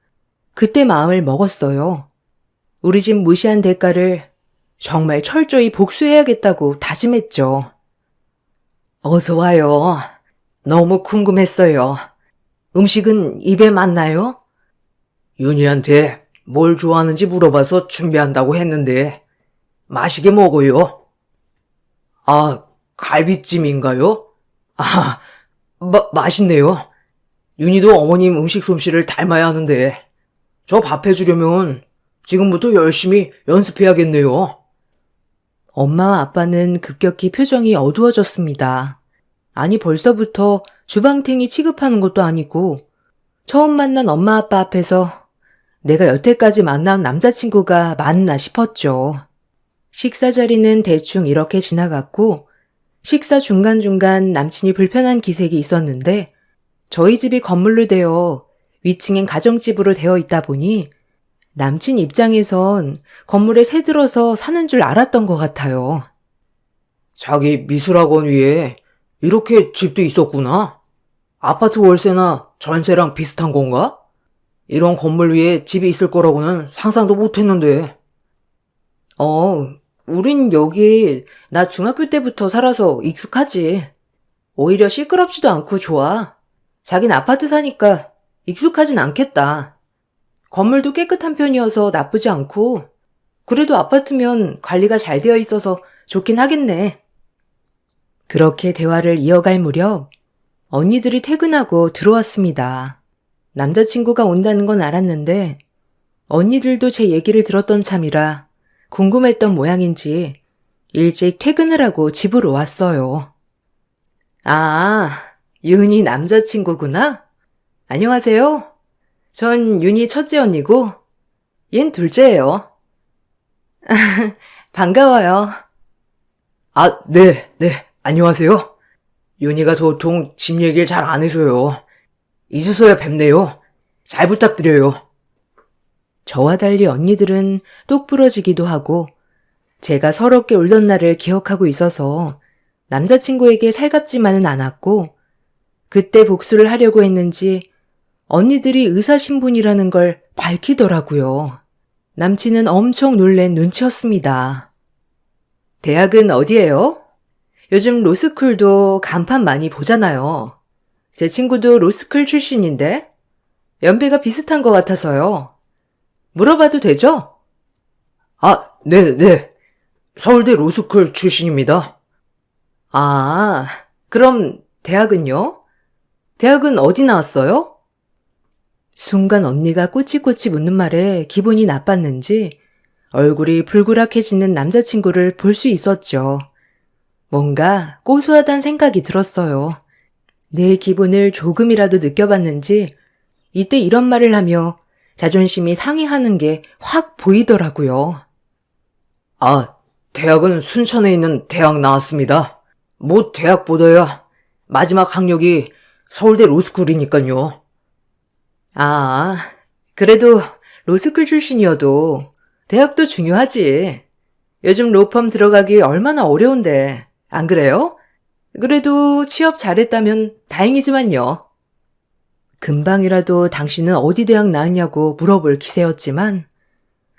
그때 마음을 먹었어요. 우리 집 무시한 대가를 정말 철저히 복수해야겠다고 다짐했죠. 어서 와요. 너무 궁금했어요. 음식은 입에 맞나요? 윤희한테 뭘 좋아하는지 물어봐서 준비한다고 했는데 맛있게 먹어요. 아, 갈비찜인가요? 아, 맛있네요. 윤희도 어머님 음식 솜씨를 닮아야 하는데 저 밥 해주려면 지금부터 열심히 연습해야겠네요. 엄마와 아빠는 급격히 표정이 어두워졌습니다. 아니 벌써부터 주방탱이 취급하는 것도 아니고 처음 만난 엄마 아빠 앞에서 내가 여태까지 만난 남자친구가 맞나 싶었죠. 식사 자리는 대충 이렇게 지나갔고 식사 중간중간 남친이 불편한 기색이 있었는데 저희 집이 건물로 되어 위층엔 가정집으로 되어 있다 보니 남친 입장에선 건물에 새들어서 사는 줄 알았던 것 같아요. 자기 미술학원 위에 이렇게 집도 있었구나. 아파트 월세나 전세랑 비슷한 건가? 이런 건물 위에 집이 있을 거라고는 상상도 못했는데. 우린 여기 나 중학교 때부터 살아서 익숙하지. 오히려 시끄럽지도 않고 좋아. 자긴 아파트 사니까 익숙하진 않겠다. 건물도 깨끗한 편이어서 나쁘지 않고 그래도 아파트면 관리가 잘 되어 있어서 좋긴 하겠네. 그렇게 대화를 이어갈 무렵 언니들이 퇴근하고 들어왔습니다. 남자친구가 온다는 건 알았는데 언니들도 제 얘기를 들었던 참이라 궁금했던 모양인지 일찍 퇴근을 하고 집으로 왔어요. 아, 윤희 남자친구구나? 안녕하세요. 전 윤희 첫째 언니고 얜 둘째예요. 반가워요. 아, 네. 안녕하세요. 윤희가 도통 집 얘기를 잘 안 해서요. 이제서야 뵙네요. 잘 부탁드려요. 저와 달리 언니들은 똑 부러지기도 하고 제가 서럽게 울던 날을 기억하고 있어서 남자친구에게 살갑지만은 않았고 그때 복수를 하려고 했는지 언니들이 의사신분이라는 걸 밝히더라고요. 남친은 엄청 놀란 눈치였습니다. 대학은 어디예요? 요즘 로스쿨도 간판 많이 보잖아요. 제 친구도 로스쿨 출신인데 연배가 비슷한 것 같아서요. 물어봐도 되죠? 아, 네. 서울대 로스쿨 출신입니다. 아, 그럼 대학은요? 대학은 어디 나왔어요? 순간 언니가 꼬치꼬치 묻는 말에 기분이 나빴는지 얼굴이 불그락해지는 남자친구를 볼 수 있었죠. 뭔가 고소하단 생각이 들었어요. 내 기분을 조금이라도 느껴봤는지 이때 이런 말을 하며 자존심이 상해하는 게 확 보이더라고요. 아, 대학은 순천에 있는 대학 나왔습니다. 뭐 대학보다야 마지막 학력이 서울대 로스쿨이니까요. 아, 그래도 로스쿨 출신이어도 대학도 중요하지. 요즘 로펌 들어가기 얼마나 어려운데, 안 그래요? 그래도 취업 잘했다면 다행이지만요. 금방이라도 당신은 어디 대학 나왔냐고 물어볼 기세였지만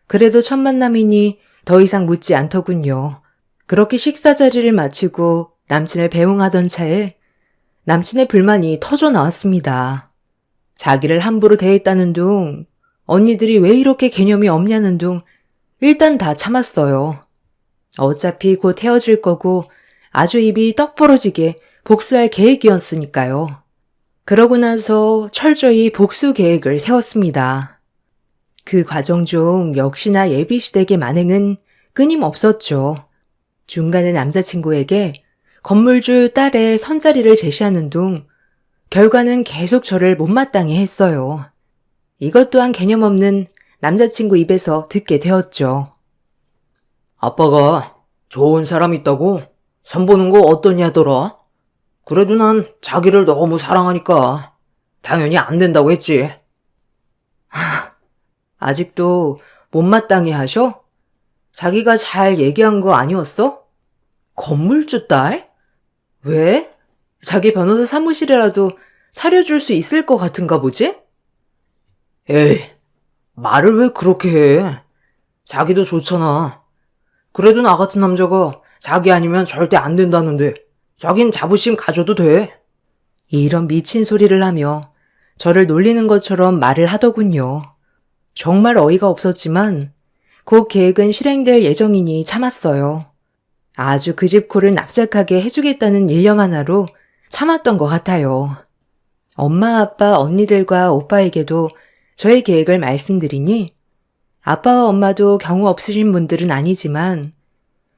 그래도 첫 만남이니 더 이상 묻지 않더군요. 그렇게 식사 자리를 마치고 남친을 배웅하던 차에 남친의 불만이 터져 나왔습니다. 자기를 함부로 대했다는 둥, 언니들이 왜 이렇게 개념이 없냐는 둥 일단 다 참았어요. 어차피 곧 헤어질 거고 아주 입이 떡 벌어지게 복수할 계획이었으니까요. 그러고 나서 철저히 복수 계획을 세웠습니다. 그 과정 중 역시나 예비시댁의 만행은 끊임없었죠. 중간에 남자친구에게 건물주 딸의 선자리를 제시하는 둥 결과는 계속 저를 못마땅해 했어요. 이것 또한 개념 없는 남자친구 입에서 듣게 되었죠. 아빠가 좋은 사람 있다고 선보는 거 어떠냐더라. 그래도 난 자기를 너무 사랑하니까 당연히 안 된다고 했지. 아직도 못마땅해 하셔? 자기가 잘 얘기한 거 아니었어? 건물주 딸? 왜? 자기 변호사 사무실이라도 차려줄 수 있을 것 같은가 보지? 에이, 말을 왜 그렇게 해. 자기도 좋잖아. 그래도 나 같은 남자가 자기 아니면 절대 안 된다는데 자긴 자부심 가져도 돼. 이런 미친 소리를 하며 저를 놀리는 것처럼 말을 하더군요. 정말 어이가 없었지만 곧 계획은 실행될 예정이니 참았어요. 아주 그 집 콜을 납작하게 해주겠다는 일념 하나로 참았던 것 같아요. 엄마, 아빠, 언니들과 오빠에게도 저의 계획을 말씀드리니 아빠와 엄마도 경우 없으신 분들은 아니지만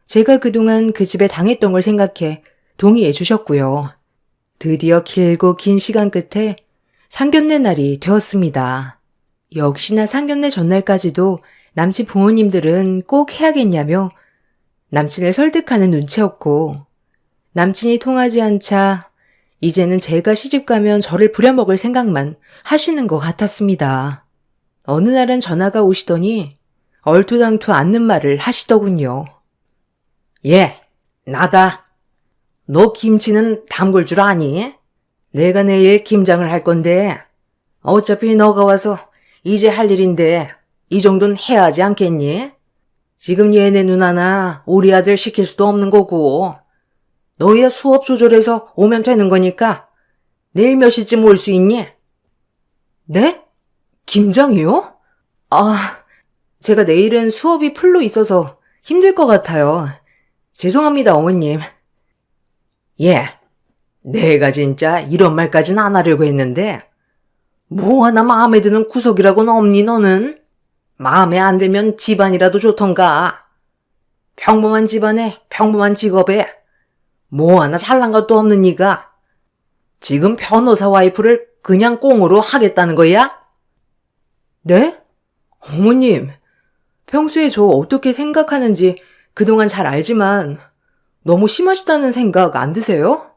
제가 그동안 그 집에 당했던 걸 생각해 동의해 주셨고요. 드디어 길고 긴 시간 끝에 상견례 날이 되었습니다. 역시나 상견례 전날까지도 남친 부모님들은 꼭 해야겠냐며 남친을 설득하는 눈치였고 남친이 통하지 않자 이제는 제가 시집가면 저를 부려먹을 생각만 하시는 것 같았습니다. 어느 날은 전화가 오시더니 얼토당토 않는 말을 하시더군요. 예, 나다. 너 김치는 담글 줄 아니? 내가 내일 김장을 할 건데 어차피 너가 와서 이제 할 일인데 이 정도는 해야 하지 않겠니? 지금 얘네 누나나 우리 아들 시킬 수도 없는 거고 너희야 수업 조절해서 오면 되는 거니까 내일 몇 시쯤 올 수 있니? 네? 김장이요? 아, 제가 내일은 수업이 풀로 있어서 힘들 것 같아요. 죄송합니다, 어머님. 예, 내가 진짜 이런 말까지는 안 하려고 했는데 뭐 하나 마음에 드는 구석이라고는 없니 너는? 마음에 안 들면 집안이라도 좋던가. 평범한 집안에 평범한 직업에 뭐 하나 잘난 것도 없는 니가 지금 변호사 와이프를 그냥 꽁으로 하겠다는 거야? 네? 어머님, 평소에 저 어떻게 생각하는지 그동안 잘 알지만 너무 심하시다는 생각 안 드세요?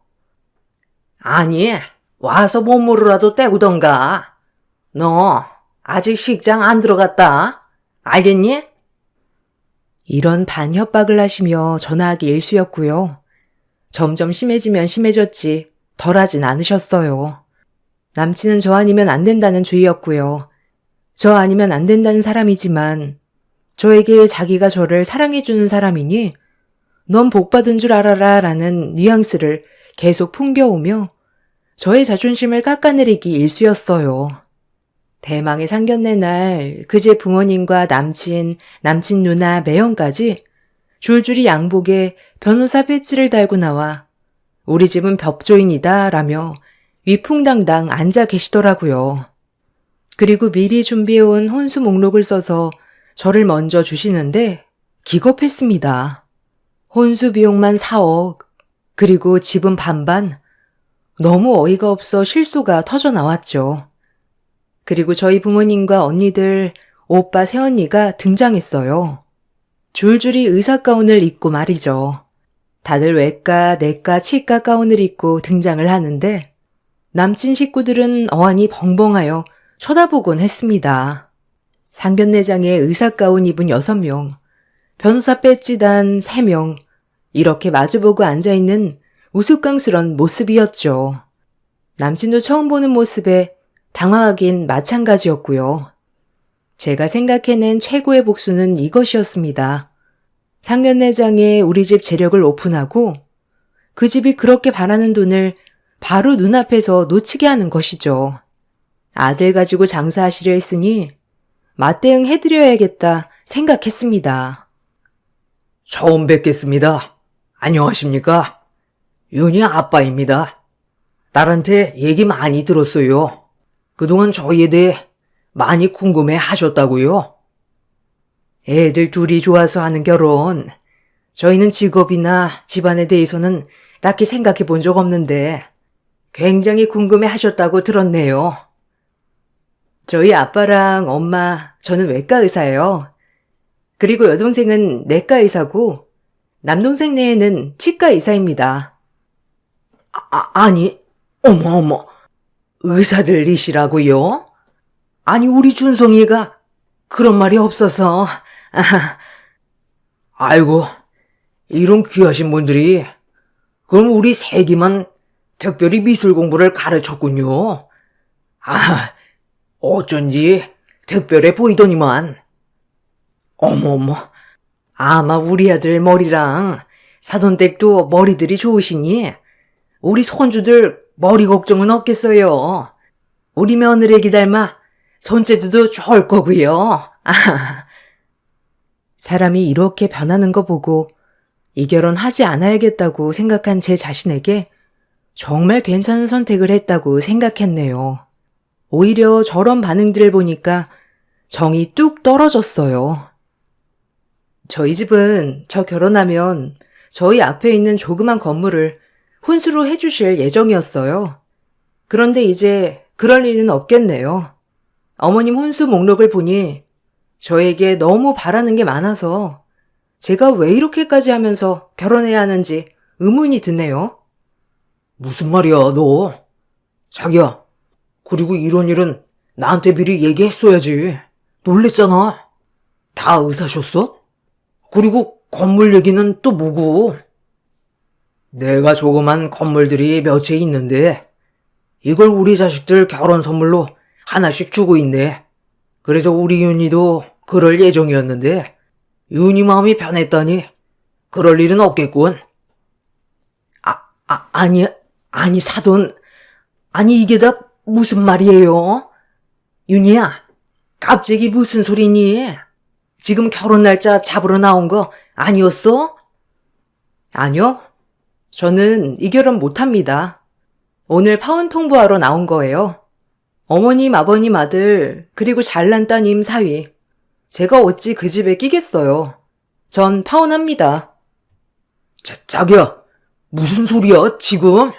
아니, 와서 몸으로라도 떼구던가. 너 아직 식장 안 들어갔다. 알겠니? 이런 반협박을 하시며 전화하기 일쑤였고요. 점점 심해지면 심해졌지 덜하진 않으셨어요. 남친은 저 아니면 안 된다는 주의였고요. 저 아니면 안 된다는 사람이지만 저에게 자기가 저를 사랑해주는 사람이니 넌 복받은 줄 알아라 라는 뉘앙스를 계속 풍겨오며 저의 자존심을 깎아내리기 일쑤였어요. 대망의 상견례 날 그제 부모님과 남친 누나, 매형까지 줄줄이 양복에 변호사 배지를 달고 나와 우리 집은 법조인이다 라며 위풍당당 앉아 계시더라고요. 그리고 미리 준비해온 혼수 목록을 써서 저를 먼저 주시는데 기겁했습니다. 혼수 비용만 4억, 그리고 집은 반반. 너무 어이가 없어 실소가 터져 나왔죠. 그리고 저희 부모님과 언니들, 오빠, 새언니가 등장했어요. 줄줄이 의사 가운을 입고 말이죠. 다들 외과, 내과, 치과 가운을 입고 등장을 하는데 남친 식구들은 어안이 벙벙하여 쳐다보곤 했습니다. 상견례장에 의사 가운 입은 6명, 변호사 배지 단 3명, 이렇게 마주보고 앉아있는 우스꽝스런 모습이었죠. 남친도 처음 보는 모습에 당황하긴 마찬가지였고요. 제가 생각해낸 최고의 복수는 이것이었습니다. 상견례장에 우리 집 재력을 오픈하고 그 집이 그렇게 바라는 돈을 바로 눈앞에서 놓치게 하는 것이죠. 아들 가지고 장사하시려 했으니 맞대응 해드려야겠다 생각했습니다. 처음 뵙겠습니다. 안녕하십니까? 윤희 아빠입니다. 딸한테 얘기 많이 들었어요. 그동안 저희에 대해 많이 궁금해 하셨다고요? 애들 둘이 좋아서 하는 결혼. 저희는 직업이나 집안에 대해서는 딱히 생각해 본 적 없는데 굉장히 궁금해 하셨다고 들었네요. 저희 아빠랑 엄마, 저는 외과 의사예요. 그리고 여동생은 내과 의사고 남동생 내에는 치과 의사입니다. 아니, 어머. 의사들이시라고요? 아니, 우리 준성이가 그런 말이 없어서. 아이고, 이런 귀하신 분들이 그럼 우리 세기만 특별히 미술 공부를 가르쳤군요. 어쩐지 특별해 보이더니만. 어머머, 아마 우리 아들 머리랑 사돈댁도 머리들이 좋으시니 우리 손주들 머리 걱정은 없겠어요. 우리 며느리 닮아 손재주도 좋을 거고요. 사람이 이렇게 변하는 거 보고 이 결혼 하지 않아야겠다고 생각한 제 자신에게 정말 괜찮은 선택을 했다고 생각했네요. 오히려 저런 반응들을 보니까 정이 뚝 떨어졌어요. 저희 집은 저 결혼하면 저희 앞에 있는 조그만 건물을 혼수로 해주실 예정이었어요. 그런데 이제 그럴 일은 없겠네요. 어머님 혼수 목록을 보니 저에게 너무 바라는 게 많아서 제가 왜 이렇게까지 하면서 결혼해야 하는지 의문이 드네요. 무슨 말이야, 너? 자기야, 그리고 이런 일은 나한테 미리 얘기했어야지. 놀랬잖아. 다 의사셨어? 그리고 건물 얘기는 또 뭐고? 내가 조그만 건물들이 몇 채 있는데 이걸 우리 자식들 결혼 선물로 하나씩 주고 있네. 그래서 우리 윤희도 그럴 예정이었는데 윤희 마음이 변했다니 그럴 일은 없겠군. 아니 사돈. 아니 이게 다 무슨 말이에요? 윤희야, 갑자기 무슨 소리니? 지금 결혼 날짜 잡으러 나온 거 아니었어? 아니요. 저는 이 결혼 못합니다. 오늘 파혼 통보하러 나온 거예요. 어머님, 아버님 아들, 그리고 잘난 따님 사위. 제가 어찌 그 집에 끼겠어요. 전 파혼합니다. 자기야, 무슨 소리야, 지금?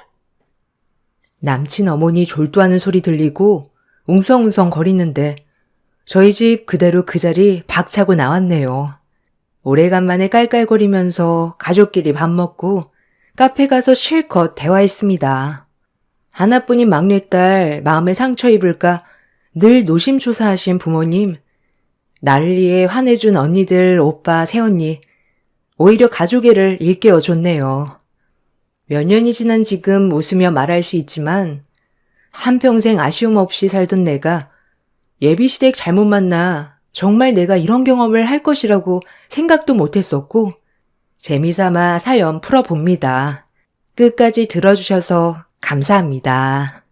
남친 어머니 졸도하는 소리 들리고 웅성웅성 거리는데 저희 집 그대로 그 자리 박차고 나왔네요. 오래간만에 깔깔거리면서 가족끼리 밥 먹고 카페 가서 실컷 대화했습니다. 하나뿐인 막내딸 마음에 상처 입을까 늘 노심초사하신 부모님, 나를 위해 화내준 언니들, 오빠, 새언니, 오히려 가족애를 일깨워줬네요. 몇 년이 지난 지금 웃으며 말할 수 있지만 한평생 아쉬움 없이 살던 내가 예비시댁 잘못 만나 정말 내가 이런 경험을 할 것이라고 생각도 못했었고 재미삼아 사연 풀어봅니다. 끝까지 들어주셔서 감사합니다.